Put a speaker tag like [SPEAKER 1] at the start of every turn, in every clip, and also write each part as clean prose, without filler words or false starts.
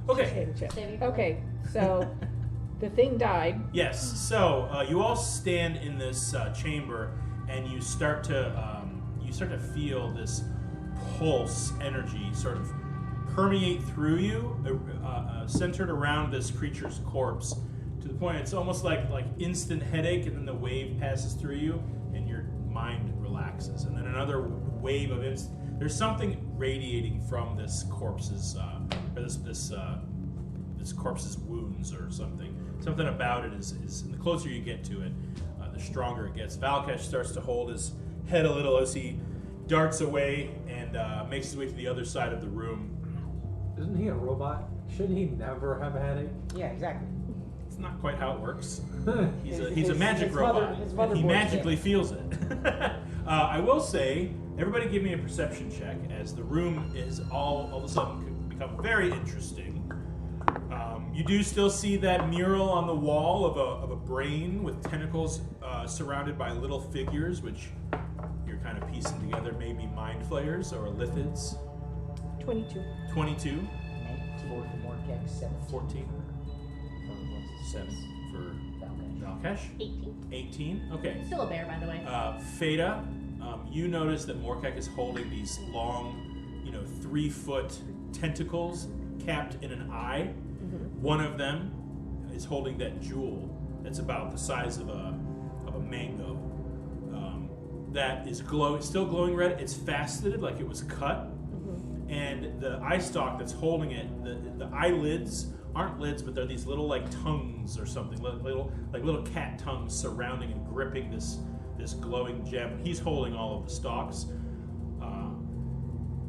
[SPEAKER 1] Okay.
[SPEAKER 2] Okay, so the thing died.
[SPEAKER 1] Yes. So you all stand in this chamber, and you start to feel this pulse energy sort of permeate through you, centered around this creature's corpse, to the point it's almost like instant headache, and then the wave passes through you, and your mind relaxes, and then another wave of there's something radiating from this corpse's or this corpse's wounds or something. Something about it is and the closer you get to it, the stronger it gets. Valkesh starts to hold his head a little as he darts away and makes his way to the other side of the room.
[SPEAKER 3] Isn't he a robot? Shouldn't he never have a headache?
[SPEAKER 4] Yeah, exactly.
[SPEAKER 1] It's not quite how it works. He's a magic robot. And he magically feels it. I will say, everybody give me a perception check as the room is all of a sudden become very interesting. You do still see that mural on the wall of a brain with tentacles surrounded by little figures, which you're kind of piecing together, maybe mind flayers or illithids.
[SPEAKER 2] 22.
[SPEAKER 1] 22.
[SPEAKER 4] 19 for Morkex, 17.
[SPEAKER 1] 14. 7 for Valkesh.
[SPEAKER 5] 18.
[SPEAKER 1] 18. Okay.
[SPEAKER 5] Still a bear, by the way.
[SPEAKER 1] Feda, you notice that Morkek is holding these long, 3-foot tentacles capped in an eye. Mm-hmm. One of them is holding that jewel that's about the size of a mango. That is still glowing red. It's faceted like it was cut. Mm-hmm. And the eye stalk that's holding it, the eyelids aren't lids, but they're these little tongues or something, little cat tongues surrounding and gripping this glowing gem. He's holding all of the stalks.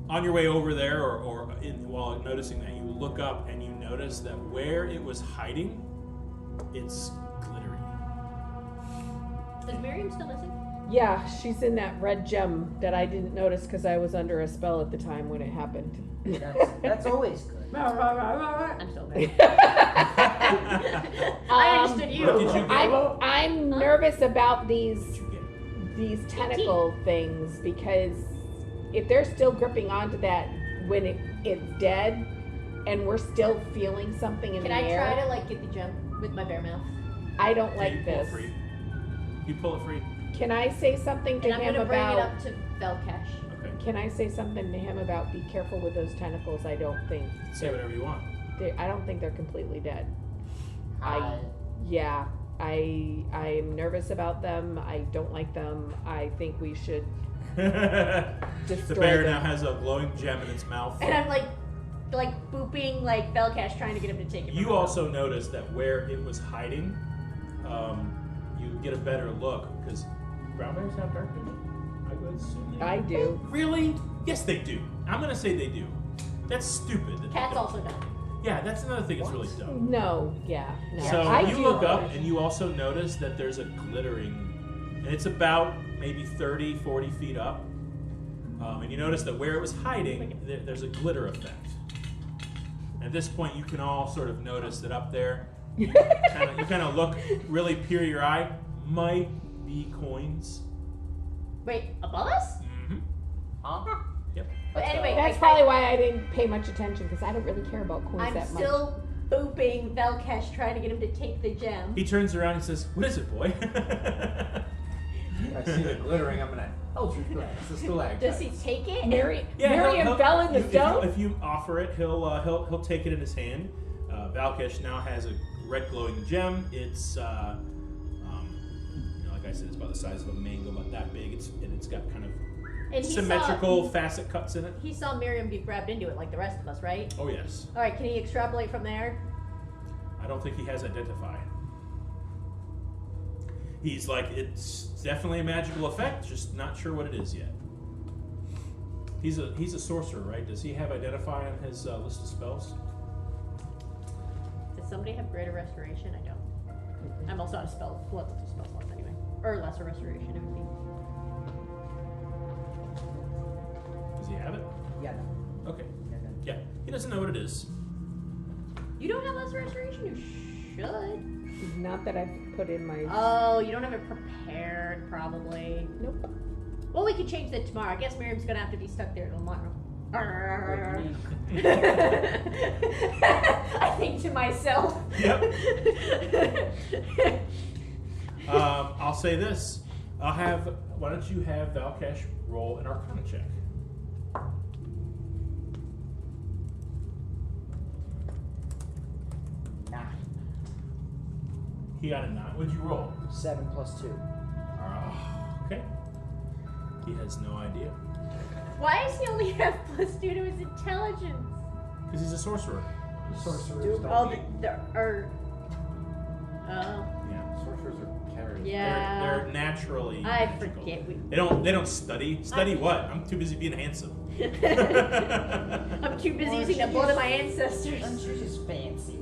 [SPEAKER 1] On your way over there, while noticing that, you look up and you notice that where it was hiding, it's glittering.
[SPEAKER 5] Is Myriam still missing?
[SPEAKER 2] Yeah, she's in that red gem that I didn't notice because I was under a spell at the time when it happened.
[SPEAKER 4] That's always good.
[SPEAKER 5] I'm still there. I understood you.
[SPEAKER 1] What did you get?
[SPEAKER 2] I'm nervous about these tentacle things because if they're still gripping onto that when it's dead and we're still feeling something in the air.
[SPEAKER 5] Can I try to get the gem with my bare mouth?
[SPEAKER 2] I don't like this.
[SPEAKER 1] You pull it free.
[SPEAKER 2] Can I say something to him
[SPEAKER 5] I'm gonna bring
[SPEAKER 2] about?
[SPEAKER 5] it up to Velkesh.
[SPEAKER 1] Okay.
[SPEAKER 2] Can I say something to him about be careful with those tentacles? I don't think.
[SPEAKER 1] Say whatever you want.
[SPEAKER 2] I don't think they're completely dead.
[SPEAKER 4] Uh,
[SPEAKER 2] I'm nervous about them. I don't like them. I think we should
[SPEAKER 1] The
[SPEAKER 2] destroy
[SPEAKER 1] bear
[SPEAKER 2] them.
[SPEAKER 1] now has a glowing gem in its mouth.
[SPEAKER 5] And I'm like booping Velkesh trying to get him to take it.
[SPEAKER 1] You also notice that where it was hiding, you get a better look because brown bears have dark vision. I would assume they
[SPEAKER 2] I do.
[SPEAKER 1] Really? Yes, they do. I'm gonna say they do. That's stupid. That they
[SPEAKER 5] Cats
[SPEAKER 1] don't.
[SPEAKER 5] also don't.
[SPEAKER 1] Yeah, that's another thing that's really dumb.
[SPEAKER 2] No.
[SPEAKER 1] So
[SPEAKER 2] I
[SPEAKER 1] you
[SPEAKER 2] do.
[SPEAKER 1] look up and you also notice that there's a glittering, and it's about maybe 30, 40 feet up. And you notice that where it was hiding, there's a glitter effect. At this point, you can all sort of notice that up there, you kind of look, really peer your eye, might be coins.
[SPEAKER 5] Wait, above us?
[SPEAKER 1] Mm-hmm.
[SPEAKER 4] huh?
[SPEAKER 1] Yep.
[SPEAKER 5] But anyway,
[SPEAKER 2] That's probably why I didn't pay much attention because I don't really care about coins
[SPEAKER 5] I'm
[SPEAKER 2] that much.
[SPEAKER 5] still booping Velkesh trying to get him to take the gem.
[SPEAKER 1] He turns around and says, "What is it, boy?"
[SPEAKER 3] I see the glittering. I'm gonna. Oh, it's a stalactite.
[SPEAKER 5] Does he take it?
[SPEAKER 2] Myriam
[SPEAKER 1] he'll-
[SPEAKER 2] fell in the stone.
[SPEAKER 1] If you offer it, he'll take it in his hand. Valkesh now has a red glowing gem. It's like I said, it's about the size of a mango, about that big. It's got kind of
[SPEAKER 5] And
[SPEAKER 1] symmetrical facet cuts in it.
[SPEAKER 5] He saw Myriam be grabbed into it like the rest of us, right?
[SPEAKER 1] Oh yes.
[SPEAKER 5] All right, can he extrapolate from there?
[SPEAKER 1] I don't think he has identify. He's like, it's definitely a magical effect, just not sure what it is yet. He's a sorcerer, right? Does he have identify on his list of spells?
[SPEAKER 5] Does somebody have greater restoration? I don't. I'm also out of spell slots anyway. Or lesser restoration, it would be.
[SPEAKER 1] Does he have it?
[SPEAKER 4] Yeah, no.
[SPEAKER 1] Okay. Yeah. He doesn't know what it is.
[SPEAKER 5] You don't have lesser restoration? You should.
[SPEAKER 2] Not that I've put in my.
[SPEAKER 5] Oh, you don't have it prepared, probably.
[SPEAKER 2] Nope.
[SPEAKER 5] Well, we could change that tomorrow. I guess Miriam's gonna have to be stuck there till tomorrow. myself.
[SPEAKER 1] Yep. I'll say this. Why don't you have Valkesh roll an Arcana check?
[SPEAKER 4] Nah.
[SPEAKER 1] He got a 9. What'd you roll?
[SPEAKER 4] 7 plus 2.
[SPEAKER 1] Okay. He has no idea.
[SPEAKER 5] Why does he only have +2 to his intelligence?
[SPEAKER 1] Because he's a sorcerer.
[SPEAKER 3] Sorcerers don't
[SPEAKER 5] Oh,
[SPEAKER 3] eat.
[SPEAKER 5] Oh,
[SPEAKER 1] Yeah.
[SPEAKER 3] Sorcerers are carriers.
[SPEAKER 5] yeah.
[SPEAKER 1] They're naturally
[SPEAKER 5] I
[SPEAKER 1] magical.
[SPEAKER 5] forget.
[SPEAKER 1] They don't study. Study what? I'm too busy being handsome.
[SPEAKER 5] I'm too busy using the blood of my ancestors.
[SPEAKER 4] And she's just fancy.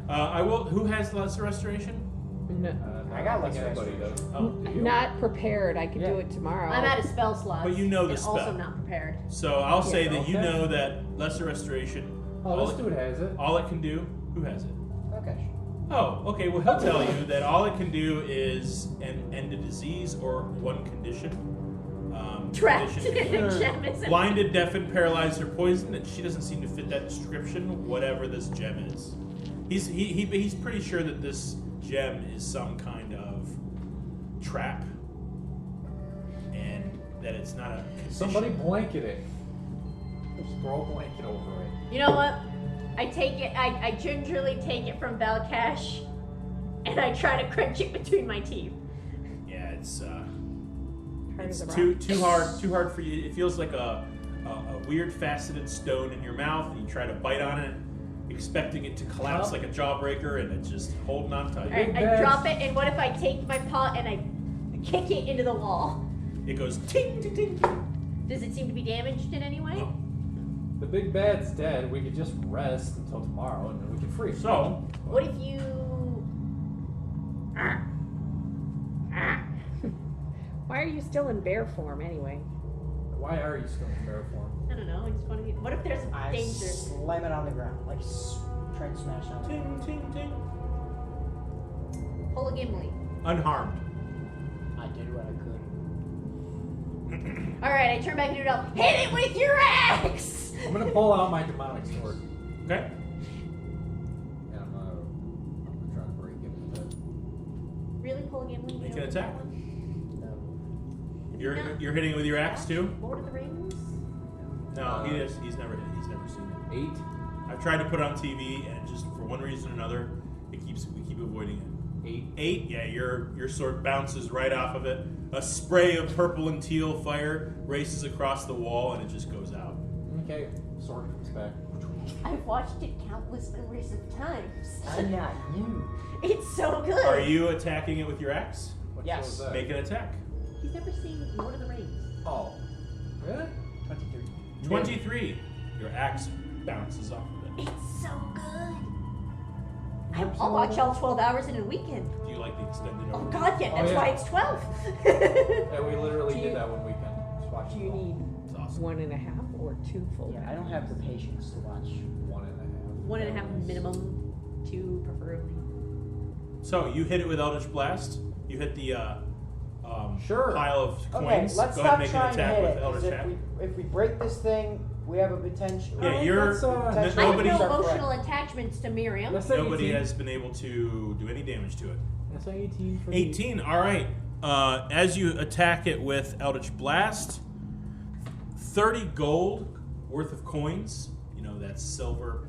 [SPEAKER 1] I will. Who has lesser restoration?
[SPEAKER 2] No,
[SPEAKER 4] I got
[SPEAKER 3] think
[SPEAKER 4] lesser
[SPEAKER 3] anybody does.
[SPEAKER 1] Oh, do you?
[SPEAKER 2] not prepared. I can do
[SPEAKER 3] Yeah.
[SPEAKER 2] it tomorrow.
[SPEAKER 5] I'm out of spell slots.
[SPEAKER 1] But you know the
[SPEAKER 5] and also
[SPEAKER 1] spell.
[SPEAKER 5] not prepared.
[SPEAKER 1] So I'll say
[SPEAKER 2] Yeah.
[SPEAKER 1] that you
[SPEAKER 3] Okay.
[SPEAKER 1] know that lesser restoration.
[SPEAKER 3] Oh, this dude has it.
[SPEAKER 1] All it can do. Who has it?
[SPEAKER 4] Okay.
[SPEAKER 1] Oh, okay. Well, he'll tell you that all it can do is end a disease or one condition.
[SPEAKER 5] Trapped
[SPEAKER 1] Condition
[SPEAKER 5] in a gem is
[SPEAKER 1] blinded, deafened, paralyzed, or poisoned, and she doesn't seem to fit that description. Whatever this gem is, he's pretty sure that this gem is some kind of trap, and that it's not a condition.
[SPEAKER 3] Somebody blanket it. Just throw a blanket over it.
[SPEAKER 5] You know what? I take it. I gingerly take it from Valkesh, and I try to crunch it between my teeth.
[SPEAKER 1] Yeah, it's
[SPEAKER 2] Hard as a rock.
[SPEAKER 1] too hard for you. It feels like a weird faceted stone in your mouth, and you try to bite on it, expecting it to collapse like a jawbreaker, and it's just holding on tight.
[SPEAKER 5] Alright, I
[SPEAKER 3] bags.
[SPEAKER 5] drop it, and what if I take my paw and I kick it into the wall?
[SPEAKER 1] It goes ting ting ting.
[SPEAKER 5] Does it seem to be damaged in any way?
[SPEAKER 1] No.
[SPEAKER 3] The big bad's dead. We could just rest until tomorrow, and then we can free.
[SPEAKER 1] So
[SPEAKER 5] What if you?
[SPEAKER 2] Why are you still in bear form anyway?
[SPEAKER 3] Why are you still in bear form?
[SPEAKER 5] I don't know. I just want to. What if there's a
[SPEAKER 4] I
[SPEAKER 5] danger?
[SPEAKER 4] slam it on the ground, like trying to smash it on the ground.
[SPEAKER 1] ting ting ting.
[SPEAKER 5] Pull a Gimli.
[SPEAKER 1] Unharmed.
[SPEAKER 4] I did what I could.
[SPEAKER 5] All right, I turn back into an elf. Hit it with your axe.
[SPEAKER 3] I'm gonna pull out my demonic sword,
[SPEAKER 1] Okay.
[SPEAKER 3] and I'm gonna try to break it into bit.
[SPEAKER 5] Really pull a Gimli? You
[SPEAKER 1] Make
[SPEAKER 5] know
[SPEAKER 1] an attack.
[SPEAKER 5] that one?
[SPEAKER 1] You're hitting it with your axe too?
[SPEAKER 5] Lord of the Rings.
[SPEAKER 1] No, he's never seen it.
[SPEAKER 3] 8.
[SPEAKER 1] I've tried to put it on TV, and it just for one reason or another, we keep avoiding it.
[SPEAKER 3] 8.
[SPEAKER 1] 8, yeah, your sword bounces right off of it. A spray of purple and teal fire races across the wall, and it just goes out.
[SPEAKER 3] Okay, sword comes back.
[SPEAKER 5] I've watched it countless numbers of times.
[SPEAKER 4] I'm not you.
[SPEAKER 5] It's so good.
[SPEAKER 1] Are you attacking it with your axe?
[SPEAKER 3] What
[SPEAKER 4] Yes.
[SPEAKER 3] show is that?
[SPEAKER 1] Make an attack.
[SPEAKER 5] He's never seen Lord of the Rings.
[SPEAKER 3] Oh, really?
[SPEAKER 4] 23.
[SPEAKER 1] 23. Your axe bounces off of it.
[SPEAKER 5] It's so good. I'll watch all 12 hours in a weekend.
[SPEAKER 1] Do you like the extended
[SPEAKER 5] Oh
[SPEAKER 1] overview?
[SPEAKER 5] God, yeah,
[SPEAKER 3] Oh,
[SPEAKER 5] that's
[SPEAKER 3] yeah.
[SPEAKER 5] why it's 12.
[SPEAKER 3] Yeah, we literally
[SPEAKER 2] Do you-
[SPEAKER 3] did that one weekend. Just watched
[SPEAKER 2] Do
[SPEAKER 3] it
[SPEAKER 2] you
[SPEAKER 3] all.
[SPEAKER 2] need
[SPEAKER 1] It's awesome.
[SPEAKER 2] 1.5 or 2 full?
[SPEAKER 4] Yeah, I don't have the patience to watch.
[SPEAKER 3] 1.5.
[SPEAKER 5] 1.5 minimum, 2 preferably.
[SPEAKER 1] So you hit it with Eldritch Blast. You hit the
[SPEAKER 3] Sure.
[SPEAKER 1] pile of
[SPEAKER 4] Okay,
[SPEAKER 1] coins.
[SPEAKER 4] let's
[SPEAKER 1] Go
[SPEAKER 4] stop
[SPEAKER 1] ahead and make an
[SPEAKER 4] trying to
[SPEAKER 1] attack
[SPEAKER 4] hit
[SPEAKER 1] with
[SPEAKER 4] it. 'Cause
[SPEAKER 1] Eldritch Attack.
[SPEAKER 4] if we break this thing, we have a potential.
[SPEAKER 1] Yeah,
[SPEAKER 3] Alright,
[SPEAKER 1] you're
[SPEAKER 3] let's,
[SPEAKER 5] I have
[SPEAKER 1] nobody.
[SPEAKER 5] no
[SPEAKER 4] Our
[SPEAKER 5] emotional
[SPEAKER 4] friend.
[SPEAKER 5] attachments to Myriam.
[SPEAKER 3] Let's say
[SPEAKER 1] Nobody
[SPEAKER 3] 18.
[SPEAKER 1] has been able to do any damage to it.
[SPEAKER 3] Let's say 18 for
[SPEAKER 1] 18. All right. As you attack it with Eldritch Blast, 30 gold worth of coins. You know, that's silver,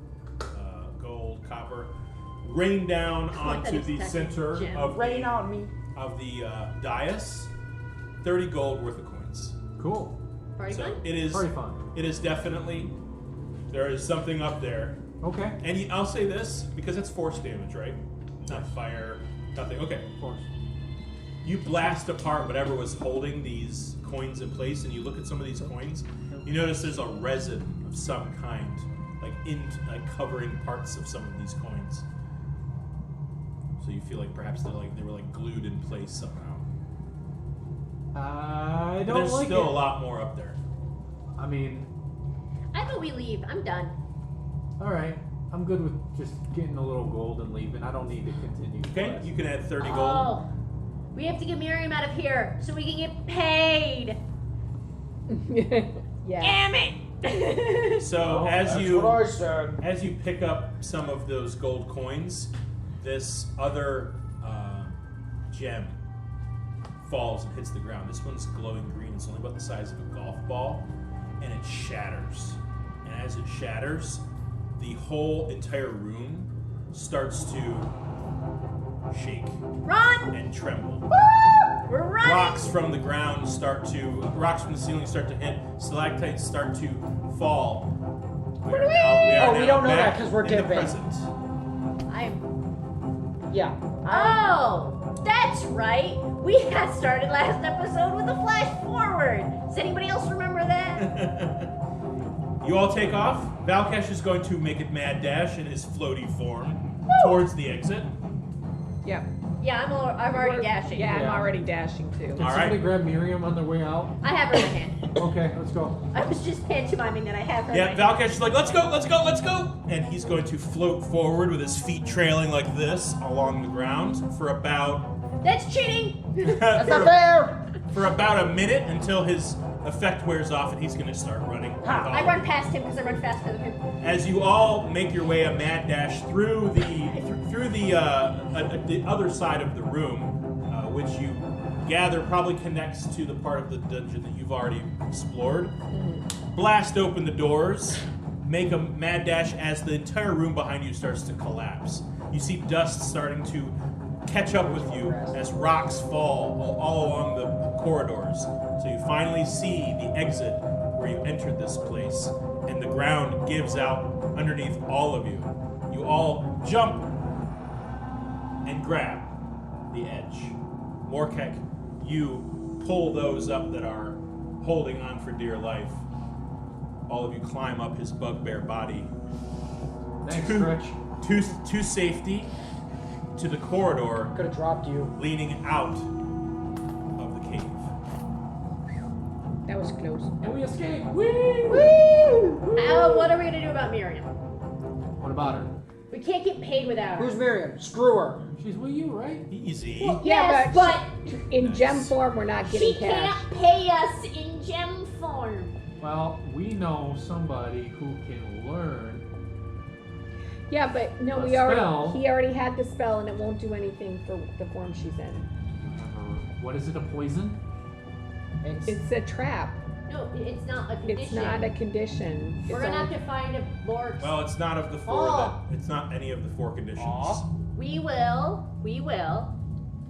[SPEAKER 1] gold, copper. Rain down onto the center of
[SPEAKER 4] Rain
[SPEAKER 1] the,
[SPEAKER 4] on me.
[SPEAKER 1] of the dais. 30 gold worth of coins.
[SPEAKER 3] Cool.
[SPEAKER 5] Party
[SPEAKER 1] So
[SPEAKER 5] fun?
[SPEAKER 1] it is.
[SPEAKER 3] Very fun.
[SPEAKER 1] It is definitely. There is something up there.
[SPEAKER 3] Okay.
[SPEAKER 1] And I'll say this because it's force damage, right? Not fire, nothing. Okay.
[SPEAKER 3] Of course.
[SPEAKER 1] You blast apart whatever was holding these coins in place, and you look at some of these coins. You notice there's a resin of some kind, like covering parts of some of these coins. So you feel like perhaps they were like glued in place somehow.
[SPEAKER 3] I
[SPEAKER 1] But
[SPEAKER 3] don't
[SPEAKER 1] there's
[SPEAKER 3] like
[SPEAKER 1] still
[SPEAKER 3] it.
[SPEAKER 1] a lot more up there.
[SPEAKER 3] I mean,
[SPEAKER 5] I vote we leave. I'm done.
[SPEAKER 3] all right. I'm good with just getting a little gold and leaving. I don't need to continue. the
[SPEAKER 1] Okay,
[SPEAKER 3] quest.
[SPEAKER 1] you can add 30 gold.
[SPEAKER 5] Oh, we have to get Myriam out of here so we can get paid.
[SPEAKER 2] Yeah.
[SPEAKER 5] Damn it!
[SPEAKER 1] So as
[SPEAKER 4] That's
[SPEAKER 1] you
[SPEAKER 4] what I said.
[SPEAKER 1] as you pick up some of those gold coins, this other gem falls and hits the ground. This one's glowing green. It's only about the size of a golf ball, and it shatters. And as it shatters, the whole entire room starts to shake
[SPEAKER 5] Run!
[SPEAKER 1] and tremble.
[SPEAKER 5] We're running!
[SPEAKER 1] Rocks from the ceiling start to hit. Stalactites start to fall. We are
[SPEAKER 4] Oh, we
[SPEAKER 1] now
[SPEAKER 4] don't know that
[SPEAKER 1] back
[SPEAKER 4] 'cause we're
[SPEAKER 1] in the
[SPEAKER 4] dipping.
[SPEAKER 1] present.
[SPEAKER 4] Yeah.
[SPEAKER 5] Oh, that's right. We had started last episode with a flash forward. Does anybody else remember that?
[SPEAKER 1] You all take off. Valkesh is going to make a mad dash in his floaty form towards the exit.
[SPEAKER 2] Yep.
[SPEAKER 5] Yeah, I'm already dashing.
[SPEAKER 2] Yeah, I'm
[SPEAKER 3] Yeah.
[SPEAKER 2] already dashing too.
[SPEAKER 3] Did
[SPEAKER 1] All
[SPEAKER 3] somebody
[SPEAKER 1] right.
[SPEAKER 3] grab Myriam on their way out?
[SPEAKER 5] I have her in my hand.
[SPEAKER 3] Okay, let's go.
[SPEAKER 5] I was just pantomiming that I have her
[SPEAKER 1] Yeah,
[SPEAKER 5] in my hand.
[SPEAKER 1] Valkesh is like, let's go, let's go, let's go! And he's going to float forward with his feet trailing like this along the ground for about
[SPEAKER 5] That's cheating!
[SPEAKER 4] That's not fair.
[SPEAKER 1] for about a minute until his effect wears off and he's going to start running. with all
[SPEAKER 5] I
[SPEAKER 1] of
[SPEAKER 5] run
[SPEAKER 1] you.
[SPEAKER 5] past him because I run faster than him.
[SPEAKER 1] As you all make your way a mad dash through the other side of the room, which you gather probably connects to the part of the dungeon that you've already explored, blast open the doors, make a mad dash as the entire room behind you starts to collapse. You see dust starting to catch up with you as rocks fall all along the corridors. So you finally see the exit where you entered this place, and the ground gives out underneath all of you. You all jump and grab the edge. Morkek, you pull those up that are holding on for dear life. All of you climb up his bugbear body
[SPEAKER 3] Thanks,
[SPEAKER 1] to,
[SPEAKER 3] Stretch.
[SPEAKER 1] to safety, to the corridor
[SPEAKER 4] Could have dropped you.
[SPEAKER 1] leading out of the cave.
[SPEAKER 2] That was close.
[SPEAKER 3] And we escaped.
[SPEAKER 5] What are we gonna do about Myriam?
[SPEAKER 3] What about her?
[SPEAKER 5] We can't get paid without her.
[SPEAKER 4] Who's Myriam? Screw her.
[SPEAKER 3] She's with you, right?
[SPEAKER 1] Easy.
[SPEAKER 5] Well,
[SPEAKER 2] Yeah,
[SPEAKER 5] yes,
[SPEAKER 2] but
[SPEAKER 5] but
[SPEAKER 2] In gem form, we're not getting
[SPEAKER 5] she
[SPEAKER 2] cash.
[SPEAKER 5] can't pay us in gem form.
[SPEAKER 3] Well, we know somebody who can learn.
[SPEAKER 2] Yeah, but no,
[SPEAKER 3] A
[SPEAKER 2] he already
[SPEAKER 3] spell.
[SPEAKER 2] had the spell, and it won't do anything for the form she's in.
[SPEAKER 3] What is it? A poison?
[SPEAKER 2] It's a trap.
[SPEAKER 5] No, it's not a condition.
[SPEAKER 2] It's not a condition.
[SPEAKER 5] We're
[SPEAKER 2] It's
[SPEAKER 5] gonna
[SPEAKER 2] only-
[SPEAKER 5] have to find a more.
[SPEAKER 1] Well, it's not of the four.
[SPEAKER 5] Oh.
[SPEAKER 1] It's not any of the four conditions.
[SPEAKER 4] Aw.
[SPEAKER 5] We will.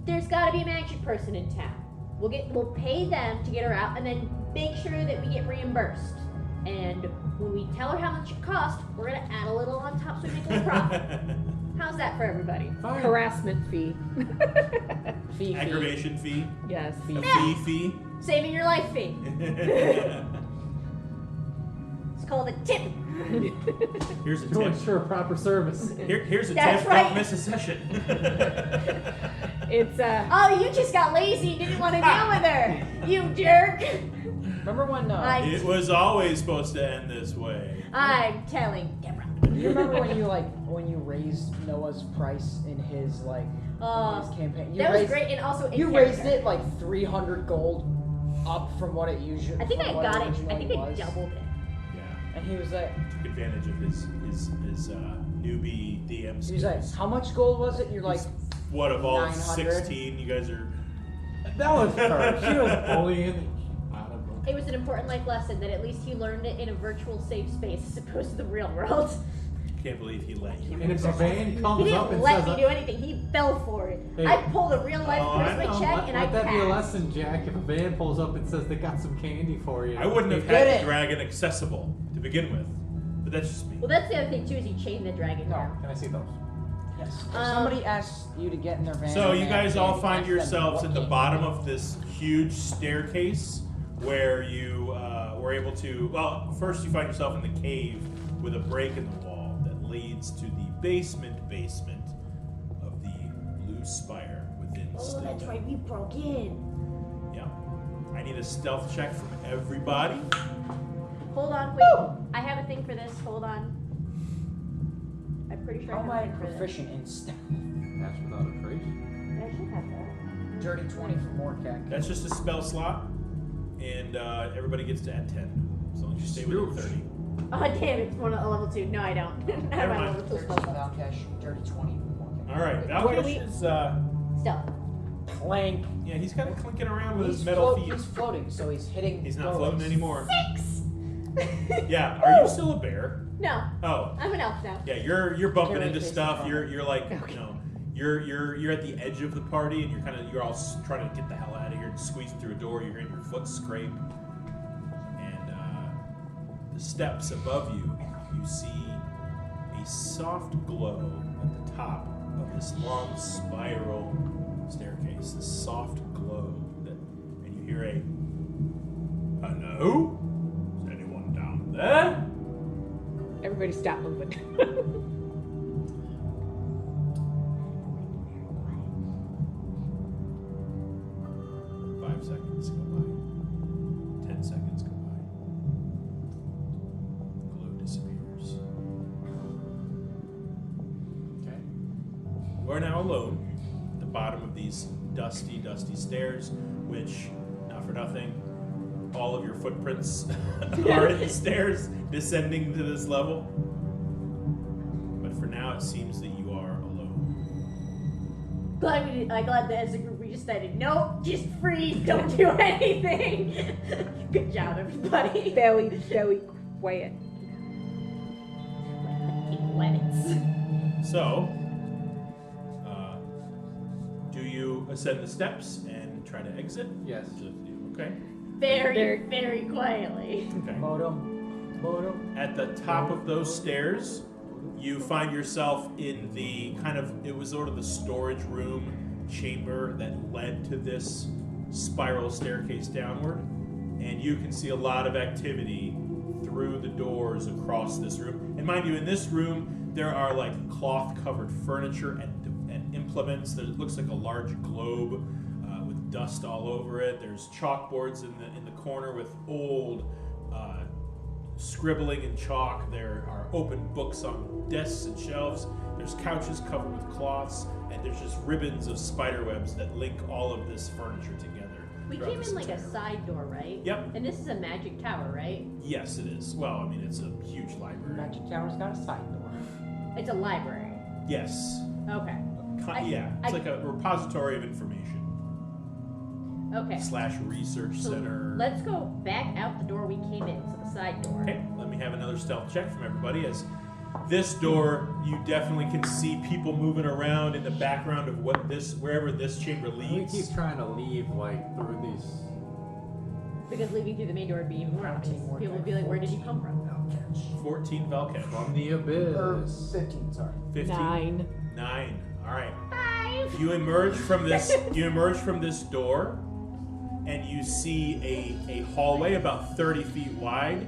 [SPEAKER 5] There's got to be a magic person in town. We'll pay them to get her out, and then make sure that we get reimbursed. And when we tell her how much it costs, we're gonna add a little on top so we make a little profit. How's that for everybody?
[SPEAKER 3] Fine.
[SPEAKER 2] Harassment fee.
[SPEAKER 4] Fee.
[SPEAKER 1] Aggravation fee.
[SPEAKER 2] Yes.
[SPEAKER 1] A fee.
[SPEAKER 5] Saving your life fee. It's called a tip.
[SPEAKER 1] Here's a
[SPEAKER 3] To
[SPEAKER 1] tip.
[SPEAKER 3] ensure proper service.
[SPEAKER 1] Here's a
[SPEAKER 5] That's
[SPEAKER 1] tip.
[SPEAKER 5] right.
[SPEAKER 1] Don't miss a session.
[SPEAKER 2] It's
[SPEAKER 5] Oh, you just got lazy and didn't want to deal with her. You jerk.
[SPEAKER 4] Remember when?
[SPEAKER 1] It was always supposed to end this way.
[SPEAKER 5] I'm telling Deborah.
[SPEAKER 4] You remember when you raised Noah's price in his in his campaign? You
[SPEAKER 5] That was
[SPEAKER 4] raised,
[SPEAKER 5] great, and also in
[SPEAKER 4] You
[SPEAKER 5] character.
[SPEAKER 4] raised it like 300 gold up from what it usually.
[SPEAKER 5] I think I
[SPEAKER 4] from what
[SPEAKER 5] got it. I
[SPEAKER 4] originally
[SPEAKER 5] think I
[SPEAKER 4] was.
[SPEAKER 5] doubled it.
[SPEAKER 1] Yeah.
[SPEAKER 4] And he was like,
[SPEAKER 1] Took advantage of his newbie DM skills.
[SPEAKER 4] he was like, how much gold was it? You're like,
[SPEAKER 1] What of all
[SPEAKER 4] 900?
[SPEAKER 1] 16? You guys are.
[SPEAKER 3] That was her. She was bullying. Out of
[SPEAKER 5] It was an important life lesson that at least he learned it in a virtual safe space as opposed to the real world.
[SPEAKER 1] Can't believe he let you.
[SPEAKER 3] And if a van
[SPEAKER 5] He
[SPEAKER 3] comes up
[SPEAKER 5] didn't
[SPEAKER 3] and
[SPEAKER 5] let
[SPEAKER 3] says,
[SPEAKER 5] me do anything. He fell for it.
[SPEAKER 3] Hey.
[SPEAKER 5] I pulled a real life
[SPEAKER 1] Oh, I
[SPEAKER 5] charisma
[SPEAKER 1] know.
[SPEAKER 5] check and I
[SPEAKER 3] let that be a
[SPEAKER 5] passed.
[SPEAKER 3] lesson, Jack. If a van pulls up and says they got some candy for you,
[SPEAKER 1] I wouldn't have
[SPEAKER 4] You
[SPEAKER 1] had
[SPEAKER 4] did
[SPEAKER 1] the
[SPEAKER 4] it.
[SPEAKER 1] dragon accessible to begin with, but that's just me.
[SPEAKER 5] Well, that's the other thing too is he chained the dragon
[SPEAKER 4] No.
[SPEAKER 5] down.
[SPEAKER 3] Can I see those?
[SPEAKER 4] yes. If
[SPEAKER 5] Um,
[SPEAKER 4] somebody asks you to get in their van.
[SPEAKER 1] So
[SPEAKER 4] and
[SPEAKER 1] you
[SPEAKER 4] they
[SPEAKER 1] guys
[SPEAKER 4] have
[SPEAKER 1] all
[SPEAKER 4] candy,
[SPEAKER 1] find
[SPEAKER 4] ask them
[SPEAKER 1] yourselves
[SPEAKER 4] what
[SPEAKER 1] at the
[SPEAKER 4] candy.
[SPEAKER 1] bottom of this huge staircase where you were able to. Well, first you find yourself in the cave with a break in the wall that leads to the basement of the blue spire within.
[SPEAKER 5] Oh, that's
[SPEAKER 1] Stilton.
[SPEAKER 5] right. We broke in.
[SPEAKER 1] Yeah. I need a stealth check from everybody.
[SPEAKER 5] Hold on, wait. I have a thing for this. Hold on. I'm pretty sure
[SPEAKER 4] How am
[SPEAKER 5] I
[SPEAKER 4] I
[SPEAKER 5] have a thing for this.
[SPEAKER 4] proficient in stealth?
[SPEAKER 3] That's without a trace.
[SPEAKER 5] I should have that.
[SPEAKER 4] Dirty 20 for Morkak.
[SPEAKER 1] That's just a spell slot, and everybody gets to add 10 as long as You stay within 30.
[SPEAKER 5] Oh damn! It's one a level 2. No, I don't. I have
[SPEAKER 1] Never
[SPEAKER 5] my
[SPEAKER 1] mind.
[SPEAKER 5] level 2
[SPEAKER 4] 13
[SPEAKER 5] spell.
[SPEAKER 4] Valcash, dirty 20. Okay.
[SPEAKER 1] All right,
[SPEAKER 2] What do we-
[SPEAKER 1] Valkish is
[SPEAKER 5] Stealth.
[SPEAKER 4] Clank.
[SPEAKER 1] yeah, he's kind of clinking around with
[SPEAKER 4] He's,
[SPEAKER 1] his metal feet.
[SPEAKER 4] he's floating, so he's hitting.
[SPEAKER 1] He's not
[SPEAKER 4] doorways.
[SPEAKER 1] floating anymore.
[SPEAKER 5] 6.
[SPEAKER 1] Yeah, are you still a bear?
[SPEAKER 5] No,
[SPEAKER 1] Oh,
[SPEAKER 5] I'm an elf now.
[SPEAKER 1] yeah, you're bumping
[SPEAKER 4] You're
[SPEAKER 1] into
[SPEAKER 4] facing
[SPEAKER 1] stuff.
[SPEAKER 4] the
[SPEAKER 1] You're like you know, you're at the edge of the party, and you're all trying to get the hell out of here and squeeze through a door. You're hearing your foot scrape, and the steps above you, you see a soft glow at the top of this long spiral staircase. This soft glow, and you hear a hello. Is anyone down there?
[SPEAKER 2] Everybody stop moving.
[SPEAKER 1] 5 seconds go by. 10 seconds go by. The glow disappears.
[SPEAKER 3] Okay.
[SPEAKER 1] We're now alone at the bottom of these dusty, dusty stairs, which, not for nothing, all of your footprints are in the stairs descending to this level. But for now, it seems that you are alone.
[SPEAKER 5] Glad that as a group we just decided, nope, just freeze, don't do anything. Good job, everybody.
[SPEAKER 2] Very quiet.
[SPEAKER 5] Limits.
[SPEAKER 1] So, do you ascend the steps and try to exit?
[SPEAKER 3] Yes.
[SPEAKER 1] Okay.
[SPEAKER 5] Very quietly.
[SPEAKER 1] Okay.
[SPEAKER 4] Bodum.
[SPEAKER 1] At the top of those stairs, you find yourself in the it was sort of the storage room chamber that led to this spiral staircase downward. And you can see a lot of activity through the doors across this room. And mind you, in this room, there are like cloth-covered furniture and implements. There looks like a large globe with dust all over it. There's chalkboards in the corner with old scribbling in chalk. There are open books on desks and shelves. There's couches covered with cloths, and there's just ribbons of spider webs that link all of this furniture together.
[SPEAKER 5] We
[SPEAKER 1] throughout
[SPEAKER 5] came
[SPEAKER 1] this
[SPEAKER 5] in like a
[SPEAKER 1] entire room.
[SPEAKER 5] side door, right?
[SPEAKER 1] Yep.
[SPEAKER 5] And this is a magic tower, right?
[SPEAKER 1] Yes, it is. Well, I mean, it's a huge library.
[SPEAKER 4] Magic Tower's got a side door.
[SPEAKER 5] It's a library.
[SPEAKER 1] Yes.
[SPEAKER 5] Okay.
[SPEAKER 1] It's like a repository of information
[SPEAKER 5] Okay.
[SPEAKER 1] / research
[SPEAKER 5] So
[SPEAKER 1] center.
[SPEAKER 5] let's go back out the door we came in, so the side door.
[SPEAKER 1] Okay, let me have another stealth check from everybody. As this door, you definitely can see people moving around in the background of wherever this chamber
[SPEAKER 3] We
[SPEAKER 1] leads.
[SPEAKER 3] keep trying to leave like through these.
[SPEAKER 5] Because leaving through the main door would be even more obvious. People would be like, where did you come from?
[SPEAKER 1] 14 Valkesh.
[SPEAKER 3] From the abyss.
[SPEAKER 4] 15, sorry.
[SPEAKER 1] 15.
[SPEAKER 2] 9.
[SPEAKER 1] 9. All right.
[SPEAKER 5] 5.
[SPEAKER 1] You emerge from this. You emerge from this door, and you see a hallway about 30 feet wide.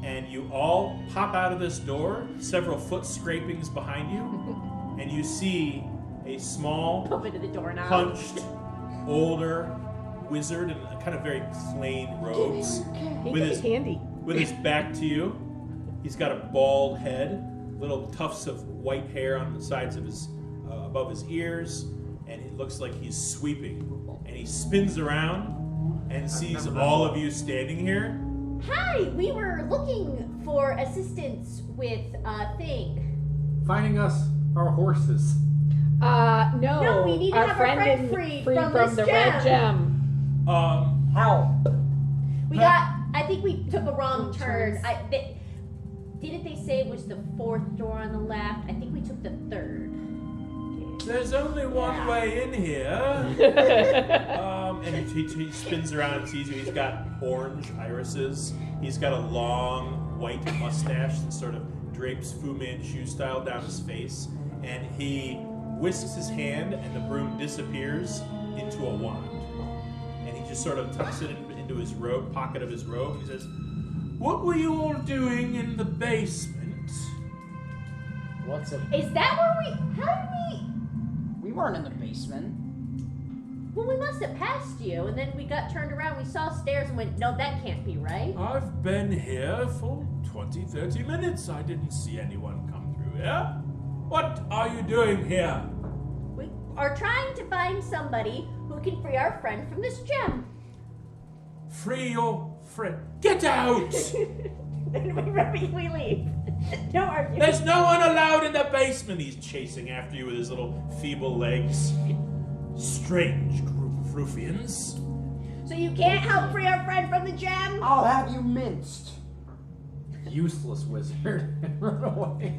[SPEAKER 1] And you all pop out of this door, several foot scrapings behind you, and you see a small,
[SPEAKER 5] Bump into the doorknob.
[SPEAKER 1] punched, older wizard in kind of very plain robes,
[SPEAKER 2] He
[SPEAKER 1] with
[SPEAKER 2] could
[SPEAKER 1] his
[SPEAKER 2] be handy.
[SPEAKER 1] with his back to you. He's got a bald head, little tufts of white hair on the sides of his above his ears, and it looks like he's sweeping. And he spins around and sees all of you standing here.
[SPEAKER 5] Hi, we were looking for assistance with a thing.
[SPEAKER 3] Finding us our horses.
[SPEAKER 2] No.
[SPEAKER 5] No, we need to
[SPEAKER 2] our
[SPEAKER 5] have our friend
[SPEAKER 2] in-
[SPEAKER 5] freed
[SPEAKER 2] free
[SPEAKER 5] from
[SPEAKER 2] from
[SPEAKER 5] this
[SPEAKER 2] the
[SPEAKER 5] gem.
[SPEAKER 2] red gem.
[SPEAKER 4] How?
[SPEAKER 5] I think we took a wrong turn. Didn't they say it was the 4th door on the left? I think we took the 3rd.
[SPEAKER 1] There's only one way in here. And he spins around and sees you. He's got orange irises. He's got a long white mustache that sort of drapes Fu Manchu style down his face. And he whisks his hand, and the broom disappears into a wand. And he just sort of tucks it into his robe, pocket of his robe, and he says, "What were you all doing in the basement?"
[SPEAKER 4] What's a...
[SPEAKER 5] Is that where how did we...
[SPEAKER 4] We weren't in the basement.
[SPEAKER 5] Well, we must have passed you, and then we got turned around, we saw stairs and went, no, that can't be right.
[SPEAKER 1] I've been here for 20, 30 minutes. I didn't see anyone come through here. What are you doing here?
[SPEAKER 5] We are trying to find somebody who can free our friend from this gem.
[SPEAKER 1] Free your friend. Get out!
[SPEAKER 5] And we leave. Don't argue.
[SPEAKER 1] There's no one allowed in the basement. He's chasing after you with his little feeble legs. Strange group of ruffians.
[SPEAKER 5] So you can't help free our friend from the gem?
[SPEAKER 4] I'll have you minced.
[SPEAKER 3] Useless wizard. Run away.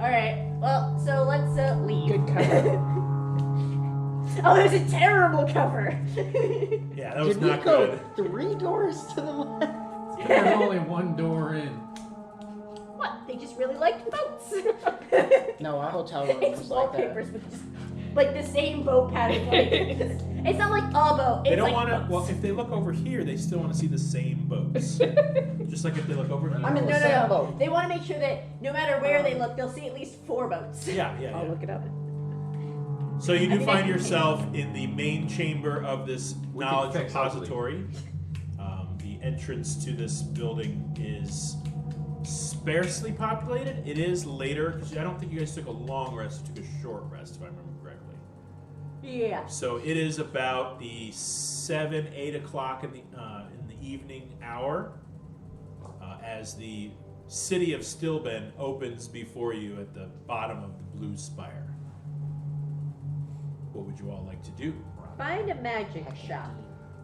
[SPEAKER 5] Alright, well, so let's leave.
[SPEAKER 2] Good cover.
[SPEAKER 5] Oh, there's a terrible cover.
[SPEAKER 1] Yeah, that was
[SPEAKER 4] Did we
[SPEAKER 1] not
[SPEAKER 4] go
[SPEAKER 1] good.
[SPEAKER 4] 3 doors to the left?
[SPEAKER 3] There's only one door in.
[SPEAKER 5] What? They just really liked boats.
[SPEAKER 4] No, our hotel room
[SPEAKER 5] It's
[SPEAKER 4] was like that.
[SPEAKER 5] wallpapers with just like the same boat pattern. Like, it's not like a boat. It's
[SPEAKER 1] They don't
[SPEAKER 5] like
[SPEAKER 1] want to.
[SPEAKER 5] boats.
[SPEAKER 1] Well, if they look over here, they still want to see the same boats. Just like if they look over here.
[SPEAKER 4] I'm in the
[SPEAKER 5] No.
[SPEAKER 4] sailboat.
[SPEAKER 5] They want to make sure that no matter where they look, they'll see at least 4 boats.
[SPEAKER 1] Yeah.
[SPEAKER 2] I'll look it up.
[SPEAKER 1] So you
[SPEAKER 5] I
[SPEAKER 1] do
[SPEAKER 5] mean,
[SPEAKER 1] find
[SPEAKER 5] I can
[SPEAKER 1] yourself in the main chamber of this
[SPEAKER 3] We can
[SPEAKER 1] knowledge
[SPEAKER 3] fix
[SPEAKER 1] repository. The entrance to this building is sparsely populated. It is later, because I don't think you guys took a long rest, you took a short rest, if I remember correctly.
[SPEAKER 5] Yeah.
[SPEAKER 1] So it is about the 7, 8 o'clock in the evening hour as the city of Stilben opens before you at the bottom of the Blue Spire. What would you all like to do?
[SPEAKER 5] Find a magic shop.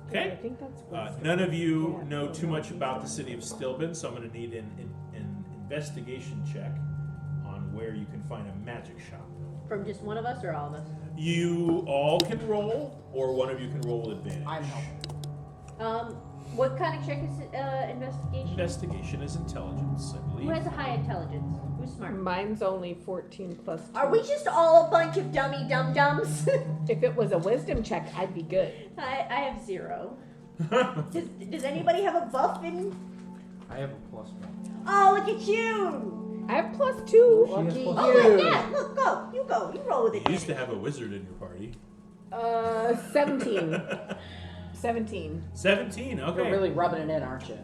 [SPEAKER 2] I
[SPEAKER 1] Okay.
[SPEAKER 2] think that's
[SPEAKER 1] None of you know too much about the city of Stilben, so I'm going to need an investigation check on where you can find a magic shop.
[SPEAKER 5] From just one of us or all of us?
[SPEAKER 1] You all can roll, or one of you can roll with advantage.
[SPEAKER 4] I'm helping.
[SPEAKER 5] What kind of check is investigation?
[SPEAKER 1] Investigation is intelligence, I believe.
[SPEAKER 5] Who has a high intelligence? Who's smart?
[SPEAKER 2] Mine's only 14 plus 2.
[SPEAKER 5] Are we just all a bunch of dummy dum-dums?
[SPEAKER 2] If it was a wisdom check, I'd be good.
[SPEAKER 5] I have 0. Does anybody have a buff in?
[SPEAKER 3] I have a +1.
[SPEAKER 5] Oh, look at you!
[SPEAKER 2] I have plus 2.
[SPEAKER 3] She has
[SPEAKER 4] Lucky
[SPEAKER 3] plus
[SPEAKER 5] Oh,
[SPEAKER 4] you.
[SPEAKER 5] like that! Look, go! You go! You roll with it.
[SPEAKER 1] You used to have a wizard in your party.
[SPEAKER 2] 17. 17.
[SPEAKER 1] 17, okay.
[SPEAKER 4] You're really rubbing it in, aren't you?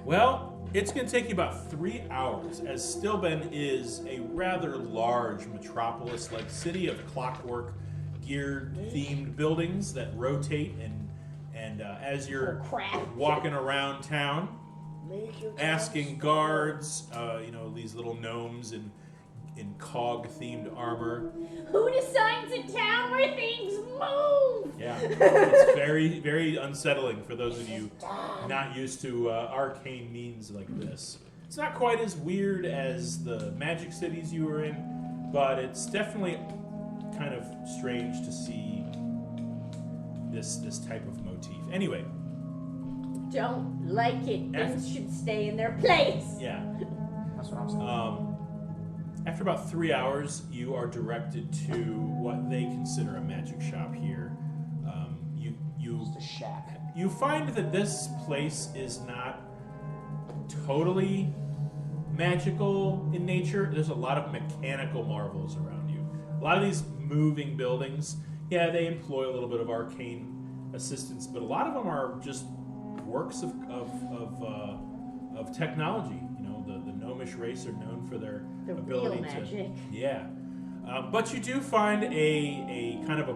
[SPEAKER 1] Well, it's going to take you about 3 hours, as Stilben is a rather large metropolis-like city of clockwork, geared-themed buildings that rotate, and as you're
[SPEAKER 5] Crap.
[SPEAKER 1] walking around town, asking guards, these little gnomes in cog-themed armor.
[SPEAKER 5] Who decides a town where things move?
[SPEAKER 1] Yeah, it's very, very unsettling for those of you not used to arcane means like this. It's not quite as weird as the magic cities you were in, but it's definitely kind of strange to see this type of motif. Anyway,
[SPEAKER 5] Don't like it. Things should stay in their place.
[SPEAKER 1] yeah.
[SPEAKER 4] That's what I'm saying.
[SPEAKER 1] After about 3 hours, you are directed to what they consider a magic shop here.
[SPEAKER 4] Just a shack.
[SPEAKER 1] You find that this place is not totally magical in nature. There's a lot of mechanical marvels around you. A lot of these moving buildings, yeah, they employ a little bit of arcane assistance, but a lot of them are just works of technology. You know, the gnomish race are known for their
[SPEAKER 5] The
[SPEAKER 1] ability
[SPEAKER 5] real magic.
[SPEAKER 1] to, yeah. But you do find a kind of a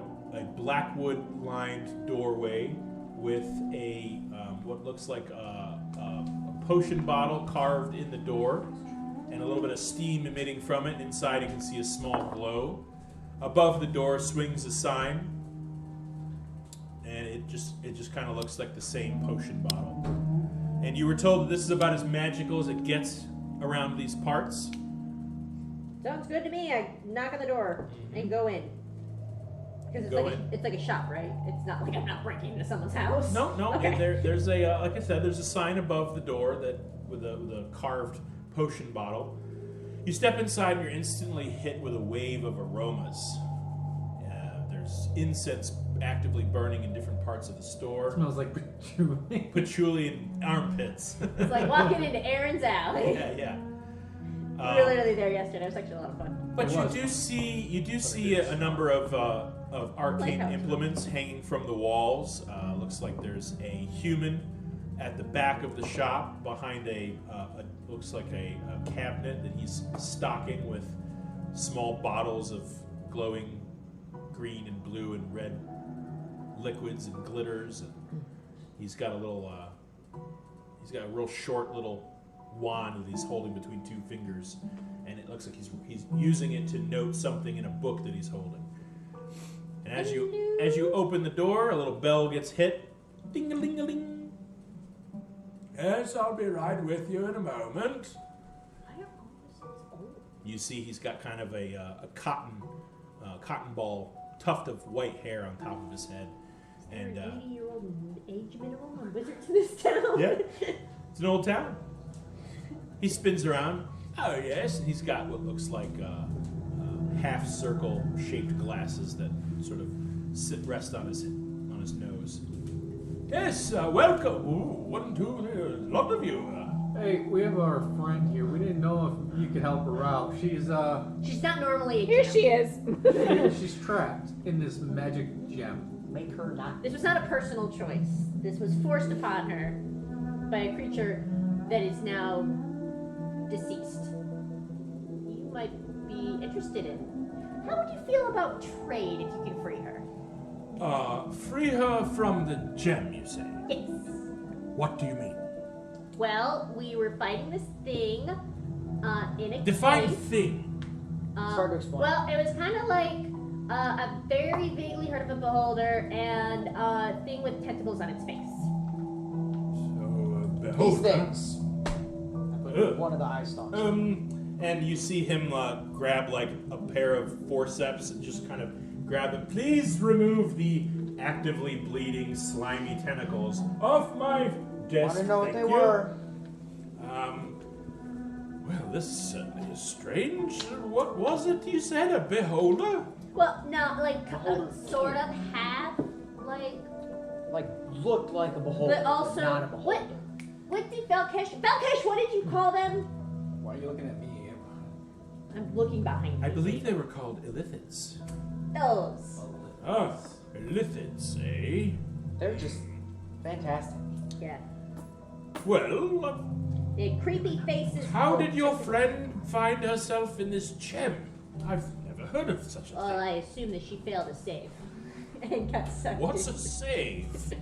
[SPEAKER 1] blackwood-lined doorway with a what looks like a potion bottle carved in the door, and a little bit of steam emitting from it. Inside, you can see a small glow. Above the door swings a sign, and it just kind of looks like the same potion bottle. And you were told that this is about as magical as it gets around these parts.
[SPEAKER 5] Sounds good to me. I knock on the door and go in. Because
[SPEAKER 1] Go in.
[SPEAKER 5] it's like a shop, right? It's not like I'm not breaking into someone's house.
[SPEAKER 1] No.
[SPEAKER 5] Okay.
[SPEAKER 1] There's a like I said, there's a sign above the door that with a carved potion bottle. You step inside and you're instantly hit with a wave of aromas. There's incense actively burning in different parts of the store.
[SPEAKER 3] Smells like patchouli.
[SPEAKER 1] Patchouli and armpits.
[SPEAKER 5] It's like walking into Aaron's alley.
[SPEAKER 1] yeah.
[SPEAKER 5] We were literally there yesterday. It was actually a lot of fun.
[SPEAKER 1] But
[SPEAKER 3] It
[SPEAKER 1] you
[SPEAKER 3] was.
[SPEAKER 1] do see a number of arcane
[SPEAKER 5] Lighthouse.
[SPEAKER 1] implements hanging from the walls. Looks like there's a human at the back of the shop behind looks like a cabinet that he's stocking with small bottles of glowing green and blue and red liquids and glitters, and he's got a little, he's got a real short little wand that he's holding between two fingers, and it looks like he's using it to note something in a book that he's holding. And as you open the door, a little bell gets hit. Ding-a-ling-a-ling. Yes, I'll be right with you in a moment.
[SPEAKER 5] Why are all this old?
[SPEAKER 1] You see he's got kind of a cotton ball tuft of white hair on top of his head. And
[SPEAKER 5] Is there an 80-year-old age minimum on wizards in this town?
[SPEAKER 1] yeah, it's an old town. He spins around. Oh yes, and he's got what looks like half circle shaped glasses that sort of rest on his nose. Yes, welcome. Ooh, 1, 2, 3, a lot of you.
[SPEAKER 3] Hey, we have our friend here. We didn't know if you could help her out. She's
[SPEAKER 5] not normally a
[SPEAKER 2] Here
[SPEAKER 5] gem.
[SPEAKER 2] she is.
[SPEAKER 3] she's trapped in this magic gem.
[SPEAKER 4] Make her not.
[SPEAKER 5] This was not a personal choice. This was forced upon her by a creature that is now deceased. You might be interested in. How would you feel about trade if you can free her?
[SPEAKER 1] Free her from the gem, you say?
[SPEAKER 5] Yes.
[SPEAKER 1] What do you mean?
[SPEAKER 5] Well, we were fighting this thing in a
[SPEAKER 1] Define
[SPEAKER 5] cave.
[SPEAKER 1] thing.
[SPEAKER 4] It's hard to explain.
[SPEAKER 5] Well, it was kind of like a very vaguely heard of a beholder and a thing with tentacles on its face.
[SPEAKER 1] So,
[SPEAKER 4] These
[SPEAKER 1] beholder.
[SPEAKER 4] things. I put one of the eye stalks.
[SPEAKER 1] And you see him grab like a pair of forceps and just kind of grab them. Please remove the actively bleeding, slimy tentacles off my desk.
[SPEAKER 4] Want to know what
[SPEAKER 1] Thank
[SPEAKER 4] they
[SPEAKER 1] you.
[SPEAKER 4] were?
[SPEAKER 1] Well, this certainly is strange. What was it you said? A beholder?
[SPEAKER 5] Well, no, like
[SPEAKER 4] Beholder
[SPEAKER 5] sort of half, like,
[SPEAKER 4] Like, looked like a beholder,
[SPEAKER 5] but also
[SPEAKER 4] not a beholder.
[SPEAKER 5] what did Valkesh? Valkesh, what did you call them?
[SPEAKER 3] Why are you looking at me?
[SPEAKER 5] I'm looking behind me.
[SPEAKER 1] I believe they were called illithids.
[SPEAKER 5] Those.
[SPEAKER 1] Ah, illithids, eh?
[SPEAKER 4] They're just fantastic.
[SPEAKER 5] Yeah.
[SPEAKER 1] Well,
[SPEAKER 5] They had creepy faces.
[SPEAKER 1] how did your friend find herself in this gem? I've never heard of such a
[SPEAKER 5] Well,
[SPEAKER 1] thing.
[SPEAKER 5] I assume that she failed to save and got sucked.
[SPEAKER 1] What's a
[SPEAKER 5] in.
[SPEAKER 1] save?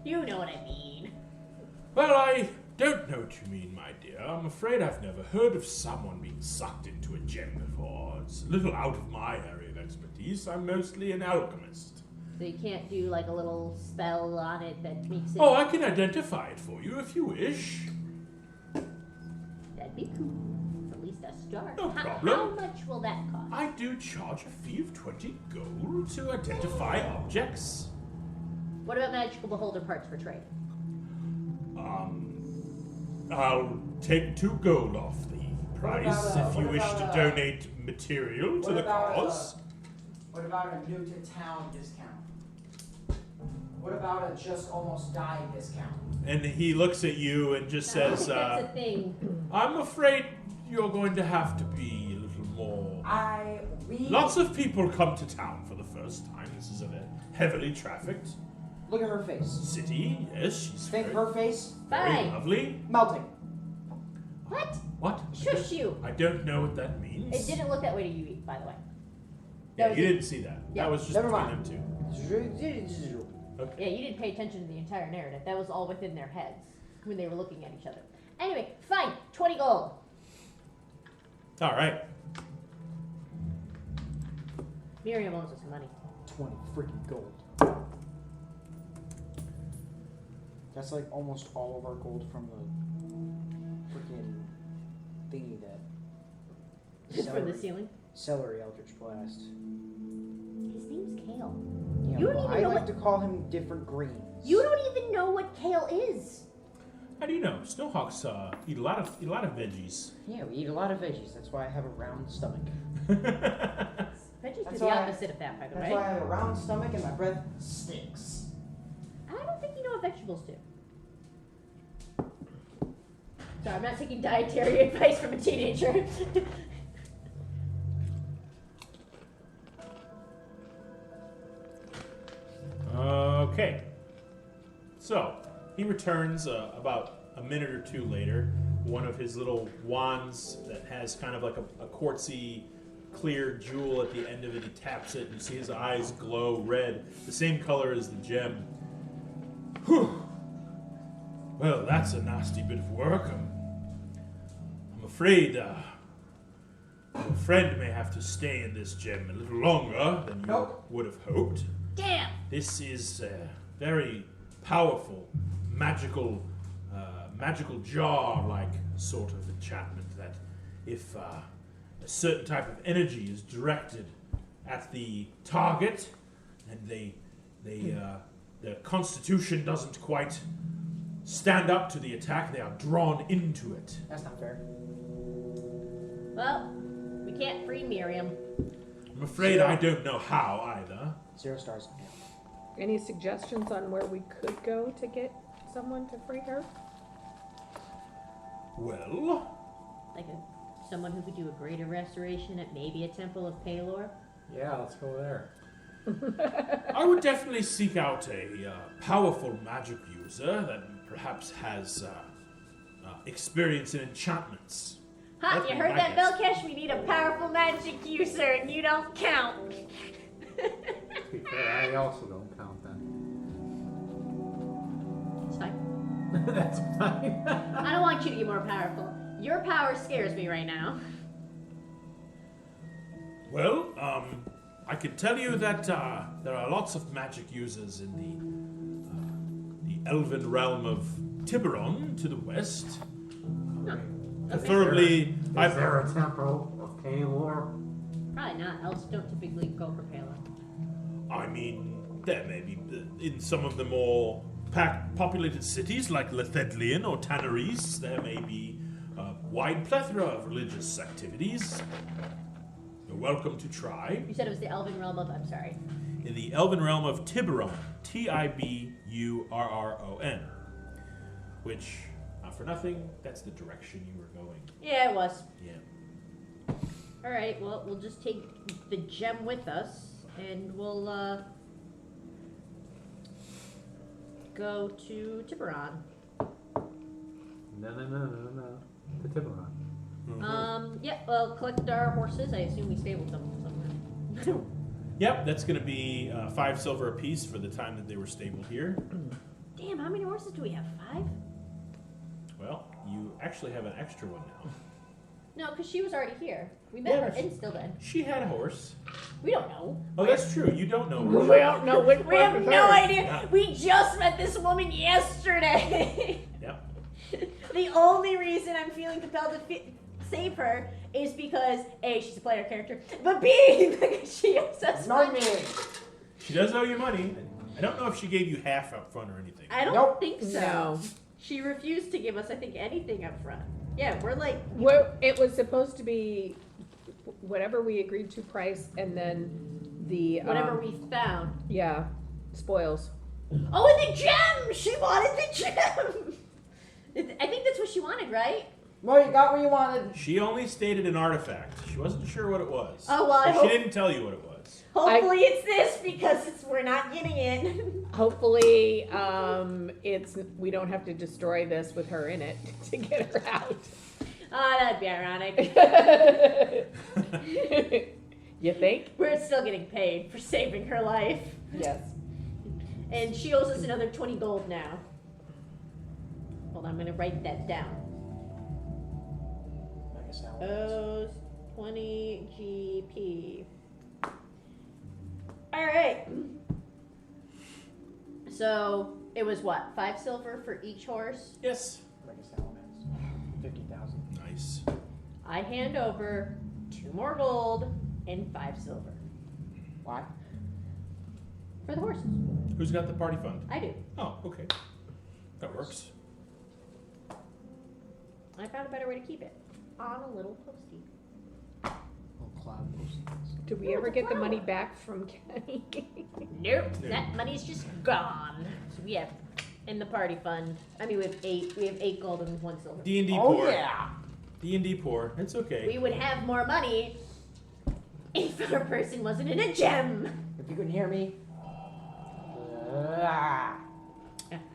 [SPEAKER 5] You know what I mean.
[SPEAKER 1] Well, I don't know what you mean, my dear. I'm afraid I've never heard of someone being sucked into a gem before. It's a little out of my area of expertise. I'm mostly an alchemist.
[SPEAKER 5] So you can't do like a little spell on it that makes it.
[SPEAKER 1] Oh, I can identify it for you if you wish.
[SPEAKER 5] That'd be cool. At least a start.
[SPEAKER 1] No
[SPEAKER 5] How
[SPEAKER 1] problem.
[SPEAKER 5] much will that cost?
[SPEAKER 1] I do charge a fee of 20 gold to identify objects.
[SPEAKER 5] What about magical beholder parts for trade?
[SPEAKER 1] I'll take 2 gold off the price if you wish to donate material to the cause.
[SPEAKER 4] What about a new to town discount? What about a just almost died discount?
[SPEAKER 1] And he looks at you and just
[SPEAKER 5] I don't
[SPEAKER 1] says,
[SPEAKER 5] think that's a thing.
[SPEAKER 1] I'm afraid you're going to have to be a little more. Lots of people come to town for the first time. This is a heavily trafficked
[SPEAKER 4] Look at her face.
[SPEAKER 1] city. Yes, she's
[SPEAKER 4] Think
[SPEAKER 1] very,
[SPEAKER 4] her face?
[SPEAKER 1] very
[SPEAKER 5] Fine.
[SPEAKER 1] lovely.
[SPEAKER 4] Melting.
[SPEAKER 5] What?
[SPEAKER 1] What?
[SPEAKER 5] Shush you.
[SPEAKER 1] I don't know what that means.
[SPEAKER 5] It didn't look that way to you, by the way.
[SPEAKER 1] Yeah,
[SPEAKER 5] That
[SPEAKER 1] you
[SPEAKER 5] was-
[SPEAKER 1] didn't see that.
[SPEAKER 5] Yeah,
[SPEAKER 1] That was just
[SPEAKER 4] never
[SPEAKER 1] between
[SPEAKER 4] mind.
[SPEAKER 1] them two. Okay.
[SPEAKER 5] Yeah, you didn't pay attention to the entire narrative. That was all within their heads when they were looking at each other. Anyway, fine. 20 gold.
[SPEAKER 1] All right.
[SPEAKER 5] Myriam owes us money.
[SPEAKER 4] 20 freaking gold. That's like almost all of our gold from the freaking thingy that.
[SPEAKER 5] From the ceiling.
[SPEAKER 4] Celery Eldritch Blast.
[SPEAKER 5] His name's Kael.
[SPEAKER 4] Yeah,
[SPEAKER 5] You don't
[SPEAKER 4] well,
[SPEAKER 5] even
[SPEAKER 4] I
[SPEAKER 5] know
[SPEAKER 4] like
[SPEAKER 5] what-
[SPEAKER 4] to call him different greens.
[SPEAKER 5] You don't even know what Kael is.
[SPEAKER 1] How do you know? Snowhawks eat a lot of veggies.
[SPEAKER 4] Yeah, we eat a lot of veggies. That's why I have a round stomach.
[SPEAKER 5] Veggies do
[SPEAKER 4] That's
[SPEAKER 5] the
[SPEAKER 4] why-
[SPEAKER 5] opposite of that, by the
[SPEAKER 4] That's
[SPEAKER 5] way.
[SPEAKER 4] why I have a round stomach and my breath stinks.
[SPEAKER 5] I don't think you know what vegetables do. Sorry, I'm not taking dietary advice from a teenager.
[SPEAKER 1] Okay. So, he returns about a minute or two later. One of his little wands that has kind of like a quartzy clear jewel at the end of it. He taps it, and you see his eyes glow red, the same color as the gem. Whew. Well, that's a nasty bit of work. I'm afraid your friend may have to stay in this gem a little longer than you would have hoped.
[SPEAKER 5] Damn!
[SPEAKER 1] This is a very powerful, magical jar-like sort of enchantment that if a certain type of energy is directed at the target and their constitution doesn't quite stand up to the attack, they are drawn into it.
[SPEAKER 4] That's not fair.
[SPEAKER 5] Well, we can't free Myriam.
[SPEAKER 1] I'm afraid I don't know how either.
[SPEAKER 4] 0 stars.
[SPEAKER 2] Any suggestions on where we could go to get someone to free her?
[SPEAKER 1] Well,
[SPEAKER 5] Like someone who could do a greater restoration at maybe a temple of Pelor.
[SPEAKER 3] Yeah, let's go there.
[SPEAKER 1] I would definitely seek out a powerful magic user that perhaps has experience in enchantments.
[SPEAKER 5] Ha!
[SPEAKER 1] That'd
[SPEAKER 5] You
[SPEAKER 1] be
[SPEAKER 5] heard
[SPEAKER 1] my
[SPEAKER 5] that,
[SPEAKER 1] guess.
[SPEAKER 5] Belkesh? We need a powerful magic user, and you don't count.
[SPEAKER 3] To be fair, I also don't count then.
[SPEAKER 5] It's fine.
[SPEAKER 3] That's fine.
[SPEAKER 5] I don't want you to get more powerful. Your power scares me right now.
[SPEAKER 1] Well, I can tell you that there are lots of magic users in the elven realm of Tiburon to the west. Preferably,
[SPEAKER 3] Is there a temple of Kaelor?
[SPEAKER 5] Probably not. Elves don't typically go for Pelor.
[SPEAKER 1] I mean, there may be in some of the more populated cities like Lethedlian or Tanneries, there may be a wide plethora of religious activities. You're welcome to try.
[SPEAKER 5] You said it was the Elven realm of. I'm sorry.
[SPEAKER 1] In the elven realm of Tiburon, Tiburron, which, not for nothing, that's the direction you were going.
[SPEAKER 5] Yeah, it was.
[SPEAKER 1] Yeah.
[SPEAKER 5] All right. Well, we'll just take the gem with us, and we'll go to Tiburon.
[SPEAKER 3] No. To Tiburon.
[SPEAKER 5] Yeah. Well, collect our horses. I assume we stabled them somewhere.
[SPEAKER 1] Yep, that's going to be 5 silver apiece for the time that they were stabled here.
[SPEAKER 5] Damn, how many horses do we have? 5?
[SPEAKER 1] Well, you actually have an extra one now.
[SPEAKER 5] No, because she was already here. We met
[SPEAKER 1] Yeah,
[SPEAKER 5] her
[SPEAKER 1] but
[SPEAKER 5] and still dead.
[SPEAKER 1] She had a horse.
[SPEAKER 5] We don't know.
[SPEAKER 1] Oh, that's true. You don't know.
[SPEAKER 2] We don't know which
[SPEAKER 5] We
[SPEAKER 2] one
[SPEAKER 5] have
[SPEAKER 2] is
[SPEAKER 5] no
[SPEAKER 2] hers.
[SPEAKER 5] idea.
[SPEAKER 1] Yeah.
[SPEAKER 5] We just met this woman yesterday.
[SPEAKER 1] Yep.
[SPEAKER 5] The only reason I'm feeling compelled to save her is because A, she's a player character, but B, because she owes us money.
[SPEAKER 1] She does owe you money. I don't know if she gave you half up front or anything.
[SPEAKER 5] I don't
[SPEAKER 4] Nope.
[SPEAKER 5] think so.
[SPEAKER 2] No.
[SPEAKER 5] She refused to give us, I think, anything up front. Yeah, we're like,
[SPEAKER 2] Well, it was supposed to be whatever we agreed to price, and then the
[SPEAKER 5] whatever we found.
[SPEAKER 2] yeah, spoils.
[SPEAKER 5] Oh, and the gem! She wanted the gem! I think that's what she wanted, right?
[SPEAKER 4] Well, you got what you wanted.
[SPEAKER 1] She only stated an artifact. She wasn't sure what it was.
[SPEAKER 5] Oh, well, I
[SPEAKER 1] But
[SPEAKER 5] hope-
[SPEAKER 1] she didn't tell you what it was.
[SPEAKER 5] Hopefully it's this because we're not getting in.
[SPEAKER 2] Hopefully, we don't have to destroy this with her in it to get her out.
[SPEAKER 5] That'd be ironic.
[SPEAKER 2] You think?
[SPEAKER 5] We're still getting paid for saving her life.
[SPEAKER 2] Yes.
[SPEAKER 5] And she owes us another 20 gold now. Hold on, I'm gonna write that down.
[SPEAKER 4] I guess that one.
[SPEAKER 5] Owes 20 GP. Alright. So, it was what? 5 silver for each horse?
[SPEAKER 1] Yes.
[SPEAKER 4] I guess that one is 50,000.
[SPEAKER 1] Nice.
[SPEAKER 5] I hand over 2 more gold and 5 silver.
[SPEAKER 4] Why?
[SPEAKER 5] For the horses.
[SPEAKER 1] Who's got the party fund?
[SPEAKER 5] I do.
[SPEAKER 1] Oh, okay. That works.
[SPEAKER 5] I found a better way to keep it. On a little postie.
[SPEAKER 4] Little cloud postings.
[SPEAKER 2] Did we ever get the money back from Kenny?
[SPEAKER 5] Nope. That money's just gone. So we have in the party fund. I mean, we have 8 gold and 1 silver.
[SPEAKER 1] D&D
[SPEAKER 4] Oh
[SPEAKER 1] poor.
[SPEAKER 4] yeah.
[SPEAKER 1] D&D poor. It's okay.
[SPEAKER 5] We would have more money if our person wasn't in a gem.
[SPEAKER 4] If you couldn't hear me.
[SPEAKER 5] Yeah,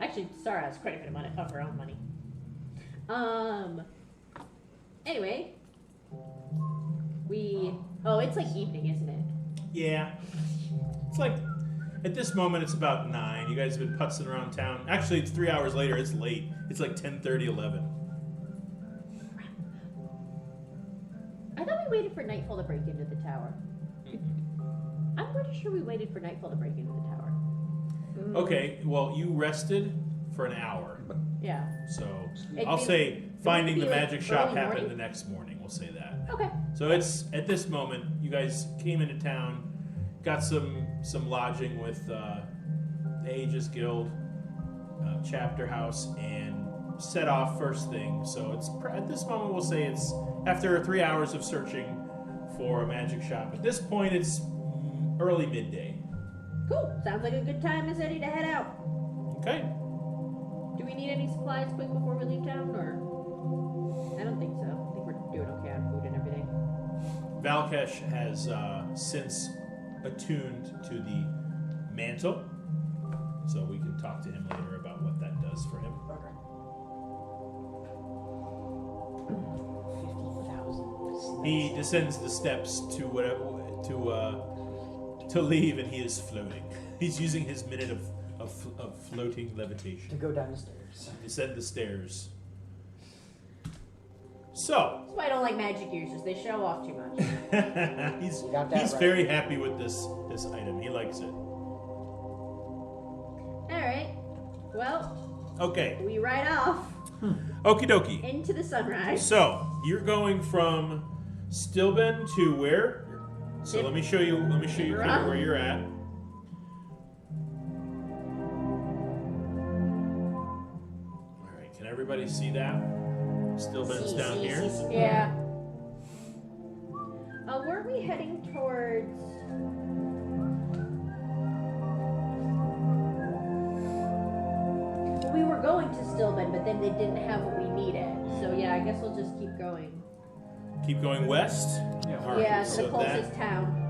[SPEAKER 5] actually, Sarah has quite a bit of her own money. Anyway, we Oh, it's like evening, isn't it?
[SPEAKER 1] Yeah. It's like, at this moment, it's about 9. You guys have been putzing around town. Actually, it's 3 hours later. It's late. It's like 10:30, 11.
[SPEAKER 5] I thought we waited for nightfall to break into the tower. I'm pretty sure we waited for nightfall to break into the tower.
[SPEAKER 1] Okay, well, you rested for an hour.
[SPEAKER 5] Yeah.
[SPEAKER 1] So,
[SPEAKER 5] It
[SPEAKER 1] I'll
[SPEAKER 5] may-
[SPEAKER 1] say finding
[SPEAKER 5] be
[SPEAKER 1] the
[SPEAKER 5] like
[SPEAKER 1] magic shop
[SPEAKER 5] early
[SPEAKER 1] happened
[SPEAKER 5] morning.
[SPEAKER 1] the next morning. We'll say that.
[SPEAKER 5] Okay.
[SPEAKER 1] So it's at this moment you guys came into town, got some lodging with the Aegis Guild chapter house, and set off first thing. So it's at this moment we'll say it's after 3 hours of searching for a magic shop. At this point it's early midday.
[SPEAKER 5] Cool. Sounds like a good time, Miss Eddie, to head out.
[SPEAKER 1] Okay.
[SPEAKER 5] Do we need any supplies quick before we leave town, or? I don't think so. I think we're doing okay on food and everything.
[SPEAKER 1] Valkesh has since attuned to the mantle, so we can talk to him later about what that does for him.
[SPEAKER 4] Okay. 50,000.
[SPEAKER 1] He descends the steps to whatever to leave, and he is floating. He's using his minute of floating
[SPEAKER 4] To
[SPEAKER 1] levitation.
[SPEAKER 4] go down the stairs.
[SPEAKER 1] Descend the stairs. So
[SPEAKER 5] That's why I don't like magic users. They show off too much.
[SPEAKER 1] he's
[SPEAKER 4] You got that right.
[SPEAKER 1] very happy with this item. He likes it.
[SPEAKER 5] All right. Well,
[SPEAKER 1] Okay.
[SPEAKER 5] we ride off
[SPEAKER 1] Okie dokie.
[SPEAKER 5] into the sunrise.
[SPEAKER 1] So you're going from Stilben to where? So
[SPEAKER 5] Yep.
[SPEAKER 1] let me show you kind of where you're at. All right, can everybody see that? Stilben's down here.
[SPEAKER 2] Yeah.
[SPEAKER 5] Weren't we heading towards? We were going to Stillben, but then they didn't have what we needed. So yeah, I guess we'll just keep going.
[SPEAKER 1] Keep going west.
[SPEAKER 3] Yeah.
[SPEAKER 1] All right,
[SPEAKER 5] Yeah, to
[SPEAKER 1] so
[SPEAKER 5] the closest town.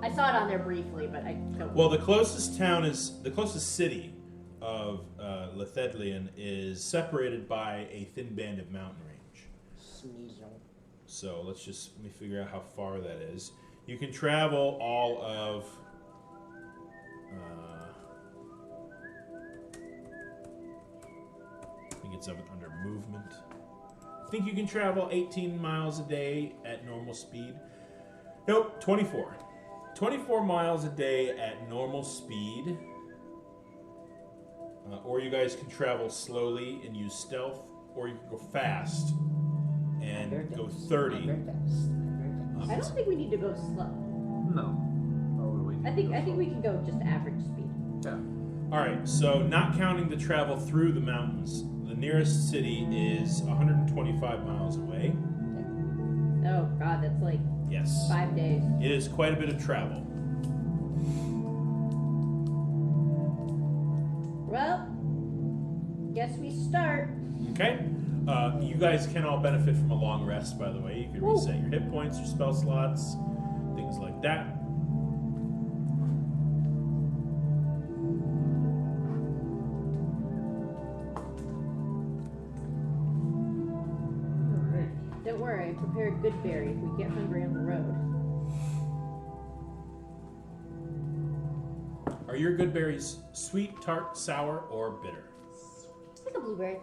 [SPEAKER 5] I saw it on there briefly, but I don't.
[SPEAKER 1] Well, the closest city of Lethedlian is separated by a thin band of mountain range. So let me figure out how far that is. You can travel all of. I think it's under movement. I think you can travel 18 miles a day at normal speed. Nope, 24. 24 miles a day at normal speed. Or you guys can travel slowly and use stealth, or you can go fast and go 30.
[SPEAKER 4] Very fast.
[SPEAKER 5] I don't think we need to go slow.
[SPEAKER 3] No. Or would we need
[SPEAKER 5] I
[SPEAKER 3] to
[SPEAKER 5] think
[SPEAKER 3] go
[SPEAKER 5] we can go just average speed.
[SPEAKER 3] slow?
[SPEAKER 1] All right, so not counting the travel through the mountains, the nearest city is 125 miles away.
[SPEAKER 5] Oh God, that's like
[SPEAKER 1] Yes.
[SPEAKER 5] 5 days.
[SPEAKER 1] It is quite a bit of travel.
[SPEAKER 5] Well, guess we start.
[SPEAKER 1] Okay? You guys can all benefit from a long rest, by the way. You can reset your hit points, your spell slots, things like that.
[SPEAKER 5] Don't worry, I prepared good berry if we get hungry on the road.
[SPEAKER 1] Are your good berries sweet, tart, sour, or bitter?
[SPEAKER 5] Like a blueberry.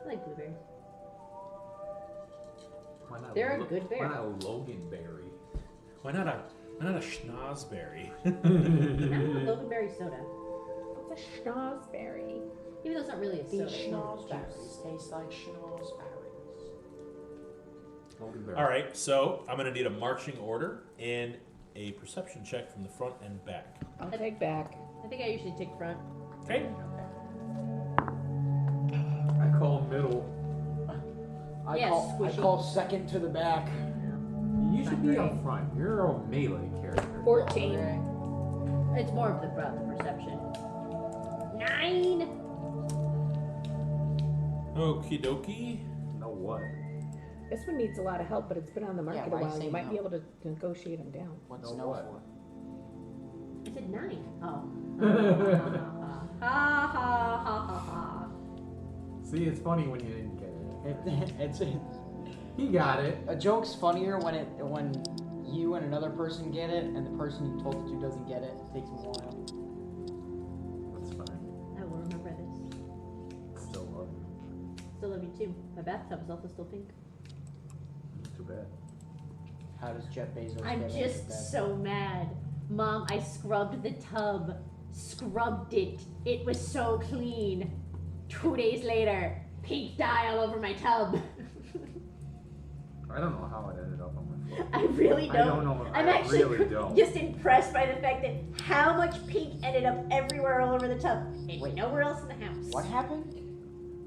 [SPEAKER 5] I like blueberries.
[SPEAKER 3] Why not
[SPEAKER 5] They're a good berry.
[SPEAKER 3] Why not a Loganberry?
[SPEAKER 1] Why not a schnozberry?
[SPEAKER 5] Not a Loganberry soda.
[SPEAKER 2] It's a schnozberry.
[SPEAKER 5] Even though it's not really a soda.
[SPEAKER 4] These
[SPEAKER 5] it's not
[SPEAKER 4] schnozberries
[SPEAKER 5] juice.
[SPEAKER 4] taste like schnozberries.
[SPEAKER 3] Loganberry.
[SPEAKER 1] All right, so I'm going to need a marching order and a perception check from the front and back.
[SPEAKER 2] I'll take back.
[SPEAKER 5] I think I usually take front.
[SPEAKER 1] Okay?
[SPEAKER 3] I call middle.
[SPEAKER 4] I
[SPEAKER 5] Yes,
[SPEAKER 4] call
[SPEAKER 5] squishy.
[SPEAKER 4] second to the back.
[SPEAKER 3] You should be up front. You're a melee character.
[SPEAKER 2] 14.
[SPEAKER 5] It's more of the perception. 9.
[SPEAKER 1] Okie dokie.
[SPEAKER 3] Know what?
[SPEAKER 2] This one needs a lot of help, but it's been on the market
[SPEAKER 4] why
[SPEAKER 2] a while.
[SPEAKER 4] say
[SPEAKER 2] You might
[SPEAKER 4] no?
[SPEAKER 2] be able to negotiate them down.
[SPEAKER 4] What's
[SPEAKER 3] No
[SPEAKER 4] no
[SPEAKER 3] what?
[SPEAKER 4] for?
[SPEAKER 5] I said 9. Oh. Ha ha ha ha ha.
[SPEAKER 3] See, it's funny when you didn't get it. He got it.
[SPEAKER 4] A joke's funnier when you and another person get it, and the person you told it to doesn't get it. It takes a while.
[SPEAKER 3] That's fine.
[SPEAKER 5] I will remember this.
[SPEAKER 3] Still love you.
[SPEAKER 5] Still love you too. My bathtub is also still pink.
[SPEAKER 3] Too bad.
[SPEAKER 4] How does Jeff Bezos
[SPEAKER 5] I'm
[SPEAKER 4] get
[SPEAKER 5] just
[SPEAKER 4] into bed?
[SPEAKER 5] so mad. Mom, I scrubbed the tub. Scrubbed it. It was so clean. 2 days later, pink dye all over my tub.
[SPEAKER 3] I don't know how it ended up on my floor.
[SPEAKER 5] I really don't.
[SPEAKER 3] I don't know.
[SPEAKER 5] I'm
[SPEAKER 3] I
[SPEAKER 5] actually
[SPEAKER 3] really don't.
[SPEAKER 5] just impressed by the fact that how much pink ended up everywhere all over the tub and nowhere else in the house.
[SPEAKER 4] What happened?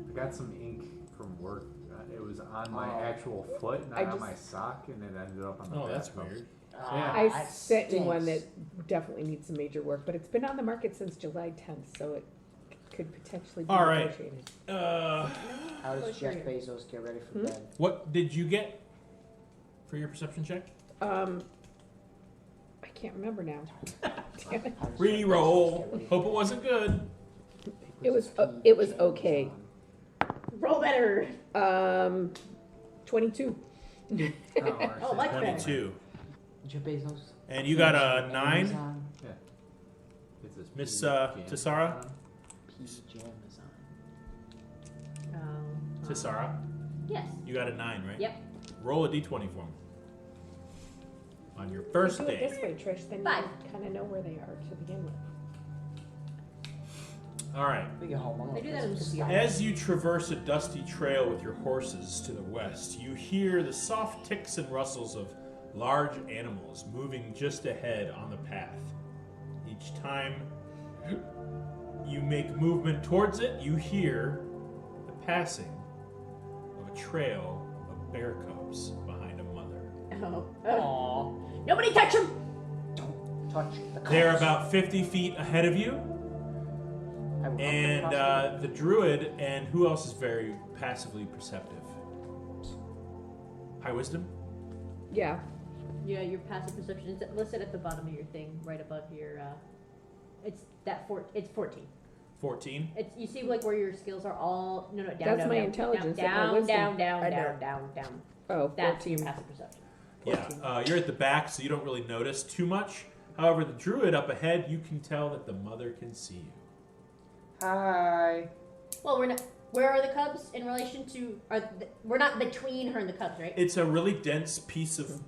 [SPEAKER 3] I got some ink from work. It was on my
[SPEAKER 4] Oh.
[SPEAKER 3] actual foot, not
[SPEAKER 2] I
[SPEAKER 3] on
[SPEAKER 2] just-
[SPEAKER 3] my sock, and it ended up on the
[SPEAKER 1] Oh, that's
[SPEAKER 3] bathtub.
[SPEAKER 1] weird.
[SPEAKER 3] Yeah.
[SPEAKER 2] I
[SPEAKER 4] that
[SPEAKER 2] sent you one
[SPEAKER 4] stinks.
[SPEAKER 2] that definitely needs some major work, but it's been on the market since July 10th, so it could potentially be
[SPEAKER 1] All right.
[SPEAKER 2] negotiated.
[SPEAKER 4] How does
[SPEAKER 5] Close your
[SPEAKER 4] Jeff Bezos get ready for
[SPEAKER 2] Hmm?
[SPEAKER 4] bed?
[SPEAKER 1] What did you get for your perception check?
[SPEAKER 2] I can't remember now. Damn it.
[SPEAKER 4] How does Jeff
[SPEAKER 1] Reroll.
[SPEAKER 4] Bezos get ready for
[SPEAKER 1] Hope it
[SPEAKER 4] bed?
[SPEAKER 1] wasn't good.
[SPEAKER 2] It was
[SPEAKER 4] Puts his
[SPEAKER 2] it was
[SPEAKER 4] pajamas
[SPEAKER 2] okay.
[SPEAKER 4] on.
[SPEAKER 5] Roll better.
[SPEAKER 2] 22.
[SPEAKER 5] Oh, much better.
[SPEAKER 1] 22.
[SPEAKER 4] Jeff Bezos.
[SPEAKER 1] And you got a
[SPEAKER 4] pajamas
[SPEAKER 1] 9,
[SPEAKER 4] on,
[SPEAKER 3] It's this
[SPEAKER 1] Miss,
[SPEAKER 3] pajama
[SPEAKER 1] Tessara?
[SPEAKER 3] on.
[SPEAKER 4] Pajamas on.
[SPEAKER 1] Tessara.
[SPEAKER 5] Yes.
[SPEAKER 1] You got a 9, right?
[SPEAKER 5] Yep.
[SPEAKER 1] Roll a d20 for me. On your first
[SPEAKER 2] Do it
[SPEAKER 1] day.
[SPEAKER 2] this way, Trish, then
[SPEAKER 5] 5.
[SPEAKER 2] you kind of know where they are to begin with.
[SPEAKER 1] All right.
[SPEAKER 4] We get home. I'm
[SPEAKER 5] I
[SPEAKER 4] gonna
[SPEAKER 5] do
[SPEAKER 4] put
[SPEAKER 5] that in
[SPEAKER 4] some
[SPEAKER 5] the
[SPEAKER 4] stuff.
[SPEAKER 1] As you traverse a dusty trail with your horses to the west, you hear the soft ticks and rustles of large animals moving just ahead on the path. Each time you make movement towards it, you hear the passing of a trail of bear cubs behind a mother.
[SPEAKER 5] Oh.
[SPEAKER 4] Aww.
[SPEAKER 5] Nobody touch him.
[SPEAKER 4] Don't touch the
[SPEAKER 1] They're
[SPEAKER 4] cups.
[SPEAKER 1] about 50 feet ahead of you,
[SPEAKER 4] I will not
[SPEAKER 1] and
[SPEAKER 4] cross
[SPEAKER 1] the druid, and who else is very passively perceptive? High wisdom?
[SPEAKER 2] Yeah.
[SPEAKER 5] Yeah, your passive perception is listed at the bottom of your thing, right above your. It's that it's 14.
[SPEAKER 1] 14.
[SPEAKER 5] It's you see like where your skills are all no down.
[SPEAKER 2] That's
[SPEAKER 5] down,
[SPEAKER 2] my
[SPEAKER 5] down,
[SPEAKER 2] intelligence,
[SPEAKER 5] Down
[SPEAKER 2] not my
[SPEAKER 5] down
[SPEAKER 2] wisdom.
[SPEAKER 5] down down
[SPEAKER 2] I know.
[SPEAKER 5] down down down.
[SPEAKER 2] Oh,
[SPEAKER 5] That's your
[SPEAKER 2] 14.
[SPEAKER 5] passive perception.
[SPEAKER 1] Yeah, you're at the back, so you don't really notice too much. However, the druid up ahead, you can tell that the mother can see you.
[SPEAKER 4] Hi.
[SPEAKER 5] Well, we're not. Where are the cubs in relation to? We're not between her and the cubs, right?
[SPEAKER 1] It's a really dense piece of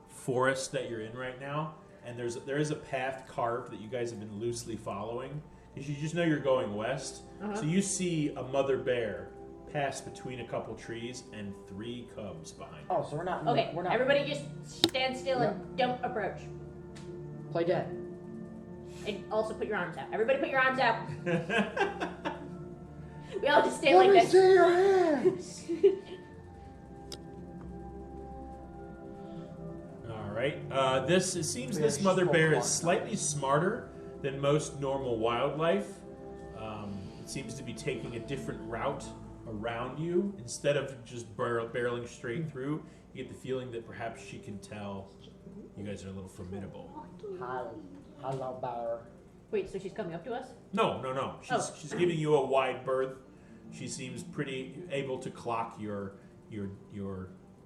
[SPEAKER 1] forest that you're in right now, and there is a path carved that you guys have been loosely following. Because you just know you're going west, so you see a mother bear pass between a couple trees and 3 cubs behind.
[SPEAKER 4] Oh, so we're not.
[SPEAKER 5] Okay,
[SPEAKER 4] We're not.
[SPEAKER 5] everybody just stand still and don't approach.
[SPEAKER 4] Play dead.
[SPEAKER 5] And also put your arms out. Everybody put your arms out.
[SPEAKER 1] You.
[SPEAKER 5] We all just stay
[SPEAKER 4] Let
[SPEAKER 5] like
[SPEAKER 4] me
[SPEAKER 5] this.
[SPEAKER 4] see your hands.
[SPEAKER 1] All right. It seems
[SPEAKER 4] Yeah,
[SPEAKER 1] this
[SPEAKER 4] she's
[SPEAKER 1] mother
[SPEAKER 4] full
[SPEAKER 1] bear
[SPEAKER 4] of
[SPEAKER 1] is slightly smarter than most normal wildlife. It seems to be taking a different route around you instead of just barreling straight through. You get the feeling that perhaps she can tell you guys are a little formidable.
[SPEAKER 4] Hello, bear.
[SPEAKER 5] Wait, so she's coming up to us?
[SPEAKER 1] No. She's giving you a wide berth. She seems pretty able to clock your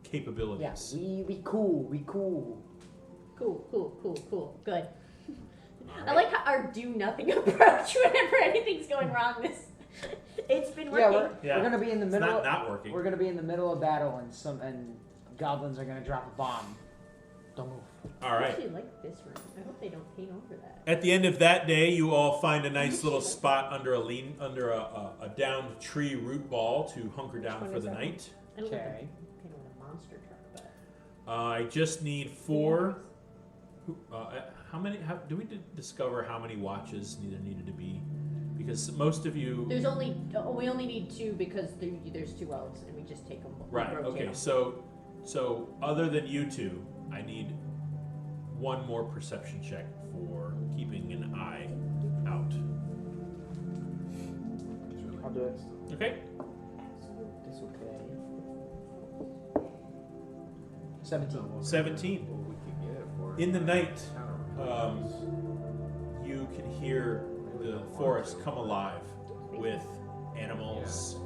[SPEAKER 1] capabilities.
[SPEAKER 4] Yeah, we cool. We cool.
[SPEAKER 5] Cool. Good. I like how our do nothing approach whenever anything's going wrong. It's been
[SPEAKER 4] Yeah,
[SPEAKER 5] working.
[SPEAKER 4] we're gonna be in the
[SPEAKER 1] It's
[SPEAKER 4] middle.
[SPEAKER 1] not working.
[SPEAKER 4] We're gonna be in the middle of battle, and goblins are gonna drop a bomb. Don't move.
[SPEAKER 1] All
[SPEAKER 5] I
[SPEAKER 1] right.
[SPEAKER 5] actually like this room. I hope they don't paint over that.
[SPEAKER 1] At the end of that day, you all find a nice little spot under a downed tree root ball to hunker down
[SPEAKER 2] one
[SPEAKER 1] for
[SPEAKER 2] is
[SPEAKER 1] the
[SPEAKER 2] that
[SPEAKER 1] night.
[SPEAKER 5] I don't like
[SPEAKER 4] Okay.
[SPEAKER 5] paint over a monster truck, but
[SPEAKER 1] I just need 4. How many? Do we discover how many watches needed to be? Because most of you.
[SPEAKER 5] we only need 2 because there's 2 elves and we just take them.
[SPEAKER 1] Right.
[SPEAKER 5] rotate
[SPEAKER 1] Okay.
[SPEAKER 5] them.
[SPEAKER 1] So other than you 2, I need 1 more perception check for keeping an eye out.
[SPEAKER 4] I'll do it.
[SPEAKER 1] Okay.
[SPEAKER 4] It's okay. 17.
[SPEAKER 1] 17.
[SPEAKER 3] Well, we could get it for
[SPEAKER 1] In the night,
[SPEAKER 3] counter-
[SPEAKER 1] you can hear the forest come alive with animals,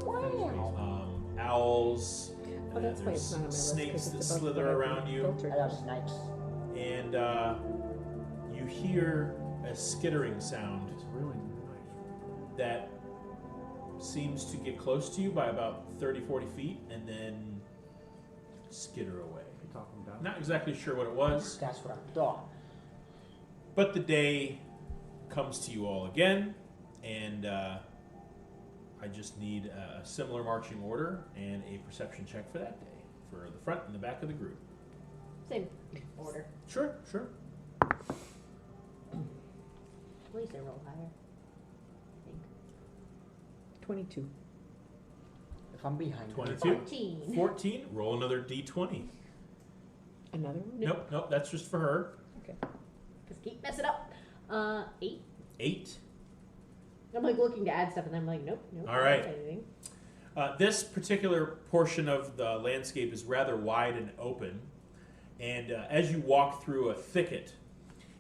[SPEAKER 1] owls,
[SPEAKER 2] Oh, that's why it's
[SPEAKER 1] there's
[SPEAKER 2] not on my list, 'cause
[SPEAKER 1] snakes that
[SPEAKER 2] it's above
[SPEAKER 1] slither
[SPEAKER 2] what I've
[SPEAKER 1] around you,
[SPEAKER 2] filtered.
[SPEAKER 4] I got snipes.
[SPEAKER 1] and you hear a skittering sound
[SPEAKER 3] It's really nice.
[SPEAKER 1] that seems to get close to you by about 30, 40 feet, and then skitter away.
[SPEAKER 3] You talking about?
[SPEAKER 1] Not exactly sure what it was,
[SPEAKER 4] That's what I thought.
[SPEAKER 1] but the day comes to you all again, and I just need a similar marching order and a perception check for that day, for the front and the back of the group.
[SPEAKER 5] Same order.
[SPEAKER 1] Sure, sure.
[SPEAKER 5] At least I roll higher. I think.
[SPEAKER 2] 22.
[SPEAKER 4] If I'm behind.
[SPEAKER 1] 22.
[SPEAKER 5] 14.
[SPEAKER 1] 14, roll another d20.
[SPEAKER 2] Another one?
[SPEAKER 1] Nope, that's just for her.
[SPEAKER 5] Just keep messing up. 8.
[SPEAKER 1] 8.
[SPEAKER 5] I'm like looking to add stuff, and I'm like, nope.
[SPEAKER 1] All right.
[SPEAKER 5] I don't see anything.
[SPEAKER 1] This particular portion of the landscape is rather wide and open, and as you walk through a thicket,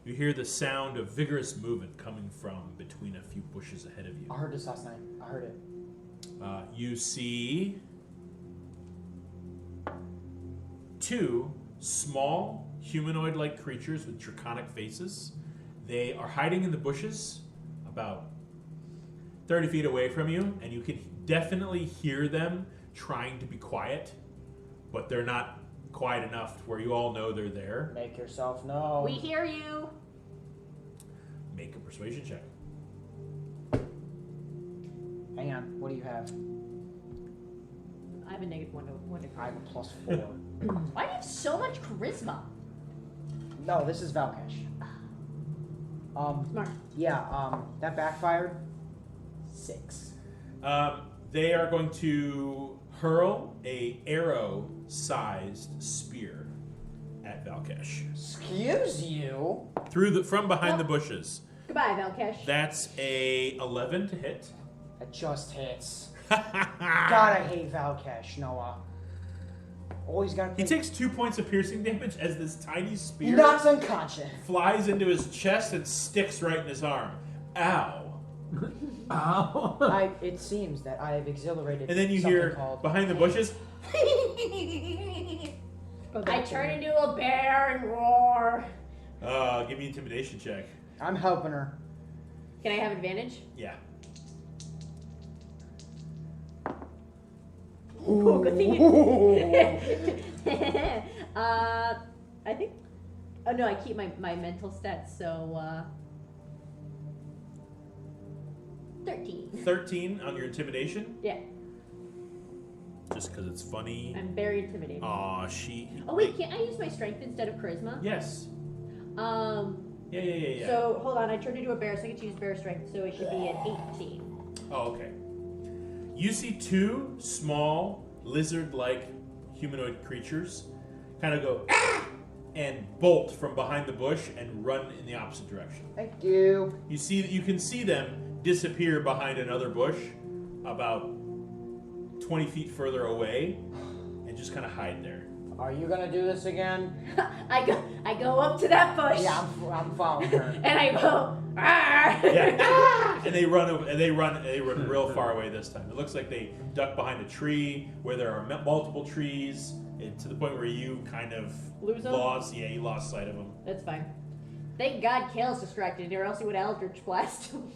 [SPEAKER 1] you hear the sound of vigorous movement coming from between a few bushes ahead of you.
[SPEAKER 4] I heard this last night. I heard it.
[SPEAKER 1] You see 2 small humanoid-like creatures with draconic faces. They are hiding in the bushes about 30 feet away from you, and you can definitely hear them trying to be quiet, but they're not quiet enough where you all know they're there.
[SPEAKER 4] Make yourself known.
[SPEAKER 5] We hear you.
[SPEAKER 1] Make a persuasion check.
[SPEAKER 4] Hang on. What do you have?
[SPEAKER 5] I have a negative 1 to
[SPEAKER 4] I have a +4.
[SPEAKER 5] Why do you have so much charisma?
[SPEAKER 4] No, this is Valkesh.
[SPEAKER 5] Smart.
[SPEAKER 4] Yeah, that backfired. 6.
[SPEAKER 1] They are going to hurl a arrow-sized spear at Valkesh
[SPEAKER 4] Excuse you.
[SPEAKER 1] from behind the bushes.
[SPEAKER 5] Goodbye, Valkesh.
[SPEAKER 1] That's a 11 to hit.
[SPEAKER 4] That just hits. God, I hate Valkesh, Noah. Always got to
[SPEAKER 1] He takes 2 points of piercing damage as this tiny spear
[SPEAKER 4] knocks unconscious.
[SPEAKER 1] flies into his chest and sticks right in his arm. Ow.
[SPEAKER 3] Ow.
[SPEAKER 4] It seems that I have exhilarated.
[SPEAKER 1] And then you
[SPEAKER 4] something
[SPEAKER 1] hear
[SPEAKER 4] called
[SPEAKER 1] behind the bushes,
[SPEAKER 5] I turn into a bear and roar.
[SPEAKER 1] give me an intimidation check.
[SPEAKER 4] I'm helping her.
[SPEAKER 5] Can I have advantage?
[SPEAKER 1] Yeah.
[SPEAKER 5] Oh, good thing. I think. Oh no, I keep my mental stats. So 13.
[SPEAKER 1] 13 on your intimidation,
[SPEAKER 5] Yeah,
[SPEAKER 1] just because it's funny.
[SPEAKER 5] I'm very intimidating.
[SPEAKER 1] Aw, she...
[SPEAKER 5] Oh wait, can't I use my strength instead of charisma?
[SPEAKER 1] Yes. Yeah.
[SPEAKER 5] So hold on, I turned into a bear, so I get to use bear strength. So it should be an 18.
[SPEAKER 1] Oh, okay. You see 2 small lizard-like humanoid creatures kind of go and bolt from behind the bush and run in the opposite direction.
[SPEAKER 4] Thank you.
[SPEAKER 1] You can see them disappear behind another bush about 20 feet further away and just kind of hide there.
[SPEAKER 4] Are you gonna do this again?
[SPEAKER 5] I go up to that bush.
[SPEAKER 4] Yeah, I'm following her.
[SPEAKER 5] And I go. "Arr!"
[SPEAKER 1] Yeah. And they run over, and they run real far away this time. It looks like they duck behind a tree where there are multiple trees, and to the point where you kind of
[SPEAKER 5] Lose 'em?
[SPEAKER 1] you lost sight of them.
[SPEAKER 5] That's fine. Thank God Kael's distracted, or else he would Eldritch Blast him.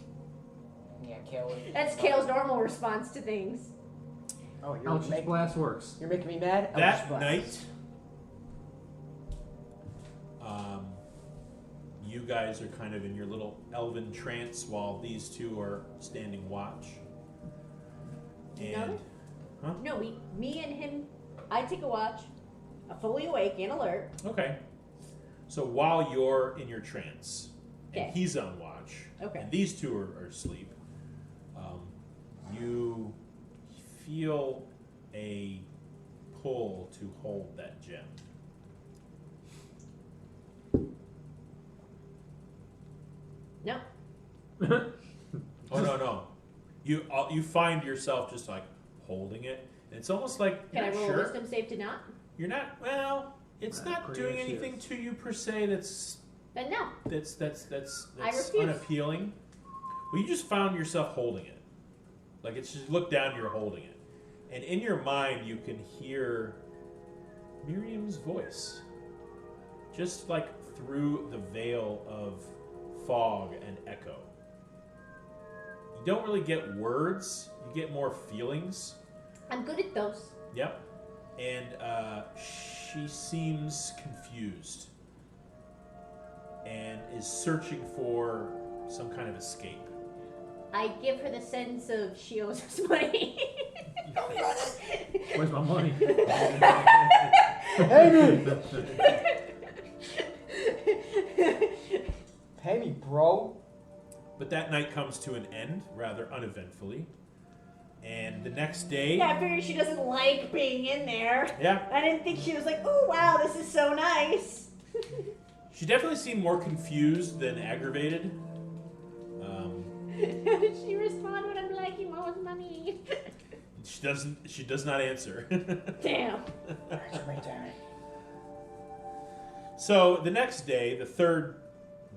[SPEAKER 4] Yeah, Kael.
[SPEAKER 5] That's Kael's normal response to things.
[SPEAKER 4] Oh,
[SPEAKER 3] Eldritch Blast works.
[SPEAKER 4] You're making me mad.
[SPEAKER 1] That
[SPEAKER 4] Eldritch Blast.
[SPEAKER 1] night, you guys are kind of in your little elven trance while these 2 are standing watch. And
[SPEAKER 5] No, me and him, I take a watch, fully awake and alert.
[SPEAKER 1] okay, so while you're in your trance and
[SPEAKER 5] Okay.
[SPEAKER 1] he's on watch,
[SPEAKER 5] Okay.
[SPEAKER 1] and these 2 are asleep, you feel a pull to hold that gem.
[SPEAKER 5] No.
[SPEAKER 1] Oh no! You find yourself just like holding it, and it's almost like
[SPEAKER 5] Can I
[SPEAKER 1] you're not
[SPEAKER 5] roll
[SPEAKER 1] sure.
[SPEAKER 5] a wisdom save to not?
[SPEAKER 1] You're not. Well, it's not doing
[SPEAKER 3] creative.
[SPEAKER 1] anything to you per se. That's
[SPEAKER 5] Then no.
[SPEAKER 1] I
[SPEAKER 5] refuse.
[SPEAKER 1] unappealing. Well, you just found yourself holding it. Like it's just look down, you're holding it, and in your mind you can hear Myriam's voice. Just like through the veil of fog and echo. You don't really get words, you get more feelings.
[SPEAKER 5] I'm good at those.
[SPEAKER 1] Yep. And she seems confused and is searching for some kind of escape.
[SPEAKER 5] I give her the sense of she owes us money.
[SPEAKER 3] Where's my money?
[SPEAKER 4] Pay me, bro.
[SPEAKER 1] But that night comes to an end, rather uneventfully. And the next day...
[SPEAKER 5] Yeah, I figured she doesn't like being in there.
[SPEAKER 1] Yeah.
[SPEAKER 5] I didn't think she was like, oh, wow, this is so nice.
[SPEAKER 1] She definitely seemed more confused than aggravated.
[SPEAKER 5] How did she respond when I'm like, you owe us money?
[SPEAKER 1] She does not answer.
[SPEAKER 5] Damn.
[SPEAKER 1] So the next day, the third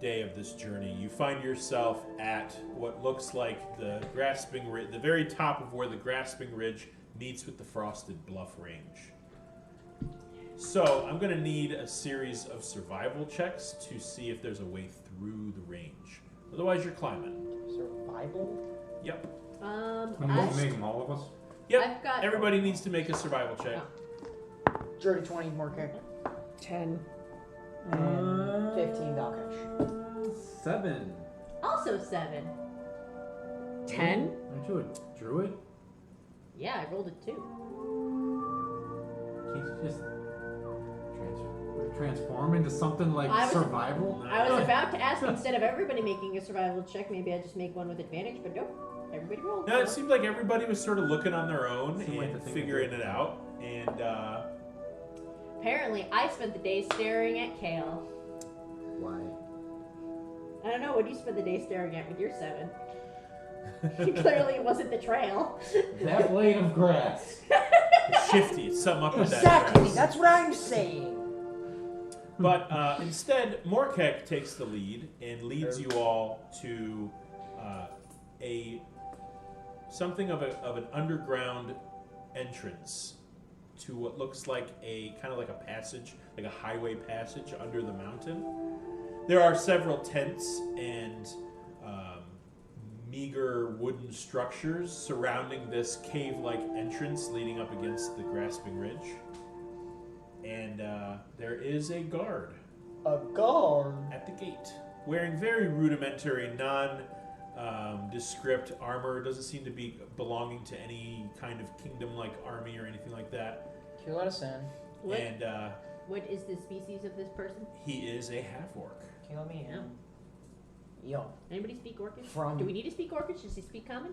[SPEAKER 1] day of this journey, you find yourself at what looks like the grasping ridge, the very top of where the grasping ridge meets with the frosted bluff range. So I'm going to need a series of survival checks to see if there's a way through the range. Otherwise, you're climbing.
[SPEAKER 4] Survival?
[SPEAKER 1] Yep.
[SPEAKER 3] Name all of us.
[SPEAKER 1] Yep.
[SPEAKER 5] I've got-
[SPEAKER 1] Everybody needs to make a survival check.
[SPEAKER 4] Dirty 20, more kick.
[SPEAKER 2] 10.
[SPEAKER 4] And 15 Valkash.
[SPEAKER 3] 7.
[SPEAKER 5] Also 7.
[SPEAKER 2] 10?
[SPEAKER 3] Aren't you a druid?
[SPEAKER 5] Yeah, I rolled a 2.
[SPEAKER 3] Can't you just transform into something like
[SPEAKER 5] I was-
[SPEAKER 3] survival?
[SPEAKER 5] I was about to ask, instead of everybody making a survival check, maybe I just make one with advantage, but nope. Everybody rolled.
[SPEAKER 1] No, it seemed like everybody was sort of looking on their own
[SPEAKER 3] Seemed like
[SPEAKER 1] and
[SPEAKER 3] the thing
[SPEAKER 1] figuring
[SPEAKER 3] to do.
[SPEAKER 1] it out. And
[SPEAKER 5] Apparently, I spent the day staring at Kael.
[SPEAKER 3] Why?
[SPEAKER 5] I don't know, what do you spend the day staring at with your 7? Clearly it wasn't the trail.
[SPEAKER 3] That blade of grass.
[SPEAKER 1] it's shifty. It's something up with that
[SPEAKER 4] Exactly,
[SPEAKER 1] dress.
[SPEAKER 4] that's what I'm saying.
[SPEAKER 1] But instead, Morkek takes the lead and leads you all to something of an underground entrance to what looks like a kind of like a passage, like a highway passage under the mountain. There are several tents and meager wooden structures surrounding this cave-like entrance leading up against the grasping ridge. And there is a guard
[SPEAKER 4] A guard?
[SPEAKER 1] at the gate, wearing very rudimentary, nondescript armor. Doesn't seem to be belonging to any kind of kingdom-like army or anything like that.
[SPEAKER 4] Can you let us in?
[SPEAKER 5] What,
[SPEAKER 1] And
[SPEAKER 5] what is the species of this person?
[SPEAKER 1] he is a half-orc.
[SPEAKER 4] Can you let me in?
[SPEAKER 5] No.
[SPEAKER 4] Yo.
[SPEAKER 5] Anybody speak Orcish?
[SPEAKER 4] From-
[SPEAKER 5] Do we need to speak Orcish? Does he speak Common?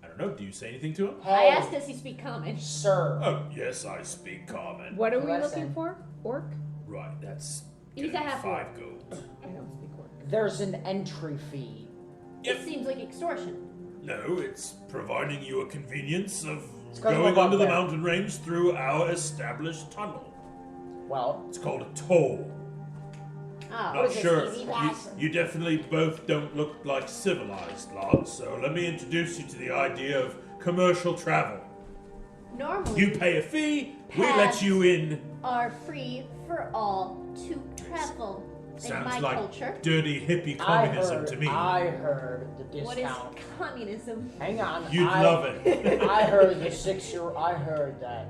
[SPEAKER 1] I don't know. Do you say anything to him?
[SPEAKER 5] I asked, does he speak Common?
[SPEAKER 4] Sir.
[SPEAKER 1] Oh, yes, I speak common.
[SPEAKER 2] What are we
[SPEAKER 4] Lesson.
[SPEAKER 2] looking for? Orc?
[SPEAKER 1] Right, that's
[SPEAKER 5] He's a
[SPEAKER 1] getting
[SPEAKER 5] half-orc.
[SPEAKER 1] 5 gold.
[SPEAKER 2] I don't speak orc.
[SPEAKER 4] There's an entry fee.
[SPEAKER 1] Yep.
[SPEAKER 5] It seems like extortion.
[SPEAKER 1] No, it's providing you a convenience of
[SPEAKER 4] 'cause
[SPEAKER 1] going
[SPEAKER 4] we're
[SPEAKER 1] under the
[SPEAKER 4] there.
[SPEAKER 1] mountain range through our established tunnel.
[SPEAKER 4] Well,
[SPEAKER 1] It's called a toll.
[SPEAKER 5] Ah,
[SPEAKER 1] Not
[SPEAKER 4] is this,
[SPEAKER 1] sure.
[SPEAKER 4] easy
[SPEAKER 1] You,
[SPEAKER 4] pass?
[SPEAKER 1] you definitely both don't look like civilized lot, so let me introduce you to the idea of commercial travel.
[SPEAKER 5] normally
[SPEAKER 1] You pay a fee, we let you in.
[SPEAKER 5] are free for all to travel. In
[SPEAKER 1] Sounds
[SPEAKER 5] my
[SPEAKER 1] like
[SPEAKER 5] culture.
[SPEAKER 1] dirty hippie communism to me.
[SPEAKER 4] I heard the
[SPEAKER 5] What is
[SPEAKER 4] discount.
[SPEAKER 5] communism?
[SPEAKER 4] Hang on.
[SPEAKER 1] You'd love it.
[SPEAKER 4] I heard I heard that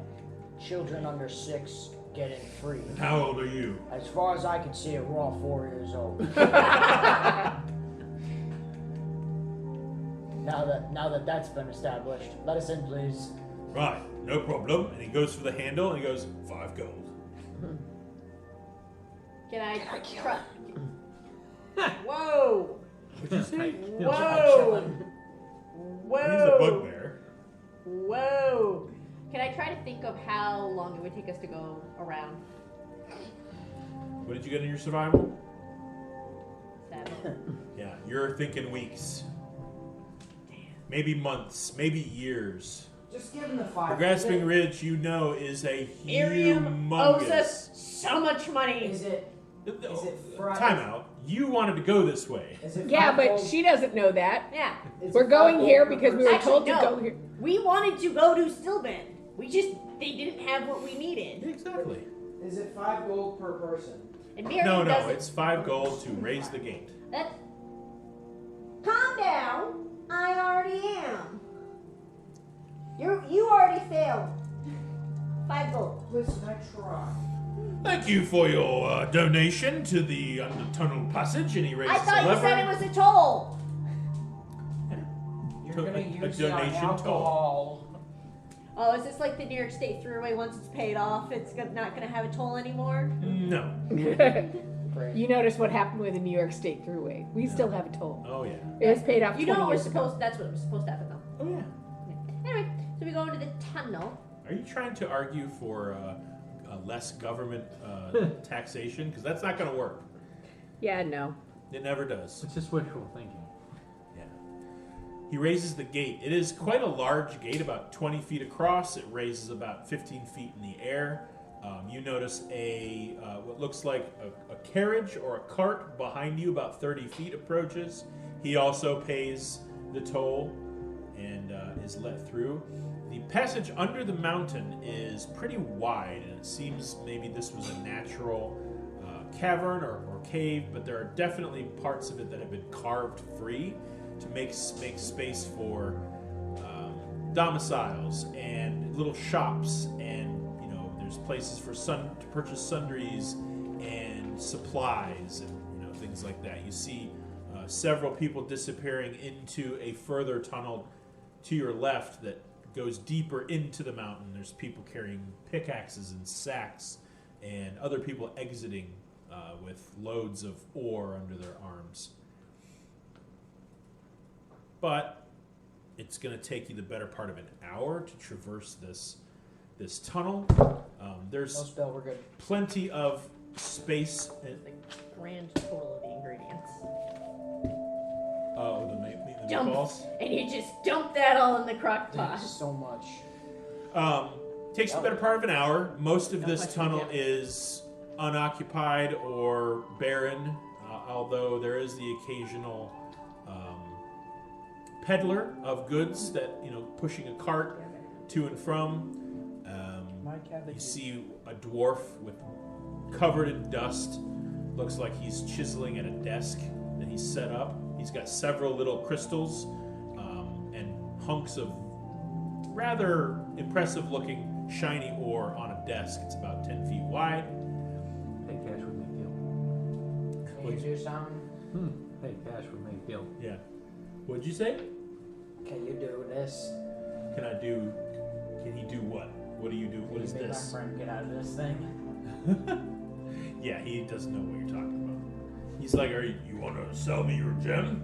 [SPEAKER 4] children under 6 get in free.
[SPEAKER 1] How old are you?
[SPEAKER 4] As far as I can see it, we're all 4 years old. Now that that's been established, let us in, please.
[SPEAKER 1] Right, no problem. And he goes for the handle and he goes, 5 gold.
[SPEAKER 5] Can I try? Whoa!
[SPEAKER 1] What'd you say?
[SPEAKER 5] Whoa!
[SPEAKER 1] He's a bugbear.
[SPEAKER 5] Whoa! Can I try to think of how long it would take us to go around?
[SPEAKER 1] What did you get in your survival?
[SPEAKER 5] 7.
[SPEAKER 1] Yeah, you're thinking weeks. Maybe months, maybe years.
[SPEAKER 4] Just give him the
[SPEAKER 1] The
[SPEAKER 4] 5.
[SPEAKER 1] Grasping Ridge, you know, is a
[SPEAKER 5] Myriam owes us so much money.
[SPEAKER 4] Is it Friday?
[SPEAKER 1] Time out. You wanted to go this way.
[SPEAKER 4] Is it
[SPEAKER 2] Yeah,
[SPEAKER 4] 5
[SPEAKER 2] but
[SPEAKER 4] gold?
[SPEAKER 2] she doesn't know that.
[SPEAKER 5] Yeah.
[SPEAKER 4] Is
[SPEAKER 2] We're
[SPEAKER 4] it 5
[SPEAKER 2] going
[SPEAKER 4] gold
[SPEAKER 2] here
[SPEAKER 4] per
[SPEAKER 2] because we
[SPEAKER 4] person?
[SPEAKER 2] were told to
[SPEAKER 5] Actually, no.
[SPEAKER 2] go here.
[SPEAKER 5] We wanted to go to Stillbend. They didn't have what we needed.
[SPEAKER 1] Exactly.
[SPEAKER 4] Is it 5 gold per person?
[SPEAKER 5] And Myriam
[SPEAKER 1] No,
[SPEAKER 5] doesn't.
[SPEAKER 1] it's 5 gold to raise the gate.
[SPEAKER 5] That's. Calm down. I already am. You already failed. 5 gold.
[SPEAKER 4] Listen, I tried.
[SPEAKER 1] Thank you for your donation to the tunnel passage, and he raises
[SPEAKER 5] I thought
[SPEAKER 1] a
[SPEAKER 5] you
[SPEAKER 1] lever.
[SPEAKER 5] said it was a toll.
[SPEAKER 4] You're
[SPEAKER 1] To-
[SPEAKER 4] gonna
[SPEAKER 1] a
[SPEAKER 4] use it on
[SPEAKER 1] donation
[SPEAKER 4] alcohol.
[SPEAKER 5] Oh, is this like the New York State Thruway? Once it's paid off, it's not going to have a toll anymore?
[SPEAKER 1] No.
[SPEAKER 4] Great.
[SPEAKER 2] You notice what happened with the New York State Thruway. We still have a toll.
[SPEAKER 1] Oh, yeah.
[SPEAKER 2] It was paid off
[SPEAKER 5] You
[SPEAKER 2] 20
[SPEAKER 5] know what we're
[SPEAKER 2] years ago.
[SPEAKER 5] supposed. That's what was supposed to happen though.
[SPEAKER 1] Oh, yeah.
[SPEAKER 5] Anyway, so we go into the tunnel.
[SPEAKER 1] Are you trying to argue for less government taxation? Because that's not going to work.
[SPEAKER 2] Yeah, no.
[SPEAKER 1] It never does.
[SPEAKER 3] It's just wishful thinking.
[SPEAKER 1] Yeah. He raises the gate. It is quite a large gate, about 20 feet across. It raises about 15 feet in the air. You notice a what looks like a carriage or a cart behind you, about 30 feet approaches. He also pays the toll and is let through. The passage under the mountain is pretty wide, and it seems maybe this was a natural cavern or cave, but there are definitely parts of it that have been carved free to make space for domiciles and little shops, and there's places for to purchase sundries and supplies and things like that. You see several people disappearing into a further tunnel to your left that goes deeper into the mountain. There's people carrying pickaxes and sacks, and other people exiting with loads of ore under their arms. But it's going to take you the better part of an hour to traverse this tunnel.
[SPEAKER 4] No
[SPEAKER 1] There's
[SPEAKER 4] spell, we're good.
[SPEAKER 1] plenty of space.
[SPEAKER 5] The grand total of the ingredients.
[SPEAKER 1] Oh, the
[SPEAKER 5] Dump.
[SPEAKER 1] meatballs.
[SPEAKER 5] And you just dump that all in the crock pot.
[SPEAKER 4] Thanks so much.
[SPEAKER 1] Takes the better part of an hour. Most of
[SPEAKER 5] Not
[SPEAKER 1] this
[SPEAKER 5] much
[SPEAKER 1] tunnel
[SPEAKER 5] to do.
[SPEAKER 1] is unoccupied or barren, although there is the occasional peddler of goods that pushing a cart to and from.
[SPEAKER 4] My cabbage.
[SPEAKER 1] You see a dwarf covered in dust. Looks like he's chiseling at a desk that he's set up. He's got several little crystals and hunks of rather impressive-looking shiny ore on a desk. It's about 10 feet wide.
[SPEAKER 3] Hey, cash would make deal.
[SPEAKER 4] Can you do something?
[SPEAKER 3] Hey, cash would make deal.
[SPEAKER 1] Yeah. What'd you say?
[SPEAKER 4] Can you do this?
[SPEAKER 1] Can he do what? What do you do? What
[SPEAKER 4] Can
[SPEAKER 1] is
[SPEAKER 4] you make
[SPEAKER 1] this?
[SPEAKER 4] my friend get out of this thing?
[SPEAKER 1] Yeah, he doesn't know what you're talking about. He's like, you want to sell me your gem?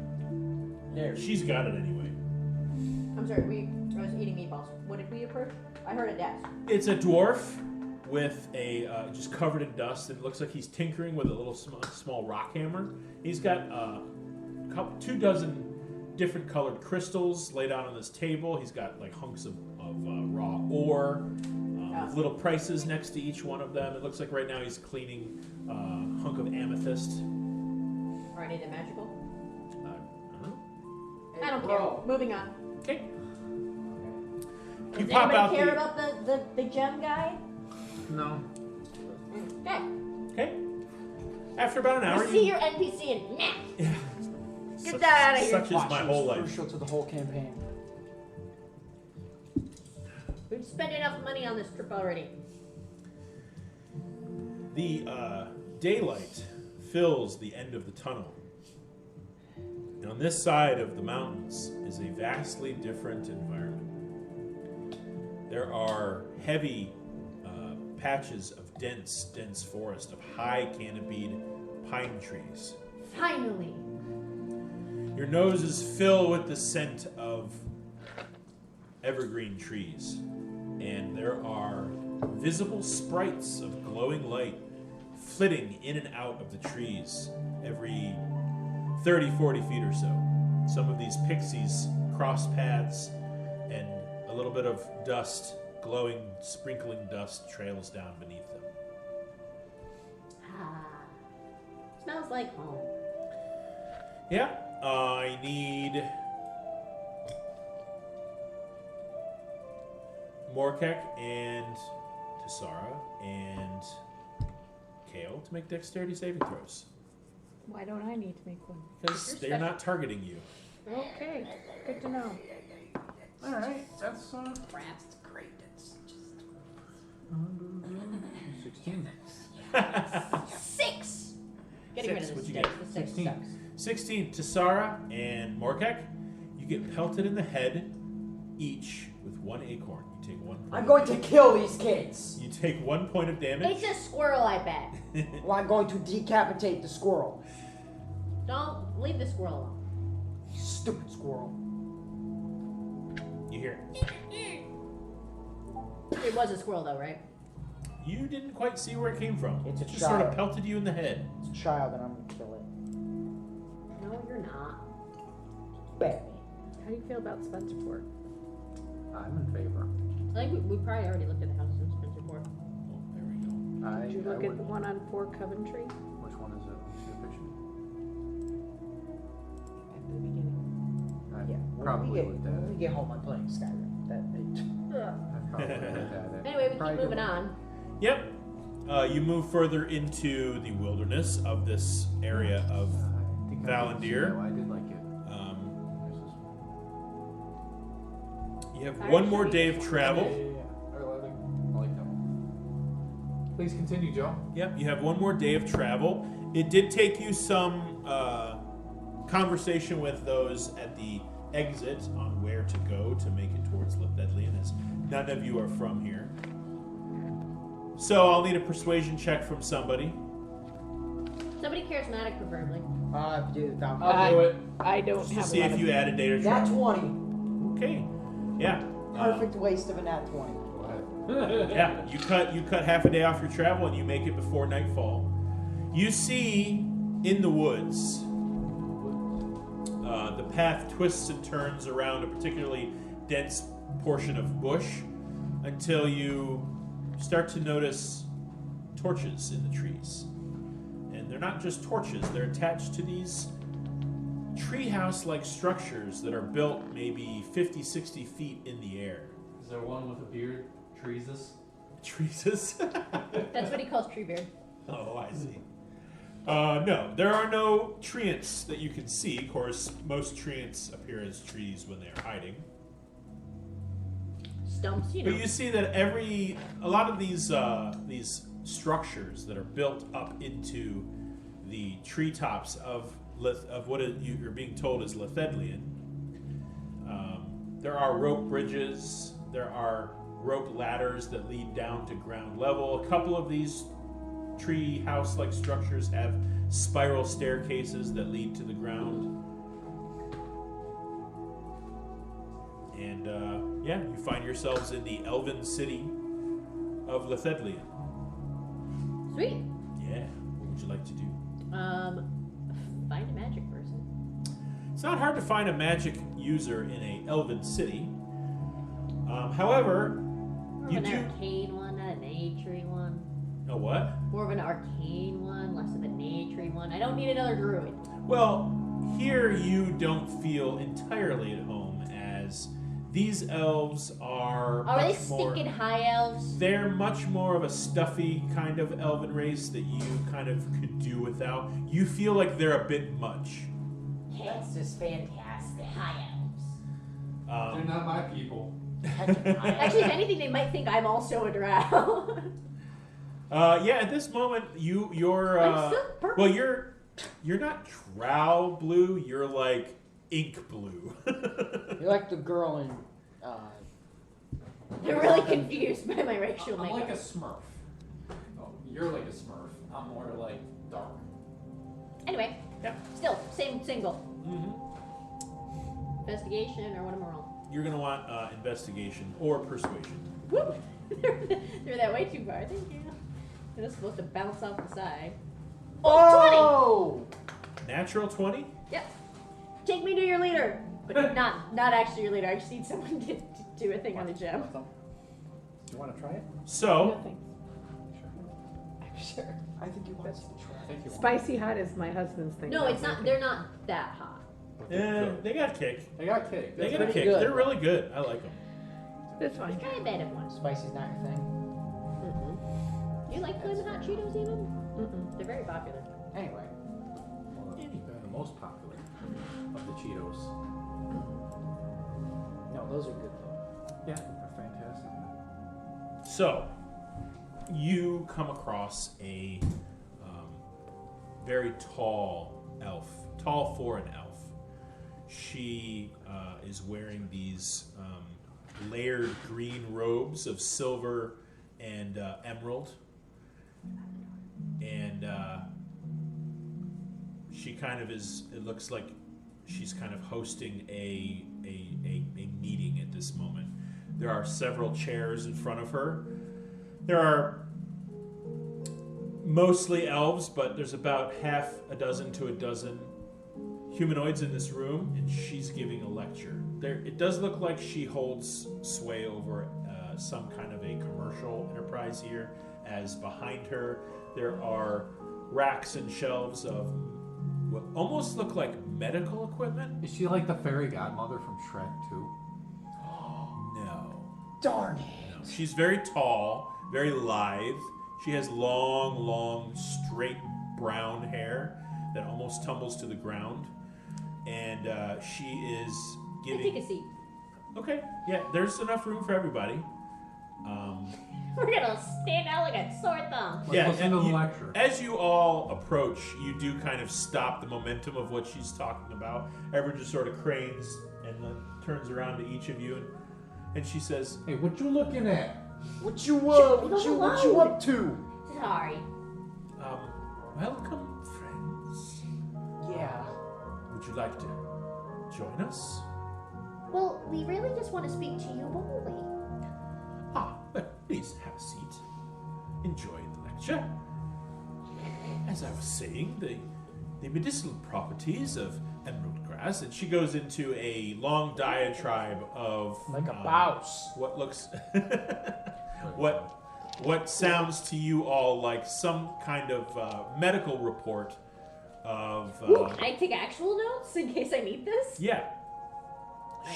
[SPEAKER 4] There.
[SPEAKER 1] She's got it anyway.
[SPEAKER 5] I'm sorry, I was eating meatballs. What did we approach? I heard a desk.
[SPEAKER 1] It's a dwarf with a just covered in dust, and it looks like he's tinkering with a little small rock hammer. He's got 2 dozen different colored crystals laid out on this table. He's got like hunks of raw ore with little prices next to each one of them. It looks like right now he's cleaning a hunk of amethyst.
[SPEAKER 5] Are any of them magical?
[SPEAKER 1] I don't know.
[SPEAKER 5] I don't
[SPEAKER 4] Bro.
[SPEAKER 5] care. Moving on.
[SPEAKER 1] Okay.
[SPEAKER 5] Does
[SPEAKER 1] You pop
[SPEAKER 5] anybody
[SPEAKER 1] out
[SPEAKER 5] care
[SPEAKER 1] the.
[SPEAKER 5] about the gem guy?
[SPEAKER 3] No.
[SPEAKER 5] Okay.
[SPEAKER 1] Okay. After about an hour,
[SPEAKER 5] You see your NPC and nah.
[SPEAKER 1] Yeah.
[SPEAKER 5] Get that out of here.
[SPEAKER 1] Such is
[SPEAKER 4] Watch,
[SPEAKER 1] my
[SPEAKER 4] it
[SPEAKER 1] whole
[SPEAKER 4] was
[SPEAKER 1] life.
[SPEAKER 4] crucial to the whole campaign.
[SPEAKER 5] We've spent enough money on this trip already.
[SPEAKER 1] The daylight fills the end of the tunnel. And on this side of the mountains is a vastly different environment. There are heavy patches of dense forest of high canopied pine trees.
[SPEAKER 5] Finally.
[SPEAKER 1] Your noses fill with the scent of evergreen trees, and there are visible sprites of glowing light flitting in and out of the trees every 30-40 feet or so. Some of these pixies cross paths, and a little bit of dust, glowing, sprinkling dust, trails down beneath them.
[SPEAKER 5] Ah. Smells like home.
[SPEAKER 1] Yeah, I need Morkek and Tessara and Kael to make dexterity saving throws.
[SPEAKER 2] Why don't I need to make one?
[SPEAKER 1] Because
[SPEAKER 5] You're
[SPEAKER 1] they're
[SPEAKER 5] special.
[SPEAKER 1] not targeting you.
[SPEAKER 2] Okay, good to know.
[SPEAKER 3] Alright, that's
[SPEAKER 4] Perhaps it's great. It's just
[SPEAKER 3] 16.
[SPEAKER 5] 6. Getting rid
[SPEAKER 1] Six,
[SPEAKER 5] of
[SPEAKER 1] what'd
[SPEAKER 5] this
[SPEAKER 1] you
[SPEAKER 5] dice.
[SPEAKER 1] get?
[SPEAKER 5] The 6
[SPEAKER 3] 16.
[SPEAKER 5] sucks.
[SPEAKER 1] 16, Tessara and Morkek, you get pelted in the head each with 1 acorn. You take 1 point.
[SPEAKER 4] I'm going to kill these kids.
[SPEAKER 1] You take 1 point of damage.
[SPEAKER 5] It's a squirrel, I bet.
[SPEAKER 4] Well, I'm going to decapitate the squirrel.
[SPEAKER 5] Don't leave the squirrel alone.
[SPEAKER 4] Stupid squirrel.
[SPEAKER 1] You hear it.
[SPEAKER 5] It was a squirrel, though, right?
[SPEAKER 1] You didn't quite see where it came from.
[SPEAKER 4] It's a
[SPEAKER 1] It just sort of
[SPEAKER 4] child.
[SPEAKER 1] pelted you in the head.
[SPEAKER 4] It's a child, and I'm going to kill it.
[SPEAKER 5] No, you're not.
[SPEAKER 4] Baby.
[SPEAKER 2] How do you feel about Spencerport?
[SPEAKER 3] I'm in favor.
[SPEAKER 5] I think we probably already looked at the houses in Spencerport.
[SPEAKER 1] Oh, there we go.
[SPEAKER 2] Did you look at the one on 4 Coventry
[SPEAKER 3] Which one is it? What's the picture?
[SPEAKER 2] at the beginning?
[SPEAKER 3] I
[SPEAKER 4] Yeah.
[SPEAKER 3] probably looked at
[SPEAKER 4] When we
[SPEAKER 3] it.
[SPEAKER 4] get home, I'm playing Skyrim.
[SPEAKER 3] I probably looked at it.
[SPEAKER 5] Anyway, we keep
[SPEAKER 3] Probably
[SPEAKER 5] moving on.
[SPEAKER 1] Yep. You move further into the wilderness of this area of
[SPEAKER 3] I think I did see
[SPEAKER 1] Valandiir.
[SPEAKER 3] that. I did like it. There's this one.
[SPEAKER 1] You have
[SPEAKER 2] I
[SPEAKER 1] one more
[SPEAKER 2] actually-
[SPEAKER 1] day of travel.
[SPEAKER 3] Yeah. I like that one. Please continue, Joe.
[SPEAKER 1] Yep, you have one more day of travel. It did take you some conversation with those at the exit on where to go to make it towards Lithedlian, as none of you are from here. So I'll need a persuasion check from somebody.
[SPEAKER 5] Somebody charismatic, preferably.
[SPEAKER 4] Dude,
[SPEAKER 3] I'll do it.
[SPEAKER 2] I don't
[SPEAKER 1] Just to
[SPEAKER 2] have
[SPEAKER 1] see if you add a day to
[SPEAKER 4] Nat
[SPEAKER 1] travel.
[SPEAKER 4] 20.
[SPEAKER 1] Okay. Yeah.
[SPEAKER 4] Perfect waste of a nat 20.
[SPEAKER 3] Go ahead.
[SPEAKER 1] Yeah, you cut half a day off your travel and you make it before nightfall. You see in the woods, the path twists and turns around a particularly dense portion of bush until you start to notice torches in the trees. And they're not just torches, they're attached to these treehouse-like structures that are built maybe 50, 60 feet in the air.
[SPEAKER 6] Is there one with a beard? Treesus?
[SPEAKER 1] Trees?
[SPEAKER 5] That's what he calls Treebeard.
[SPEAKER 1] Oh, I see. No, there are no treants that you can see. Of course, most treants appear as trees when they're hiding.
[SPEAKER 5] Stumps, you know.
[SPEAKER 1] But you see that a lot of these structures that are built up into the treetops of what you're being told is Lithedlian. There are rope bridges. There are rope ladders that lead down to ground level. A couple of these tree house-like structures have spiral staircases that lead to the ground. And you find yourselves in the elven city of Lithedlian.
[SPEAKER 5] Sweet.
[SPEAKER 1] Yeah. What would you like to do?
[SPEAKER 5] Find a magic person.
[SPEAKER 1] It's not hard to find a magic user in a elven city. However,
[SPEAKER 5] More
[SPEAKER 1] you
[SPEAKER 5] of an
[SPEAKER 1] do.
[SPEAKER 5] arcane one, not a naturey one.
[SPEAKER 1] A what?
[SPEAKER 5] More of an arcane one, less of a naturey one. I don't need another druid.
[SPEAKER 1] Well, here you don't feel entirely at home, as these elves are
[SPEAKER 5] Are they
[SPEAKER 1] much more.
[SPEAKER 5] stinking high elves?
[SPEAKER 1] They're much more of a stuffy kind of elven race that you kind of could do without. You feel like they're a bit much.
[SPEAKER 5] That's just fantastic. High elves.
[SPEAKER 6] They're not my people.
[SPEAKER 5] Actually, if anything, they might think I'm also a drow.
[SPEAKER 1] At this moment, you're
[SPEAKER 5] I'm still purple.
[SPEAKER 1] well, you're not drow blue. You're like ink blue.
[SPEAKER 4] You're like the girl in.
[SPEAKER 5] They're really confused by my racial
[SPEAKER 6] I'm
[SPEAKER 5] makeup.
[SPEAKER 6] like a smurf. Oh, you're like a smurf. I'm more like dark.
[SPEAKER 5] Anyway,
[SPEAKER 1] Yeah.
[SPEAKER 5] still, same goal.
[SPEAKER 1] Mhm.
[SPEAKER 5] Investigation or what am I wrong?
[SPEAKER 1] You're gonna want investigation or persuasion.
[SPEAKER 5] Whoop! Threw that way too far, thank you. It was supposed to bounce off the side.
[SPEAKER 4] Oh!
[SPEAKER 1] Natural 20.
[SPEAKER 5] Yep. Take me to your leader. But not actually your leader. I just need someone to do a thing on the gem.
[SPEAKER 4] Do you want to try it?
[SPEAKER 1] So
[SPEAKER 2] Nothing. I'm sure.
[SPEAKER 4] I think you want to try it.
[SPEAKER 2] Spicy hot is my husband's thing.
[SPEAKER 5] No, it's not. They're not that hot.
[SPEAKER 1] they got kick.
[SPEAKER 3] I got kicked.
[SPEAKER 1] They
[SPEAKER 3] That's
[SPEAKER 1] got a
[SPEAKER 4] pretty
[SPEAKER 1] kick.
[SPEAKER 4] good.
[SPEAKER 1] They're really good. I like them.
[SPEAKER 2] That's fine.
[SPEAKER 5] Try a bed of one.
[SPEAKER 4] Spicy's not your thing.
[SPEAKER 5] Mm-mm. You like flaming hot Cheetos even?
[SPEAKER 2] Mm-mm.
[SPEAKER 5] They're very popular.
[SPEAKER 4] Anyway,
[SPEAKER 3] Well, they're the most popular of the Cheetos.
[SPEAKER 4] no, those are good though.
[SPEAKER 3] Yeah, they're fantastic.
[SPEAKER 1] So, you come across a very tall elf, tall for an elf. She is wearing these layered green robes of silver and emerald, and she kind of is. It looks like she's kind of hosting a meeting at this moment. There are several chairs in front of her. There are mostly elves, but there's about half a dozen to a dozen humanoids in this room, and she's giving a lecture. It does look like she holds sway over some kind of a commercial enterprise here, as behind her there are racks and shelves of what almost look like medical equipment.
[SPEAKER 3] Is she like the fairy godmother from Shrek too?
[SPEAKER 1] No.
[SPEAKER 4] Darn it.
[SPEAKER 1] No. She's very tall, very lithe. She has long, straight brown hair that almost tumbles to the ground. And she is
[SPEAKER 5] Take
[SPEAKER 1] giving...
[SPEAKER 5] a seat.
[SPEAKER 1] Okay, yeah, there's enough room for everybody.
[SPEAKER 5] We're gonna stand out like a sore thumb.
[SPEAKER 3] Let's listen
[SPEAKER 1] and
[SPEAKER 3] to the
[SPEAKER 1] you-
[SPEAKER 3] lecture.
[SPEAKER 1] As you all approach, you do kind of stop the momentum of what she's talking about. Everyone just sort of cranes and then turns around to each of you, and she says,
[SPEAKER 3] Hey, what you looking at?
[SPEAKER 4] What you
[SPEAKER 5] Shit,
[SPEAKER 4] what you
[SPEAKER 5] alone.
[SPEAKER 4] up to?
[SPEAKER 5] Sorry.
[SPEAKER 1] welcome, friends.
[SPEAKER 4] Yeah.
[SPEAKER 1] Would you like to join us?
[SPEAKER 5] Well, we really just want to speak to you boldly.
[SPEAKER 1] Well, please have a seat. Enjoy the lecture. As I was saying, the medicinal properties of emerald grass, and she goes into a long diatribe of
[SPEAKER 4] Like a bouse.
[SPEAKER 1] what looks what sounds to you all like some kind of medical report of
[SPEAKER 5] Ooh, can I take actual notes in case I need this?
[SPEAKER 1] yeah.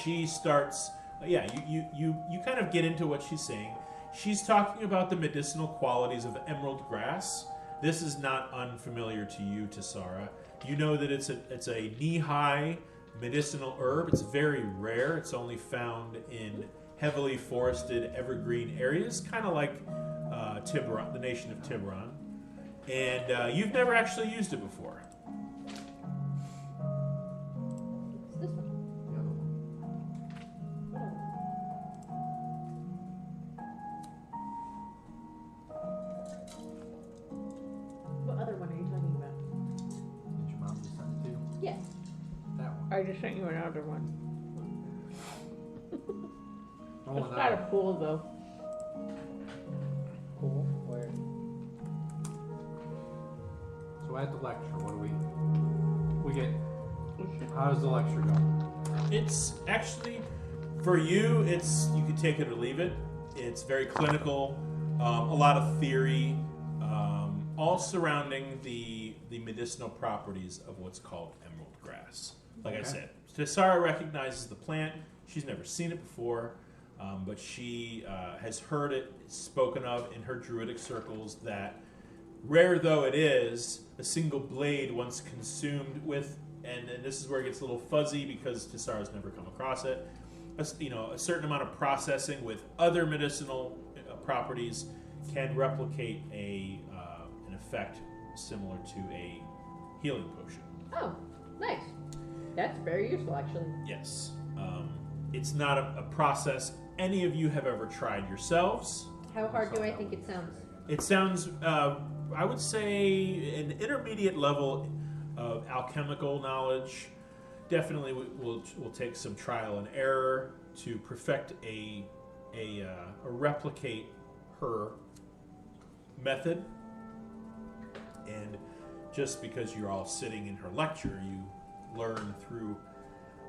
[SPEAKER 1] She starts you kind of get into what she's saying. She's talking about the medicinal qualities of emerald grass. This is not unfamiliar to you, Tessara. You know that it's a knee-high medicinal herb. It's very rare. It's only found in heavily forested evergreen areas, kind of like Tiburon, the nation of Tiburon. And you've never actually used it before.
[SPEAKER 5] It's this one.
[SPEAKER 3] The other one.
[SPEAKER 5] What other one are you talking about?
[SPEAKER 3] Did your mom just send it to you?
[SPEAKER 5] Yes.
[SPEAKER 3] That one.
[SPEAKER 2] I just sent you another one.
[SPEAKER 3] Oh,
[SPEAKER 2] It's
[SPEAKER 3] no.
[SPEAKER 2] not a pool though.
[SPEAKER 4] Cool. Where?
[SPEAKER 3] So at the lecture, what do we get? How does the lecture go?
[SPEAKER 1] It's actually, for you, you could take it or leave it. It's very clinical, a lot of theory, all surrounding the medicinal properties of what's called emerald grass. Like I
[SPEAKER 3] Okay.
[SPEAKER 1] said, Tessara recognizes the plant. She's never seen it before, but she has heard it spoken of in her druidic circles that, rare though it is, a single blade once consumed with, and this is where it gets a little fuzzy because Tessara's never come across it, a certain amount of processing with other medicinal properties can replicate an effect similar to a healing potion.
[SPEAKER 5] Oh, nice. That's very useful, actually.
[SPEAKER 1] Yes. It's not a process any of you have ever tried yourselves.
[SPEAKER 5] How hard do I think it sounds?
[SPEAKER 1] It sounds, I would say, an intermediate level of alchemical knowledge. Definitely will take some trial and error to perfect or replicate her method. And just because you're all sitting in her lecture, you learn through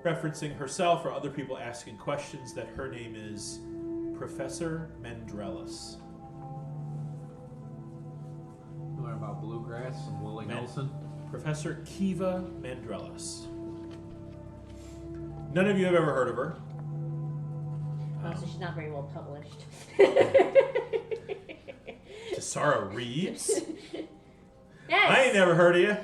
[SPEAKER 1] referencing herself or other people asking questions that her name is Professor Mendrelis.
[SPEAKER 3] You learn about bluegrass and Willie Nelson.
[SPEAKER 1] Professor Kiva Mendrelis. None of you have ever heard of her.
[SPEAKER 5] So she's not very well published.
[SPEAKER 1] Tasara Reeves?
[SPEAKER 5] Yes.
[SPEAKER 1] I ain't never heard of you.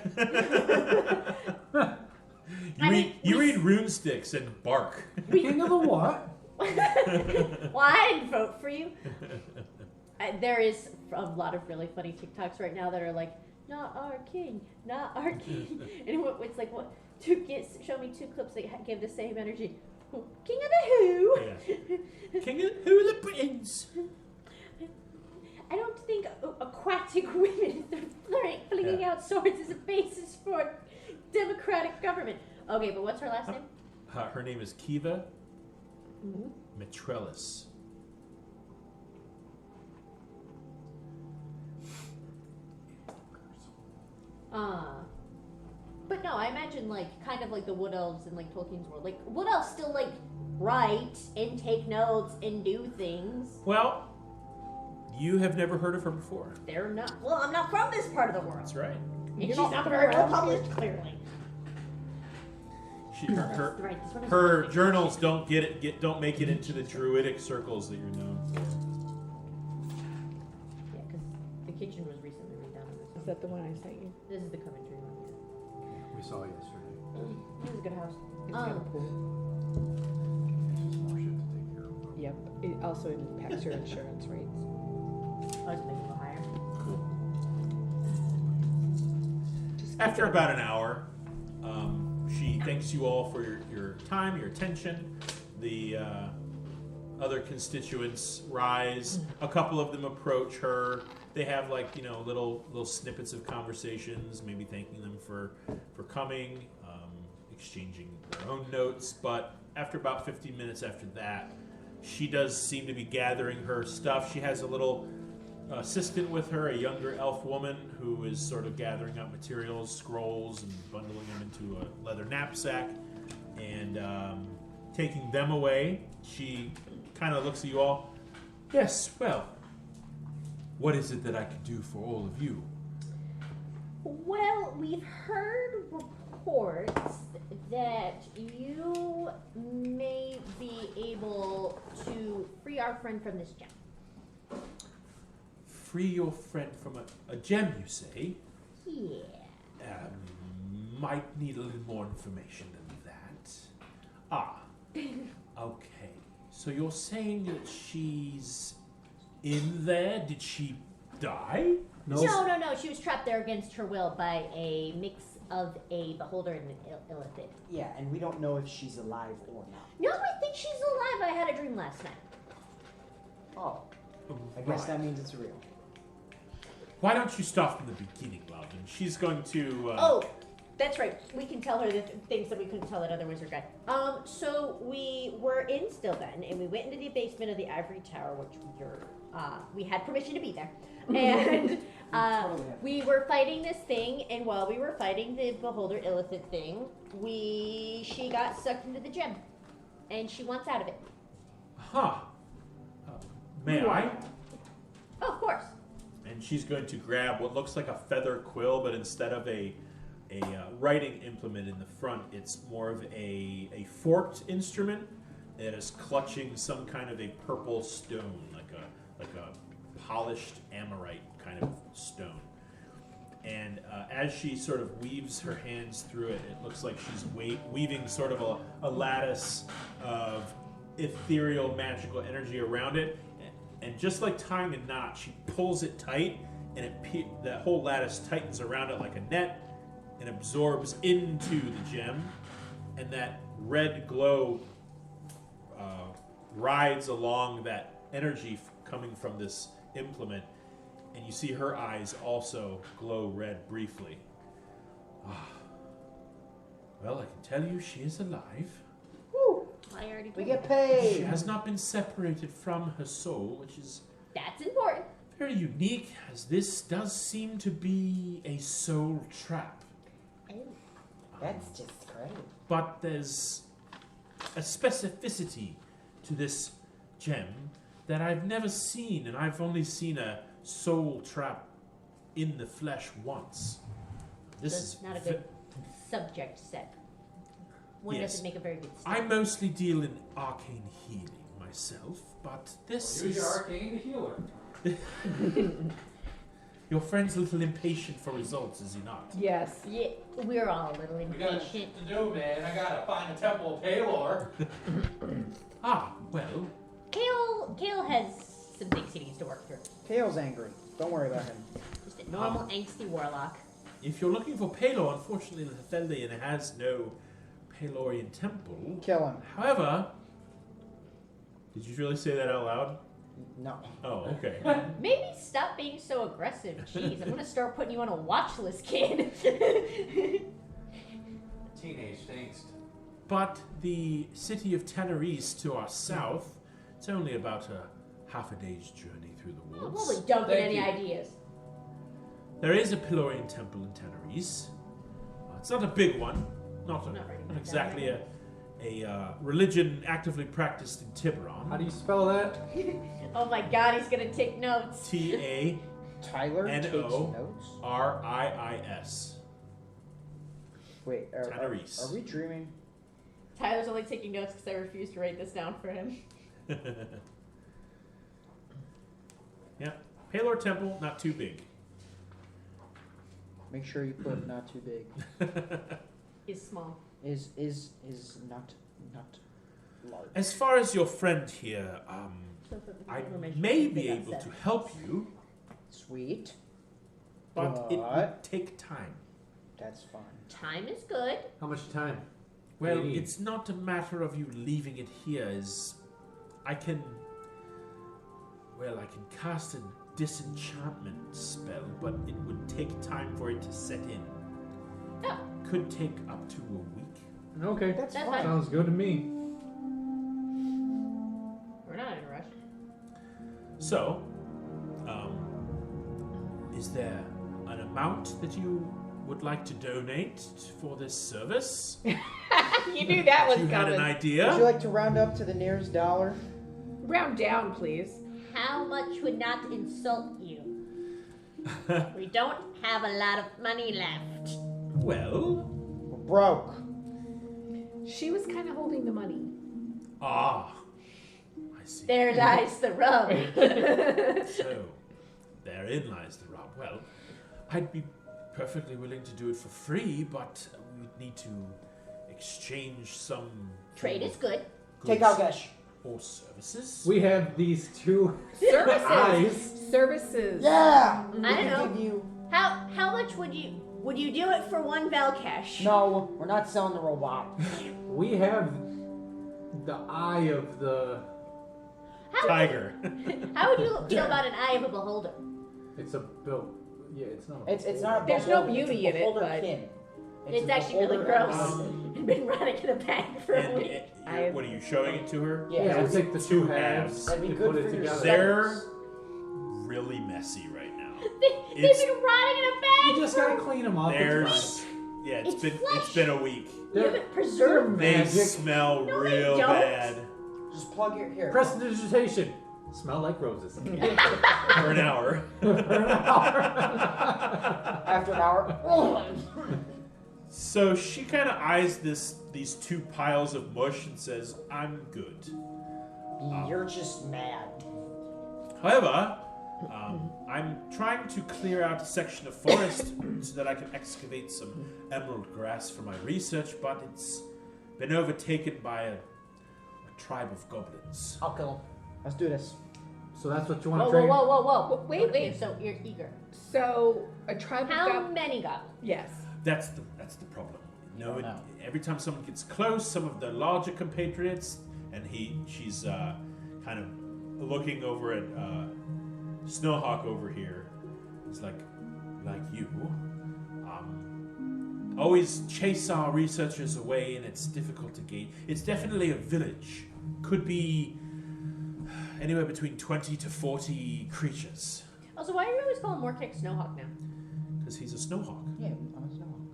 [SPEAKER 1] You read rune sticks and bark.
[SPEAKER 3] King of the what?
[SPEAKER 5] Well, I didn't vote for you. There is a lot of really funny TikToks right now that are like, not our king, not our king. And it's like, what? Show me 2 clips that give the same energy. King of the who?
[SPEAKER 1] Yeah. King of who the Britons?
[SPEAKER 5] I don't think aquatic women flinging out swords is a basis for democratic government. Okay, but what's her last name?
[SPEAKER 1] Her name is Kiva Metrellis.
[SPEAKER 5] But no, I imagine kind of like the Wood Elves in Tolkien's world. Wood Elves still write and take notes and do things.
[SPEAKER 1] Well, you have never heard of her before.
[SPEAKER 5] They're not. Well, I'm not from this part of the world.
[SPEAKER 1] That's right.
[SPEAKER 5] And she's not very well published, clearly.
[SPEAKER 1] Her journals don't don't make it into the druidic circles that you're known for.
[SPEAKER 5] Yeah, because the kitchen was recently redone.
[SPEAKER 2] Is that the one I sent you?
[SPEAKER 5] This is the Coventry one.
[SPEAKER 3] We saw it yesterday.
[SPEAKER 5] This is a good house.
[SPEAKER 2] It's got a pool.
[SPEAKER 3] It's just more shit to take care of.
[SPEAKER 2] Yep. It also impacts your insurance rates.
[SPEAKER 5] Oh, it's making it higher.
[SPEAKER 1] Cool. After about an hour, she thanks you all for your time, your attention. The other constituents rise. A couple of them approach her. They have little snippets of conversations, maybe thanking them for coming, exchanging their own notes. But after about 15 minutes after that, she does seem to be gathering her stuff. She has a little assistant with her, a younger elf woman who is sort of gathering up materials, scrolls, and bundling them into a leather knapsack and taking them away. She kind of looks at you all. Yes, well, what is it that I can do for all of you?
[SPEAKER 5] Well, we've heard reports that you may be able to free our friend from this gem.
[SPEAKER 1] Free your friend from a gem, you say?
[SPEAKER 5] Yeah.
[SPEAKER 1] Might need a little more information than that. Okay. So you're saying that she's in there? Did she die?
[SPEAKER 5] No. She was trapped there against her will by a mix of a beholder and an illithid.
[SPEAKER 4] Yeah, and we don't know if she's alive or not.
[SPEAKER 5] No, I think she's alive. I had a dream last night.
[SPEAKER 4] Oh. I guess that means it's real.
[SPEAKER 1] Why don't you start from the beginning, love? And she's going to...
[SPEAKER 5] Oh, that's right. We can tell her the things that we couldn't tell that other wizard guy. So we were in still then, and we went into the basement of the Ivory Tower, which we had permission to be there. And we were fighting this thing, and while we were fighting the beholder illithid thing, she got sucked into the gem, and she wants out of it.
[SPEAKER 1] Huh. May I?
[SPEAKER 5] Oh, of course.
[SPEAKER 1] And she's going to grab what looks like a feather quill, but instead of a writing implement in the front, it's more of a forked instrument that is clutching some kind of a purple stone, like a polished amorite kind of stone. And as she sort of weaves her hands through it, it looks like she's weaving sort of a lattice of ethereal magical energy around it. And just like tying a knot, she pulls it tight, and that whole lattice tightens around it like a net and absorbs into the gem. And that red glow rides along that energy coming from this implement. And you see her eyes also glow red briefly. Well, I can tell you she is alive.
[SPEAKER 5] Woo! I already
[SPEAKER 4] We
[SPEAKER 5] told
[SPEAKER 4] get
[SPEAKER 5] you.
[SPEAKER 4] paid.
[SPEAKER 1] She has not been separated from her soul, which is
[SPEAKER 5] That's important.
[SPEAKER 1] very unique, as this does seem to be a soul trap.
[SPEAKER 5] Oh.
[SPEAKER 4] That's just great.
[SPEAKER 1] But there's a specificity to this gem that I've never seen, and I've only seen a soul trap in the flesh once. This
[SPEAKER 5] That's
[SPEAKER 1] is
[SPEAKER 5] not a good subject set. One
[SPEAKER 1] Yes.
[SPEAKER 5] doesn't make a very good
[SPEAKER 1] I
[SPEAKER 5] start.
[SPEAKER 1] mostly deal in arcane healing. My myself, but this
[SPEAKER 6] Use your
[SPEAKER 1] is...
[SPEAKER 6] arcane healer.
[SPEAKER 1] Your friend's a little impatient for results, is he not?
[SPEAKER 2] Yes.
[SPEAKER 5] Yeah, we're all a little
[SPEAKER 6] We got
[SPEAKER 5] impatient.
[SPEAKER 6] shit to do, man. I gotta find the Temple of Pelor.
[SPEAKER 1] Ah, well,
[SPEAKER 5] Kael has some things he needs to work through.
[SPEAKER 4] Kael's angry. Don't worry about him.
[SPEAKER 5] Just a normal angsty warlock.
[SPEAKER 1] if you're looking for Pelor, unfortunately, Theldian has no Pelorian temple.
[SPEAKER 4] Kill him.
[SPEAKER 1] However, did you really say that out loud?
[SPEAKER 4] No.
[SPEAKER 1] Oh, okay.
[SPEAKER 5] Maybe stop being so aggressive. Jeez, I'm gonna start putting you on a watch list, kid.
[SPEAKER 6] Teenage angst.
[SPEAKER 1] But the city of Tenerife to our south, it's only about a half a day's journey through the
[SPEAKER 5] We'll
[SPEAKER 1] woods.
[SPEAKER 5] be dumping
[SPEAKER 6] Thank
[SPEAKER 5] any
[SPEAKER 6] you.
[SPEAKER 5] ideas.
[SPEAKER 1] There is a Pelorian temple in Tenerife. It's not a big one, not
[SPEAKER 5] Not
[SPEAKER 1] exactly a religion actively practiced in Tiburon.
[SPEAKER 3] How do you spell that?
[SPEAKER 5] Oh my god, he's gonna take notes.
[SPEAKER 1] T-A-N-O-R-I-I-S.
[SPEAKER 4] Tyler takes notes. Wait,
[SPEAKER 1] Tenerife.
[SPEAKER 4] are we dreaming?
[SPEAKER 5] Tyler's only taking notes because I refuse to write this down for him.
[SPEAKER 1] Yeah, Pelor Temple, not too big.
[SPEAKER 4] Make sure you put not too big.
[SPEAKER 5] He's small.
[SPEAKER 4] Is not large.
[SPEAKER 1] As far as your friend here, I may be
[SPEAKER 5] Think
[SPEAKER 1] able
[SPEAKER 5] that's
[SPEAKER 1] to
[SPEAKER 5] it.
[SPEAKER 1] help you,
[SPEAKER 4] Sweet.
[SPEAKER 1] but it
[SPEAKER 4] But-
[SPEAKER 1] would take time.
[SPEAKER 4] That's fine.
[SPEAKER 5] Time is good.
[SPEAKER 3] How much time?
[SPEAKER 1] Well,
[SPEAKER 3] What do you need?
[SPEAKER 1] it's not a matter of you leaving it here. I can cast a disenchantment spell, but it would take time for it to set in.
[SPEAKER 5] Oh.
[SPEAKER 1] Could take up to a week.
[SPEAKER 3] Okay.
[SPEAKER 4] That's
[SPEAKER 5] That's
[SPEAKER 4] fine.
[SPEAKER 5] fine.
[SPEAKER 3] Sounds good to me.
[SPEAKER 5] We're not in a rush.
[SPEAKER 1] So, is there an amount that you would like to donate for this service?
[SPEAKER 2] You knew that was
[SPEAKER 1] you had an
[SPEAKER 2] coming.
[SPEAKER 4] Would you
[SPEAKER 1] idea?
[SPEAKER 4] like to round up to the nearest dollar?
[SPEAKER 2] Round down, please.
[SPEAKER 5] How much would not insult you? We don't have a lot of money left.
[SPEAKER 1] Well,
[SPEAKER 4] We're broke.
[SPEAKER 2] She was kind of holding the money.
[SPEAKER 1] I see.
[SPEAKER 5] There lies the rub.
[SPEAKER 1] So, therein lies the rub. Well, I'd be perfectly willing to do it for free, but we'd need to exchange some
[SPEAKER 5] Trade is good.
[SPEAKER 4] Take out cash.
[SPEAKER 1] or services.
[SPEAKER 3] We have these two
[SPEAKER 2] Services.
[SPEAKER 3] eyes.
[SPEAKER 2] Services.
[SPEAKER 4] Yeah.
[SPEAKER 5] I
[SPEAKER 4] We
[SPEAKER 5] don't
[SPEAKER 4] can
[SPEAKER 5] know.
[SPEAKER 4] give you.
[SPEAKER 5] How much would you do it for one Valcash?
[SPEAKER 4] No, we're not selling the robot.
[SPEAKER 3] We have the eye of the.
[SPEAKER 1] Tiger.
[SPEAKER 5] How would you feel about an eye of a beholder?
[SPEAKER 3] It's a built. Yeah, it's not. A
[SPEAKER 4] It's not a
[SPEAKER 2] There's no
[SPEAKER 4] beholder,
[SPEAKER 2] beauty
[SPEAKER 4] it's
[SPEAKER 2] in
[SPEAKER 4] a
[SPEAKER 2] it, but-
[SPEAKER 4] beholderkin.
[SPEAKER 5] It's
[SPEAKER 4] a
[SPEAKER 5] actually really
[SPEAKER 4] beholder
[SPEAKER 5] gross.
[SPEAKER 4] and-
[SPEAKER 5] I've been running in a bag for a
[SPEAKER 1] And
[SPEAKER 5] week.
[SPEAKER 1] what are you showing it to her?
[SPEAKER 4] Yeah,
[SPEAKER 3] Yeah, we'll
[SPEAKER 4] it's-
[SPEAKER 3] take the two halves
[SPEAKER 4] That'd be
[SPEAKER 3] and
[SPEAKER 4] good
[SPEAKER 3] put it
[SPEAKER 4] for your
[SPEAKER 3] together.
[SPEAKER 1] They're
[SPEAKER 4] stomachs.
[SPEAKER 1] really messy right now.
[SPEAKER 5] They've
[SPEAKER 1] It's-
[SPEAKER 5] been rotting in a bag.
[SPEAKER 3] You just
[SPEAKER 5] for
[SPEAKER 3] gotta clean them off.
[SPEAKER 1] There's
[SPEAKER 5] It's
[SPEAKER 1] it's
[SPEAKER 5] flesh.
[SPEAKER 1] been a week.
[SPEAKER 5] You haven't preserved
[SPEAKER 1] They
[SPEAKER 3] magic.
[SPEAKER 1] smell
[SPEAKER 5] No, they
[SPEAKER 1] real
[SPEAKER 5] don't.
[SPEAKER 1] bad
[SPEAKER 4] Just plug your here.
[SPEAKER 3] Prestidigitation. Smell like roses.
[SPEAKER 1] for an hour.
[SPEAKER 4] After an hour.
[SPEAKER 1] So she kind of eyes these two piles of mush and says, "I'm good."
[SPEAKER 4] You're just mad.
[SPEAKER 1] However, I'm trying to clear out a section of forest so that I can excavate some emerald grass for my research, but it's been overtaken by a tribe of goblins.
[SPEAKER 4] I'll kill him. Let's do this.
[SPEAKER 3] So that's what you want
[SPEAKER 5] Whoa,
[SPEAKER 3] to
[SPEAKER 5] whoa,
[SPEAKER 3] train?
[SPEAKER 5] whoa, whoa, whoa!
[SPEAKER 2] Wait,
[SPEAKER 5] Okay,
[SPEAKER 2] wait.
[SPEAKER 5] so you're eager.
[SPEAKER 2] So a tribe of
[SPEAKER 5] How
[SPEAKER 2] goblins.
[SPEAKER 5] many goblins?
[SPEAKER 2] Yes.
[SPEAKER 1] That's the problem.
[SPEAKER 4] You don't know.
[SPEAKER 1] Every time someone gets close, some of their larger compatriots, and she's kind of looking over at Snowhawk over here. He's like you, always chase our researchers away, and it's difficult to gain. It's definitely a village. Could be anywhere between 20 to 40 creatures,
[SPEAKER 5] Also, why do you always call him Morkick Snowhawk now?
[SPEAKER 1] because he's a Snowhawk.
[SPEAKER 4] Yeah, I'm a snowhawk.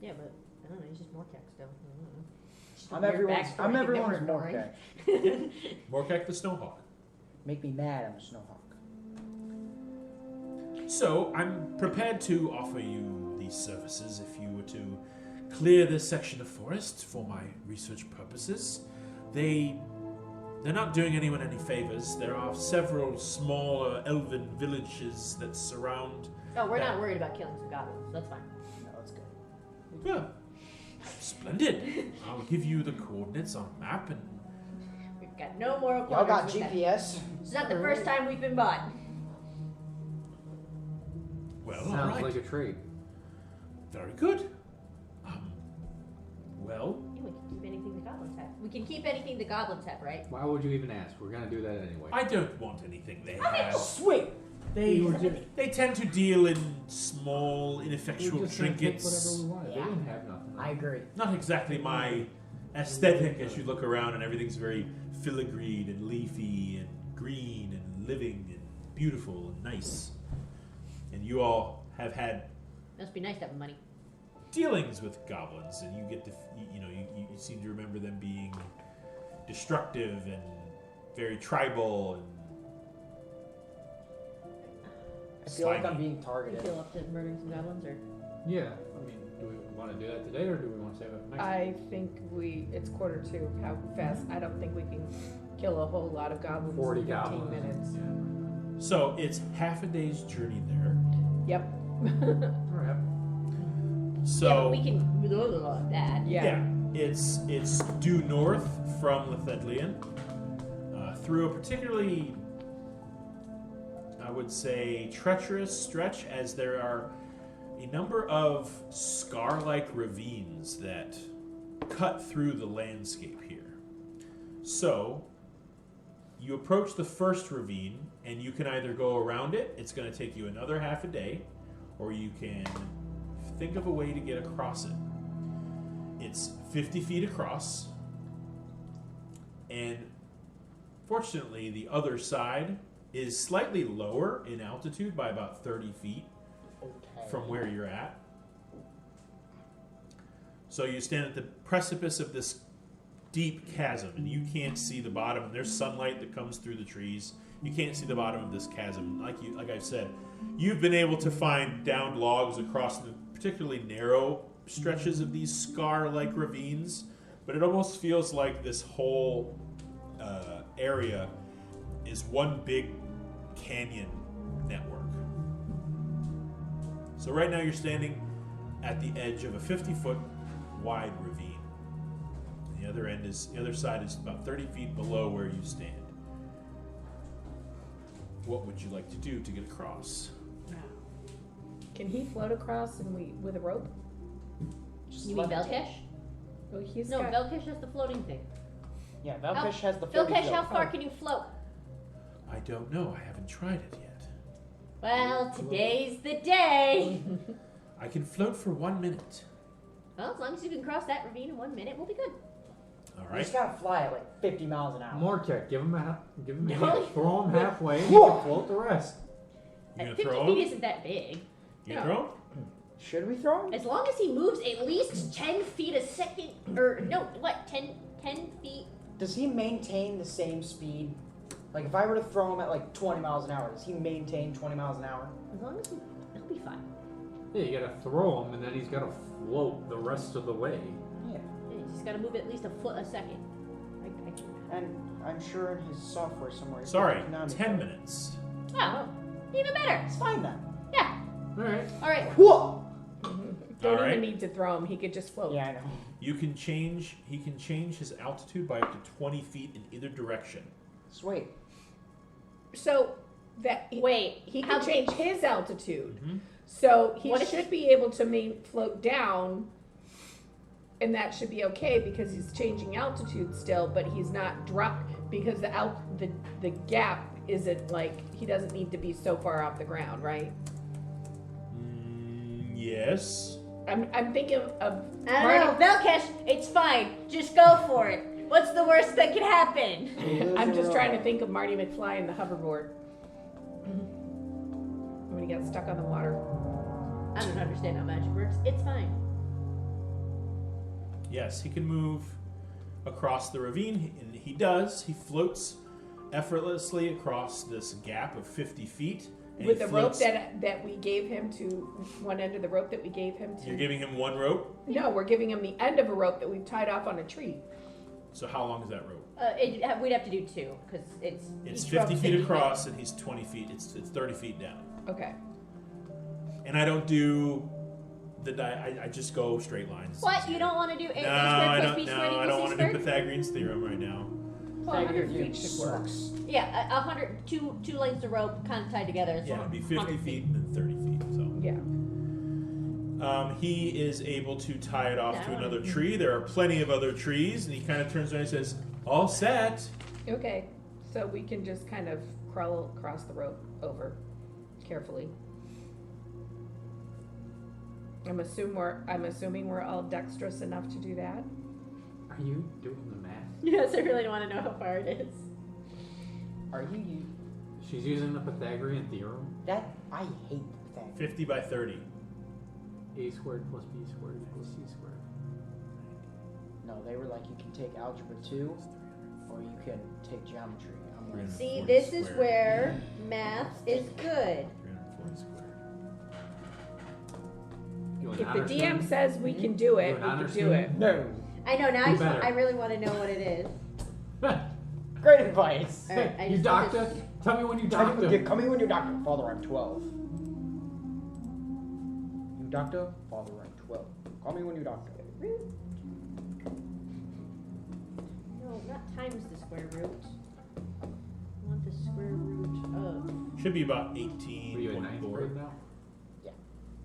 [SPEAKER 5] Yeah, but I don't know. He's just Morkick still. I don't know. Just a
[SPEAKER 4] I'm
[SPEAKER 5] weird
[SPEAKER 4] everyone's.
[SPEAKER 5] backstory
[SPEAKER 4] I'm
[SPEAKER 5] that
[SPEAKER 4] everyone's
[SPEAKER 5] never boring.
[SPEAKER 4] Morkak.
[SPEAKER 1] Morkak the Snowhawk.
[SPEAKER 4] Make me mad. I'm a snowhawk.
[SPEAKER 1] So, I'm prepared to offer you these services if you were to clear this section of forest for my research purposes. They they're not doing anyone any favors. There are several smaller elven villages that surround.
[SPEAKER 5] Oh, we're not worried about killing some goblins. That's fine.
[SPEAKER 4] No, that's good.
[SPEAKER 1] Well, splendid. I'll give you the coordinates on a map and.
[SPEAKER 5] We've got no moral
[SPEAKER 4] Y'all got
[SPEAKER 5] quarters with
[SPEAKER 4] GPS?
[SPEAKER 5] them. It's not the first time we've been bought.
[SPEAKER 1] Well,
[SPEAKER 3] Sounds
[SPEAKER 1] all right.
[SPEAKER 3] like a trade.
[SPEAKER 1] Very good. Well,
[SPEAKER 5] Yeah, we can keep anything the goblins have. We can keep anything the goblins have, right?
[SPEAKER 3] Why would you even ask? We're gonna do that anyway.
[SPEAKER 1] I don't want anything they have.
[SPEAKER 4] Sweet!
[SPEAKER 1] They tend to deal in small,
[SPEAKER 3] We
[SPEAKER 1] ineffectual
[SPEAKER 3] just gonna take
[SPEAKER 1] trinkets.
[SPEAKER 3] whatever we wanted.
[SPEAKER 5] Yeah.
[SPEAKER 3] They didn't have nothing.
[SPEAKER 4] I agree.
[SPEAKER 1] Not exactly my aesthetic as you look around and everything's very filigreed and leafy and green and living and beautiful and nice. And you all have had
[SPEAKER 5] Must be nice to have money.
[SPEAKER 1] dealings with goblins, and you get to, you seem to remember them being destructive and very tribal and
[SPEAKER 4] I feel like I'm
[SPEAKER 1] slimy.
[SPEAKER 4] being
[SPEAKER 5] Do you
[SPEAKER 4] targeted.
[SPEAKER 5] feel up to murdering some goblins, or?
[SPEAKER 3] Yeah. I mean, do we want to do that today, or do we want to save it for next?
[SPEAKER 2] I think it's 1:45. How fast? I don't think we can kill a whole lot of goblins
[SPEAKER 3] 40
[SPEAKER 2] in 15
[SPEAKER 3] goblins.
[SPEAKER 2] minutes.
[SPEAKER 3] Yeah.
[SPEAKER 1] So it's half a day's journey there.
[SPEAKER 2] Yep.
[SPEAKER 3] All right.
[SPEAKER 1] So
[SPEAKER 5] Yeah, but we can blah that.
[SPEAKER 2] Yeah.
[SPEAKER 1] it's due north from Lithedlian, through a particularly, I would say, treacherous stretch, as there are a number of scar-like ravines that cut through the landscape here. So you approach the first ravine, and you can either go around it. It's going to take you another half a day, or you can think of a way to get across it. It's 50 feet across, and fortunately the other side is slightly lower in altitude by about 30 feet
[SPEAKER 4] Okay.
[SPEAKER 1] from where you're at. So you stand at the precipice of this deep chasm, and you can't see the bottom, and there's sunlight that comes through the trees. You can't see the bottom of this chasm. Like I've said, you've been able to find downed logs across the particularly narrow stretches of these scar-like ravines, but it almost feels like this whole area is one big canyon network. So right now you're standing at the edge of a 50-foot wide ravine. The other side is about 30 feet below where you stand. What would you like to do to get across?
[SPEAKER 2] Can he float across and with a rope?
[SPEAKER 4] Just
[SPEAKER 5] You mean
[SPEAKER 4] levitate.
[SPEAKER 5] Velkesh?
[SPEAKER 2] Well, he's
[SPEAKER 5] No,
[SPEAKER 2] got,
[SPEAKER 5] Velkesh has the floating thing.
[SPEAKER 4] Yeah, Velkesh has the floaty
[SPEAKER 5] Velkesh,
[SPEAKER 4] float.
[SPEAKER 5] how far can you float?
[SPEAKER 1] I don't know. I haven't tried it yet.
[SPEAKER 5] Well, today's the day.
[SPEAKER 1] I can float for 1 minute.
[SPEAKER 5] Well, as long as you can cross that ravine in 1 minute, we'll be good.
[SPEAKER 1] All
[SPEAKER 4] You
[SPEAKER 1] right.
[SPEAKER 4] just gotta fly at like 50 miles an hour.
[SPEAKER 3] Mortek, give him
[SPEAKER 5] No.
[SPEAKER 3] throw him halfway, and he can float the rest.
[SPEAKER 1] You gonna
[SPEAKER 5] 50
[SPEAKER 1] throw
[SPEAKER 5] feet
[SPEAKER 1] him?
[SPEAKER 5] isn't that big.
[SPEAKER 1] You gonna throw him?
[SPEAKER 4] Should we throw him?
[SPEAKER 5] As long as he moves at least 10 feet a second, or no, what, 10 feet?
[SPEAKER 4] Does he maintain the same speed? Like if I were to throw him at like 20 miles an hour, does he maintain 20 miles an hour?
[SPEAKER 5] As long as he'll be fine.
[SPEAKER 3] Yeah, you gotta throw him, and then he's gotta float the rest of the way.
[SPEAKER 4] Yeah.
[SPEAKER 5] Yeah, he's got to move at least a foot a second.
[SPEAKER 4] And I'm sure in his software somewhere. he's
[SPEAKER 1] Sorry,
[SPEAKER 4] got economic
[SPEAKER 1] 10
[SPEAKER 4] mode.
[SPEAKER 1] minutes.
[SPEAKER 5] Oh, even better.
[SPEAKER 4] It's fine then.
[SPEAKER 5] Yeah.
[SPEAKER 3] All right.
[SPEAKER 5] All right.
[SPEAKER 4] Whoa!
[SPEAKER 2] don't
[SPEAKER 1] All right.
[SPEAKER 2] even need to throw him. He could just float.
[SPEAKER 4] Yeah, I know.
[SPEAKER 1] He can change his altitude by up to 20 feet in either direction.
[SPEAKER 4] Sweet.
[SPEAKER 2] So that
[SPEAKER 5] Wait.
[SPEAKER 2] he
[SPEAKER 5] how
[SPEAKER 2] can change his altitude.
[SPEAKER 1] Mm-hmm.
[SPEAKER 2] So he
[SPEAKER 5] What if-
[SPEAKER 2] should be able to float down, and that should be okay because he's changing altitude still, but he's not dropped because the gap isn't like he doesn't need to be so far off the ground, right?
[SPEAKER 1] Yes.
[SPEAKER 2] I'm thinking of
[SPEAKER 5] I don't know, Velkesh, it's fine. Just go for it. What's the worst that could happen?
[SPEAKER 2] I'm just trying to think of Marty McFly and the hoverboard when he got stuck on the water.
[SPEAKER 5] I don't understand how magic works. It's fine.
[SPEAKER 1] Yes, he can move across the ravine, and he does. He floats effortlessly across this gap of 50 feet. And
[SPEAKER 2] With
[SPEAKER 1] he
[SPEAKER 2] the rope
[SPEAKER 1] floats-
[SPEAKER 2] that we gave him to one end of the rope that we gave him to.
[SPEAKER 1] You're giving him one rope?
[SPEAKER 2] No, we're giving him the end of a rope that we've tied off on a tree.
[SPEAKER 1] So how long is that rope?
[SPEAKER 5] We'd have to do 2 because
[SPEAKER 1] It's
[SPEAKER 5] each
[SPEAKER 1] 50
[SPEAKER 5] rope's
[SPEAKER 1] feet across, and he's 20 feet. It's 30 feet down.
[SPEAKER 2] Okay.
[SPEAKER 1] And I don't do the I just go straight lines.
[SPEAKER 5] What? You don't want to do A
[SPEAKER 1] No,
[SPEAKER 5] squared
[SPEAKER 1] I
[SPEAKER 5] plus
[SPEAKER 1] don't.
[SPEAKER 5] B
[SPEAKER 1] No,
[SPEAKER 5] squared
[SPEAKER 1] I
[SPEAKER 5] equals
[SPEAKER 1] don't
[SPEAKER 5] C
[SPEAKER 1] want to do
[SPEAKER 5] squared?
[SPEAKER 1] Pythagorean's theorem right now.
[SPEAKER 2] Well, 100 feet should work.
[SPEAKER 4] sucks.
[SPEAKER 5] Yeah, 100, two lengths of rope kind of tied together. It's
[SPEAKER 1] Yeah, it'd be 50
[SPEAKER 5] 100
[SPEAKER 1] feet and then 30 feet. So.
[SPEAKER 2] Yeah.
[SPEAKER 1] He is able to tie it off to
[SPEAKER 5] No.
[SPEAKER 1] another tree. There are plenty of other trees, and he kind of turns around and says, "All set."
[SPEAKER 2] Okay. So we can just kind of crawl across the rope over carefully. I'm assuming we're all dexterous enough to do that.
[SPEAKER 3] Are you doing the math?
[SPEAKER 5] Yes, I really want to know how far it is.
[SPEAKER 4] Are you
[SPEAKER 3] She's using the Pythagorean theorem.
[SPEAKER 4] that? I hate that.
[SPEAKER 1] 50 by 30.
[SPEAKER 3] A squared plus B squared equals C squared.
[SPEAKER 4] No, they were like, you can take algebra 2, or you can take geometry. I'm like,
[SPEAKER 5] See,
[SPEAKER 1] 340
[SPEAKER 5] this is
[SPEAKER 1] squared.
[SPEAKER 5] where math is good.
[SPEAKER 1] 340 squared.
[SPEAKER 3] You an
[SPEAKER 2] If
[SPEAKER 3] honor
[SPEAKER 2] the DM
[SPEAKER 3] student?
[SPEAKER 2] says we can do it,
[SPEAKER 3] You're
[SPEAKER 2] we
[SPEAKER 3] an honor
[SPEAKER 2] can do it.
[SPEAKER 3] student?
[SPEAKER 4] no.
[SPEAKER 5] I know, now
[SPEAKER 3] Who better?
[SPEAKER 5] I really want to know what it is.
[SPEAKER 4] Great advice.
[SPEAKER 5] All right, I
[SPEAKER 3] You
[SPEAKER 5] just
[SPEAKER 3] doctor? Tell me when you doctor.
[SPEAKER 4] Come here when you're doctor. Father, I'm 12. You doctor? Father, I'm 12. Call me when you doctor.
[SPEAKER 5] No, not times the square root. I want the square root of.
[SPEAKER 1] Should be about
[SPEAKER 3] Are you in ninth
[SPEAKER 1] 18.4.
[SPEAKER 3] grade now?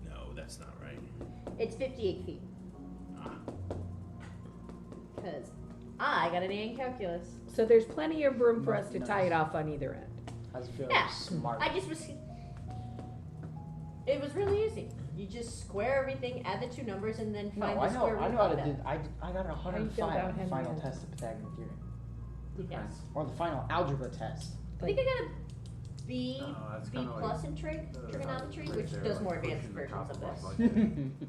[SPEAKER 1] No, that's not right.
[SPEAKER 5] It's 58 feet.
[SPEAKER 1] Ah.
[SPEAKER 5] Because I got an A in calculus.
[SPEAKER 2] So there's plenty of room for us to tie it off on either end.
[SPEAKER 4] How's it feel?
[SPEAKER 5] Yeah.
[SPEAKER 4] Smart.
[SPEAKER 5] I just was. It was really easy. You just square everything, add the 2 numbers, and then
[SPEAKER 4] No,
[SPEAKER 5] find
[SPEAKER 4] I
[SPEAKER 5] the
[SPEAKER 4] know.
[SPEAKER 5] square root
[SPEAKER 4] I know how
[SPEAKER 5] of
[SPEAKER 4] to
[SPEAKER 5] that.
[SPEAKER 4] do. I got a
[SPEAKER 2] How do you feel
[SPEAKER 4] 105
[SPEAKER 2] about
[SPEAKER 4] on the
[SPEAKER 2] Henry
[SPEAKER 4] final
[SPEAKER 2] Hunt?
[SPEAKER 4] test of Pythagorean theorem,
[SPEAKER 5] Yes.
[SPEAKER 4] or the final algebra test.
[SPEAKER 5] I think I got a B,
[SPEAKER 3] Oh, that's
[SPEAKER 5] B
[SPEAKER 3] kinda
[SPEAKER 5] plus
[SPEAKER 3] like,
[SPEAKER 5] in trigonometry,
[SPEAKER 3] right
[SPEAKER 5] which
[SPEAKER 3] there,
[SPEAKER 5] does
[SPEAKER 3] like
[SPEAKER 5] more advanced
[SPEAKER 3] pushing the
[SPEAKER 5] versions of
[SPEAKER 3] top
[SPEAKER 5] this.
[SPEAKER 3] like that.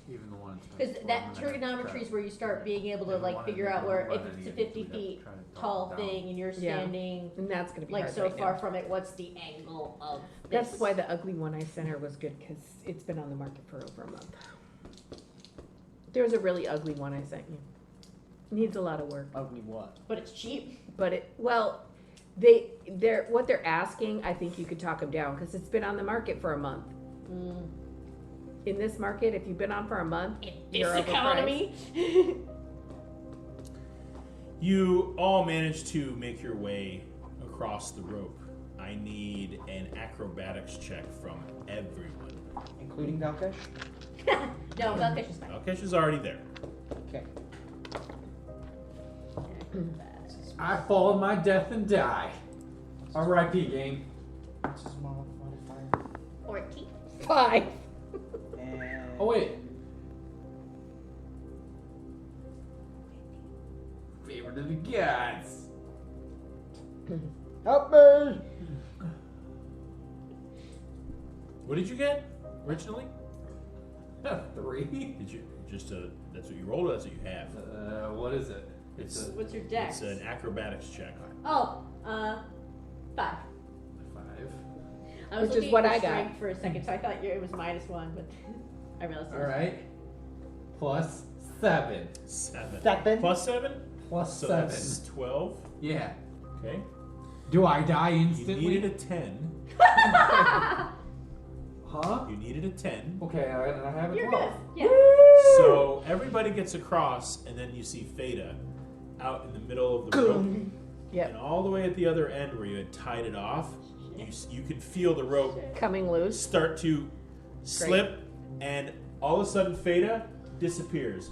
[SPEAKER 3] Even the one.
[SPEAKER 5] Because that trigonometry is where you start being able to like figure out where if it's a 50 feet tall thing and you're
[SPEAKER 2] Yeah.
[SPEAKER 5] standing
[SPEAKER 2] And that's going to be
[SPEAKER 5] like
[SPEAKER 2] hard
[SPEAKER 5] so
[SPEAKER 2] right
[SPEAKER 5] far
[SPEAKER 2] now.
[SPEAKER 5] from it, what's the angle of this?
[SPEAKER 2] That's why the ugly one I sent her was good, because it's been on the market for over a month. There's a really ugly one I sent you. Needs a lot of work.
[SPEAKER 4] Ugly what?
[SPEAKER 5] But it's cheap.
[SPEAKER 2] But what they're asking, I think you could talk them down, because it's been on the market for a month. In this market, if you've been on for a month,
[SPEAKER 5] In
[SPEAKER 2] you're
[SPEAKER 5] this
[SPEAKER 2] overpriced.
[SPEAKER 5] economy.
[SPEAKER 1] You all manage to make your way across the rope. I need an acrobatics check from everyone.
[SPEAKER 4] Including Valkesh?
[SPEAKER 5] No, Valkesh is fine.
[SPEAKER 1] Alkesh is already there.
[SPEAKER 4] Okay.
[SPEAKER 3] I fall in my death and die. R.I.P. game.
[SPEAKER 4] What's his modifier?
[SPEAKER 5] 14.
[SPEAKER 2] 5.
[SPEAKER 4] And
[SPEAKER 3] Oh wait. Favorite of the gods.
[SPEAKER 4] help me!
[SPEAKER 1] What did you get originally?
[SPEAKER 3] 3.
[SPEAKER 1] Did you just that's what you rolled, or that's what you have?
[SPEAKER 3] What is it?
[SPEAKER 1] It's
[SPEAKER 3] a
[SPEAKER 5] What's your dex?
[SPEAKER 1] It's an acrobatics check.
[SPEAKER 5] Oh, 5.
[SPEAKER 3] 5.
[SPEAKER 5] I was
[SPEAKER 2] Which is
[SPEAKER 5] looking
[SPEAKER 2] what
[SPEAKER 5] at
[SPEAKER 2] I
[SPEAKER 5] your
[SPEAKER 2] got.
[SPEAKER 5] strength for a second, so I thought it was -1, but I realized it was
[SPEAKER 3] Alright. Plus 7.
[SPEAKER 1] 7.
[SPEAKER 4] 7?
[SPEAKER 1] Plus 7?
[SPEAKER 3] Plus
[SPEAKER 1] So
[SPEAKER 3] 7.
[SPEAKER 1] that's 12.
[SPEAKER 3] Yeah.
[SPEAKER 1] Okay.
[SPEAKER 3] Do I die
[SPEAKER 1] You
[SPEAKER 3] instantly?
[SPEAKER 1] needed a 10.
[SPEAKER 3] Huh?
[SPEAKER 1] You needed a 10.
[SPEAKER 3] Okay, I have a
[SPEAKER 5] You're
[SPEAKER 3] 12.
[SPEAKER 5] good. Yeah.
[SPEAKER 1] So everybody gets across, and then you see Feta out in the middle of the rope.
[SPEAKER 2] Yep.
[SPEAKER 1] And all the way at the other end where you had tied it off, you can feel the rope
[SPEAKER 2] Coming loose.
[SPEAKER 1] start to slip, and all of a sudden Feta disappears.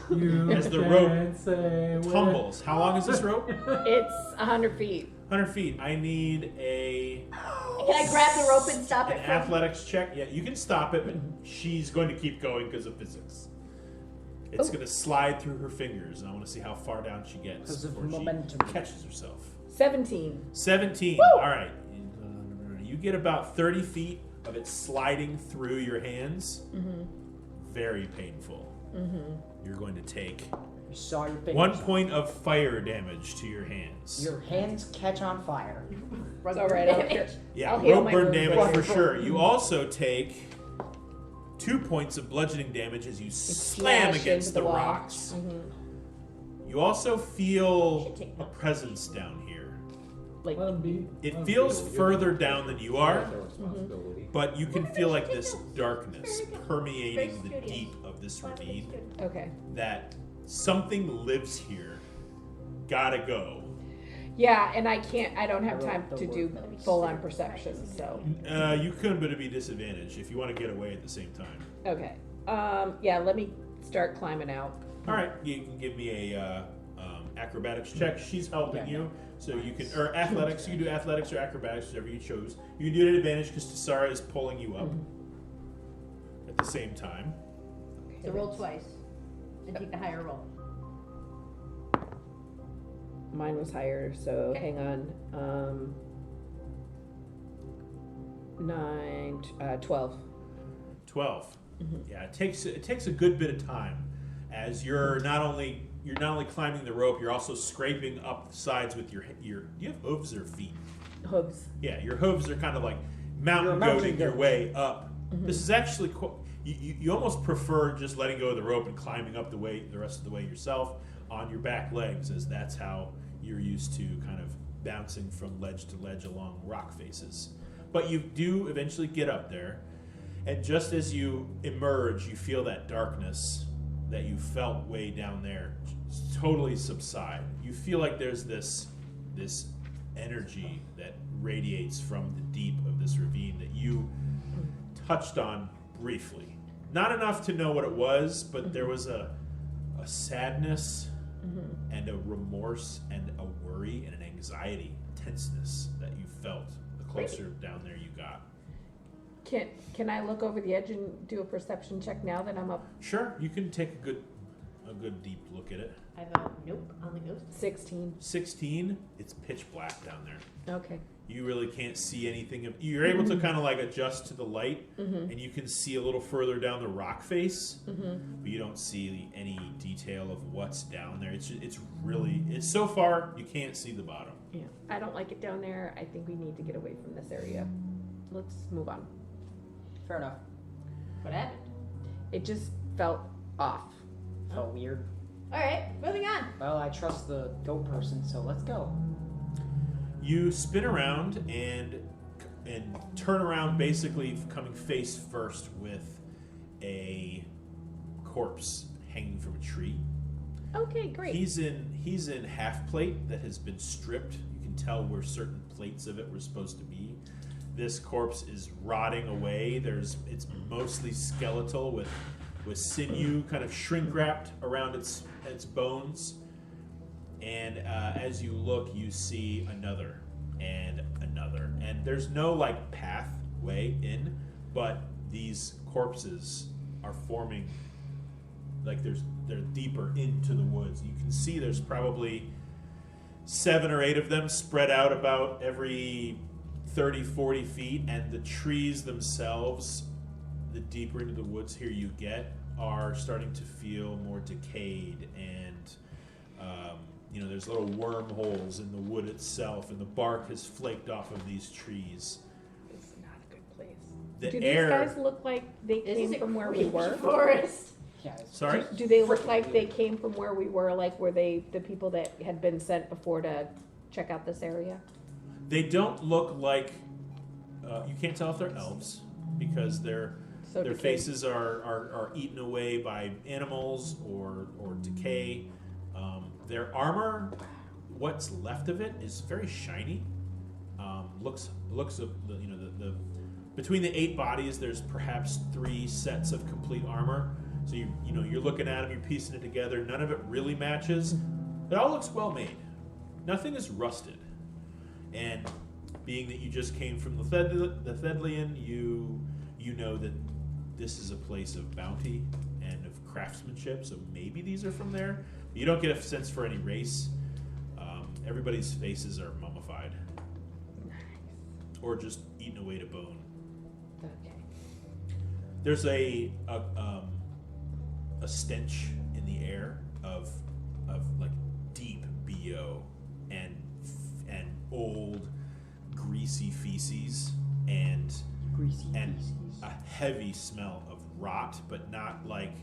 [SPEAKER 3] You
[SPEAKER 1] As the
[SPEAKER 3] can
[SPEAKER 1] rope
[SPEAKER 3] say when-
[SPEAKER 1] Tumbles. How long is this rope?
[SPEAKER 2] It's 100 feet.
[SPEAKER 1] 100 feet. I need a
[SPEAKER 5] Can I grab the rope and stop
[SPEAKER 1] an
[SPEAKER 5] it from?
[SPEAKER 1] athletics check. Yeah, you can stop it, but she's going to keep going because of physics. It's going to slide through her fingers, and I want to see how far down she gets
[SPEAKER 4] 'Cause of
[SPEAKER 1] before
[SPEAKER 4] momentum.
[SPEAKER 1] she catches herself.
[SPEAKER 2] 17.
[SPEAKER 1] 17. All right. You get about 30 feet of it sliding through your hands. Very painful. You're going to take
[SPEAKER 4] You saw your fingers.
[SPEAKER 1] 1 point of fire damage to your hands.
[SPEAKER 4] Your hands catch on fire.
[SPEAKER 2] It's all right.
[SPEAKER 1] Yeah,
[SPEAKER 2] I'll heal
[SPEAKER 1] rope
[SPEAKER 2] my
[SPEAKER 1] burn
[SPEAKER 2] wounds
[SPEAKER 1] damage
[SPEAKER 2] later.
[SPEAKER 1] for sure. You also take 2 points of bludgeoning damage as you slam
[SPEAKER 2] smash
[SPEAKER 1] against
[SPEAKER 2] into
[SPEAKER 1] the
[SPEAKER 2] the wall.
[SPEAKER 1] rocks. You also feel
[SPEAKER 5] Should take
[SPEAKER 1] a
[SPEAKER 5] notes.
[SPEAKER 1] presence down here.
[SPEAKER 2] Like,
[SPEAKER 3] Let 'em be.
[SPEAKER 1] It
[SPEAKER 3] Let 'em
[SPEAKER 1] feels
[SPEAKER 3] feel.
[SPEAKER 1] further down than you are,
[SPEAKER 3] Their responsibility.
[SPEAKER 1] but you can feel like this darkness
[SPEAKER 5] Very good.
[SPEAKER 1] permeating
[SPEAKER 5] Very
[SPEAKER 1] the
[SPEAKER 5] studious.
[SPEAKER 1] deep of this
[SPEAKER 5] Very
[SPEAKER 1] ravine.
[SPEAKER 5] good.
[SPEAKER 2] okay.
[SPEAKER 1] That something lives here. Gotta go.
[SPEAKER 2] Yeah, and I don't have
[SPEAKER 4] I
[SPEAKER 2] time
[SPEAKER 4] wrote
[SPEAKER 2] to
[SPEAKER 4] the
[SPEAKER 2] do
[SPEAKER 4] word.
[SPEAKER 2] full-on perception, so.
[SPEAKER 1] You could, but it'd be disadvantage if you want to get away at the same time.
[SPEAKER 2] Okay. Yeah, let me start climbing out.
[SPEAKER 1] All right, you can give me a acrobatics check. She's helping
[SPEAKER 4] Yeah.
[SPEAKER 1] you, so you can, or athletics. You can do athletics or acrobatics, whichever you chose. You can do it at advantage because Tassara is pulling you up at the same time.
[SPEAKER 5] So roll twice and take the higher roll.
[SPEAKER 2] Mine was higher, so
[SPEAKER 5] Okay.
[SPEAKER 2] hang on. 12.
[SPEAKER 1] 12. Yeah, it takes a good bit of time, as you're not only climbing the rope, you're also scraping up the sides with your. Do you have hooves or feet?
[SPEAKER 2] Hooves.
[SPEAKER 1] Yeah, your hooves are kind of like
[SPEAKER 4] You're
[SPEAKER 1] mountain
[SPEAKER 4] a mountain
[SPEAKER 1] goating your
[SPEAKER 4] goat.
[SPEAKER 1] way up. This is actually you almost prefer just letting go of the rope and climbing up the rest of the way yourself on your back legs, as that's how you're used to kind of bouncing from ledge to ledge along rock faces. But you do eventually get up there, and just as you emerge, you feel that darkness that you felt way down there totally subside. You feel like there's this energy that radiates from the deep of this ravine that you touched on briefly. Not enough to know what it was, but there was a sadness and a remorse and a worry and an anxiety, tenseness that you felt the closer down there you got.
[SPEAKER 2] Can I look over the edge and do a perception check now that I'm up?
[SPEAKER 1] Sure, you can take a good deep look at it.
[SPEAKER 5] I have a nope on the ghost.
[SPEAKER 2] 16.
[SPEAKER 1] 16, it's pitch black down there.
[SPEAKER 2] Okay.
[SPEAKER 1] You really can't see anything. You're able to kind of like adjust to the light, and you can see a little further down the rock face, but you don't see any detail of what's down there. It's so far you can't see the bottom.
[SPEAKER 2] Yeah. I don't like it down there. I think we need to get away from this area. Let's move on.
[SPEAKER 4] Fair enough.
[SPEAKER 5] What happened?
[SPEAKER 2] It just felt off.
[SPEAKER 4] Felt weird.
[SPEAKER 5] All right, moving on.
[SPEAKER 4] Well, I trust the goat person, so let's go.
[SPEAKER 1] You spin around and turn around, basically coming face first with a corpse hanging from a tree.
[SPEAKER 2] Okay, great.
[SPEAKER 1] He's in half plate that has been stripped. You can tell where certain plates of it were supposed to be. This corpse is rotting away. It's mostly skeletal with sinew kind of shrink wrapped around its bones. And as you look, you see another and another. And there's no like pathway in, but these corpses are forming like they're deeper into the woods. You can see there's probably 7 or 8 of them spread out about every 30, 40 feet, and the trees themselves, the deeper into the woods here you get, are starting to feel more decayed, and there's little wormholes in the wood itself, and the bark has flaked off of these trees.
[SPEAKER 2] This is not a good place.
[SPEAKER 1] The
[SPEAKER 2] Do
[SPEAKER 1] air.
[SPEAKER 2] these guys look like they
[SPEAKER 5] This
[SPEAKER 2] came
[SPEAKER 5] is a
[SPEAKER 2] from where we
[SPEAKER 5] creepy
[SPEAKER 2] were?
[SPEAKER 5] forest.
[SPEAKER 4] Yeah. It's
[SPEAKER 1] Sorry?
[SPEAKER 2] Do they look
[SPEAKER 4] freaking
[SPEAKER 2] like they
[SPEAKER 4] weird.
[SPEAKER 2] came from where we were? Like, were they the people that had been sent before to check out this area?
[SPEAKER 1] They don't look like. You can't tell if they're elves because their
[SPEAKER 2] decayed.
[SPEAKER 1] faces are eaten away by animals or decay. Their armor, what's left of it, is very shiny. Looks of the between the 8 bodies, there's perhaps 3 sets of complete armor. So you're looking at them, you're piecing it together. None of it really matches. It all looks well made. Nothing is rusted. And being that you just came from the Thedlian, you know that this is a place of bounty and of craftsmanship. So maybe these are from there. You don't get a sense for any race. Everybody's faces are mummified or just eaten away to bone.
[SPEAKER 2] Okay.
[SPEAKER 1] There's a stench in the air of like deep BO and old greasy feces and
[SPEAKER 4] Greasy
[SPEAKER 1] and
[SPEAKER 4] feces.
[SPEAKER 1] a heavy smell of rot, but not like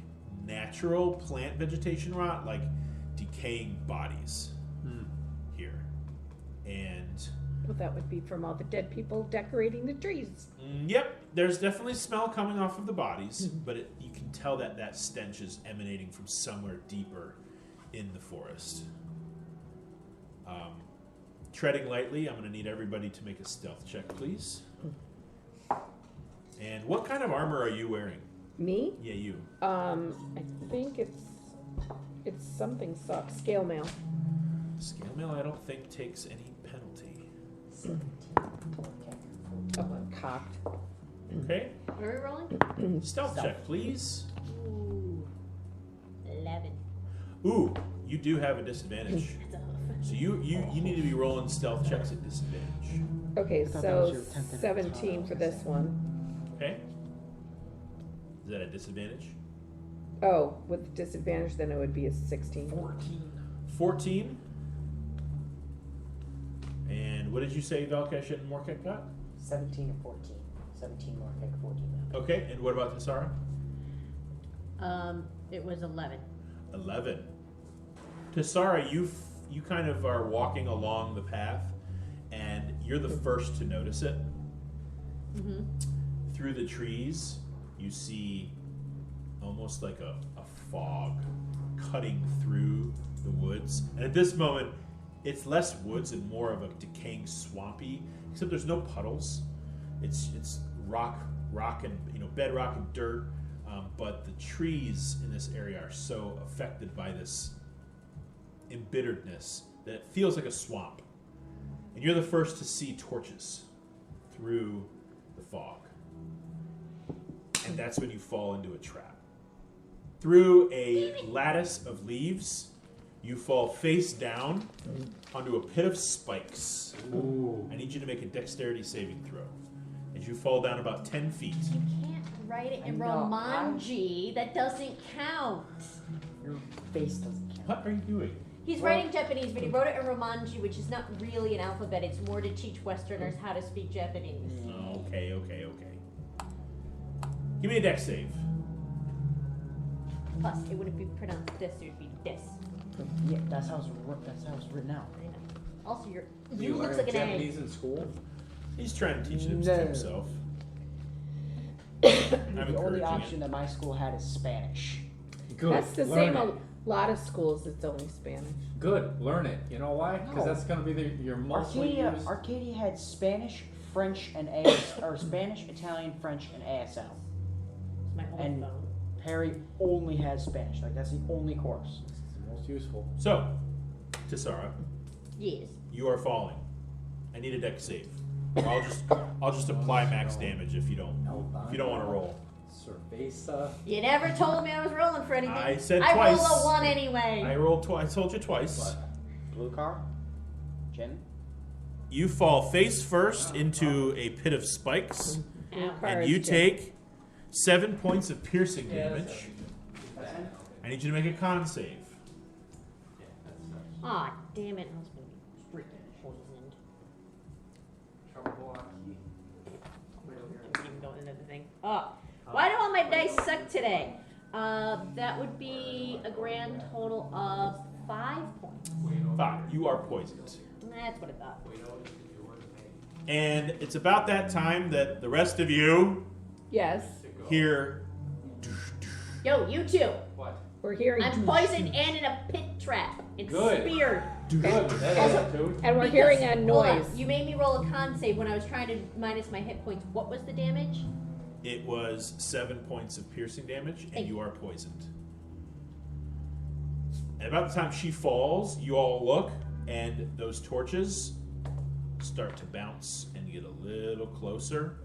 [SPEAKER 1] natural plant vegetation rot, like decaying bodies here. And
[SPEAKER 2] Well, that would be from all the dead people decorating the trees.
[SPEAKER 1] yep, there's definitely smell coming off of the bodies, but you can tell that that stench is emanating from somewhere deeper in the forest. Treading lightly, I'm going to need everybody to make a stealth check, please. And what kind of armor are you wearing?
[SPEAKER 2] Me?
[SPEAKER 1] Yeah, you.
[SPEAKER 2] I think it's something scale mail.
[SPEAKER 1] Scale mail, I don't think takes any penalty.
[SPEAKER 2] Oh, I'm cocked.
[SPEAKER 1] Okay.
[SPEAKER 5] What are we rolling?
[SPEAKER 1] Stealth check, please.
[SPEAKER 5] Ooh. 11.
[SPEAKER 1] Ooh, you do have a disadvantage.
[SPEAKER 5] It's a hoof.
[SPEAKER 1] So you need to be rolling stealth checks at disadvantage.
[SPEAKER 2] Okay,
[SPEAKER 4] I thought that
[SPEAKER 2] so
[SPEAKER 4] was your 10th at
[SPEAKER 2] 17
[SPEAKER 4] the
[SPEAKER 2] for
[SPEAKER 4] time.
[SPEAKER 2] this one.
[SPEAKER 1] Okay. Is that a disadvantage?
[SPEAKER 2] Oh, with disadvantage, then it would be a 16.
[SPEAKER 1] 14. And what did you say Velkesh and Morkek got?
[SPEAKER 7] 17 and 14. 17 more pick, 14 now.
[SPEAKER 1] Okay, and what about Tessara?
[SPEAKER 5] It was 11.
[SPEAKER 1] 11. Tessara, you kind of are walking along the path, and you're the first to notice it.
[SPEAKER 5] Mm-hmm.
[SPEAKER 1] Through the trees, you see almost like a fog cutting through the woods. And at this moment, it's less woods and more of a decaying swampy, except there's no puddles. It's rock and bedrock and dirt. But the trees in this area are so affected by this embitteredness that it feels like a swamp. And you're the first to see torches through the fog. And that's when you fall into a trap. Through a lattice of leaves, you fall face down onto a pit of spikes.
[SPEAKER 3] Ooh.
[SPEAKER 1] I need you to make a dexterity saving throw. As you fall down about 10 feet.
[SPEAKER 5] You can't write it in
[SPEAKER 7] I know,
[SPEAKER 5] Romanji. That doesn't count.
[SPEAKER 7] Your face doesn't count.
[SPEAKER 1] What are you doing?
[SPEAKER 5] He's
[SPEAKER 7] Well-
[SPEAKER 5] writing Japanese, but he wrote it in Romanji, which is not really an alphabet. It's more to teach Westerners how to speak Japanese.
[SPEAKER 1] Okay. Give me a dex save.
[SPEAKER 5] Plus, it wouldn't be pronounced this, it would be this.
[SPEAKER 7] Yeah, that's how it's written out.
[SPEAKER 5] I know. Also,
[SPEAKER 3] You
[SPEAKER 5] you looks
[SPEAKER 3] learned
[SPEAKER 5] like an
[SPEAKER 3] Japanese
[SPEAKER 5] egg.
[SPEAKER 3] in school?
[SPEAKER 1] He's trying to teach it
[SPEAKER 7] No.
[SPEAKER 1] to himself. I'm
[SPEAKER 7] The only
[SPEAKER 1] encouraging
[SPEAKER 7] option
[SPEAKER 1] it.
[SPEAKER 7] that my school had is Spanish.
[SPEAKER 3] Good.
[SPEAKER 2] That's the
[SPEAKER 3] learn
[SPEAKER 2] same.
[SPEAKER 3] it.
[SPEAKER 2] A lot of schools, it's only Spanish.
[SPEAKER 3] Good. Learn it. You know why? Because
[SPEAKER 7] No.
[SPEAKER 3] that's going to be your mostly used.
[SPEAKER 7] Arcadia had Spanish, French, and or Spanish, Italian, French, and ASL.
[SPEAKER 5] It's my old
[SPEAKER 7] And-
[SPEAKER 5] phone.
[SPEAKER 7] Perry only has Spanish. Like that's the only course.
[SPEAKER 3] It's the most useful.
[SPEAKER 1] So, Tessara,
[SPEAKER 5] Yes.
[SPEAKER 1] you are falling. I need a dex save. Or I'll just apply max damage if you don't want to roll.
[SPEAKER 3] Cerveza.
[SPEAKER 5] You never told me I was rolling for anything.
[SPEAKER 1] I said
[SPEAKER 5] I
[SPEAKER 1] twice.
[SPEAKER 5] roll a 1 anyway.
[SPEAKER 1] I rolled twice. I told you twice.
[SPEAKER 7] Blue car, Jin.
[SPEAKER 1] You fall face first into a pit of spikes,
[SPEAKER 5] Ow.
[SPEAKER 1] and you take 7 points of piercing damage. I need you to make a con save.
[SPEAKER 5] Aw, damn it. I was going to be freaking poisoned. I'm even going into the thing. Oh, why do all my dice suck today? That would be a grand total of 5 points.
[SPEAKER 1] 5. You are poisoned.
[SPEAKER 5] That's what I thought.
[SPEAKER 1] And it's about that time that the rest of you
[SPEAKER 2] Yes,
[SPEAKER 1] hear.
[SPEAKER 5] Yo, you two.
[SPEAKER 3] What?
[SPEAKER 2] we're hearing.
[SPEAKER 5] I'm poisoned and in a pit trap. It's
[SPEAKER 3] Good.
[SPEAKER 5] speared.
[SPEAKER 3] Good. That attitude.
[SPEAKER 2] And we're
[SPEAKER 5] Because-
[SPEAKER 2] hearing a
[SPEAKER 5] hold on,
[SPEAKER 2] noise.
[SPEAKER 5] You made me roll a con save when I was trying to minus my hit points. What was the damage?
[SPEAKER 1] It was 7 points of piercing damage, and
[SPEAKER 5] Hey.
[SPEAKER 1] you are poisoned. And about the time she falls, you all look, and those torches start to bounce and get a little closer.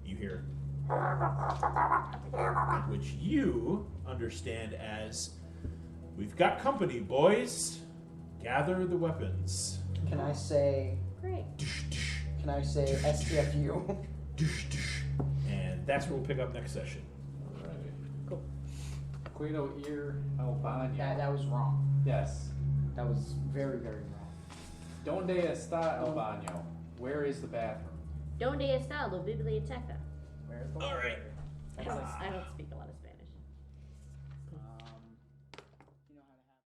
[SPEAKER 1] You hear, which you understand as, "We've got company, boys. Gather the weapons."
[SPEAKER 7] Can I say?
[SPEAKER 5] Great.
[SPEAKER 7] Can I say STFU?
[SPEAKER 1] And that's where we'll pick up next session.
[SPEAKER 3] Cool. Guido Ir Albano.
[SPEAKER 7] that was wrong.
[SPEAKER 3] Yes.
[SPEAKER 7] That was very, very wrong.
[SPEAKER 3] Donde está el baño? Where is the bathroom?
[SPEAKER 5] Donde está la biblioteca?
[SPEAKER 7] Where's the
[SPEAKER 1] All right.
[SPEAKER 5] I don't speak a lot of Spanish.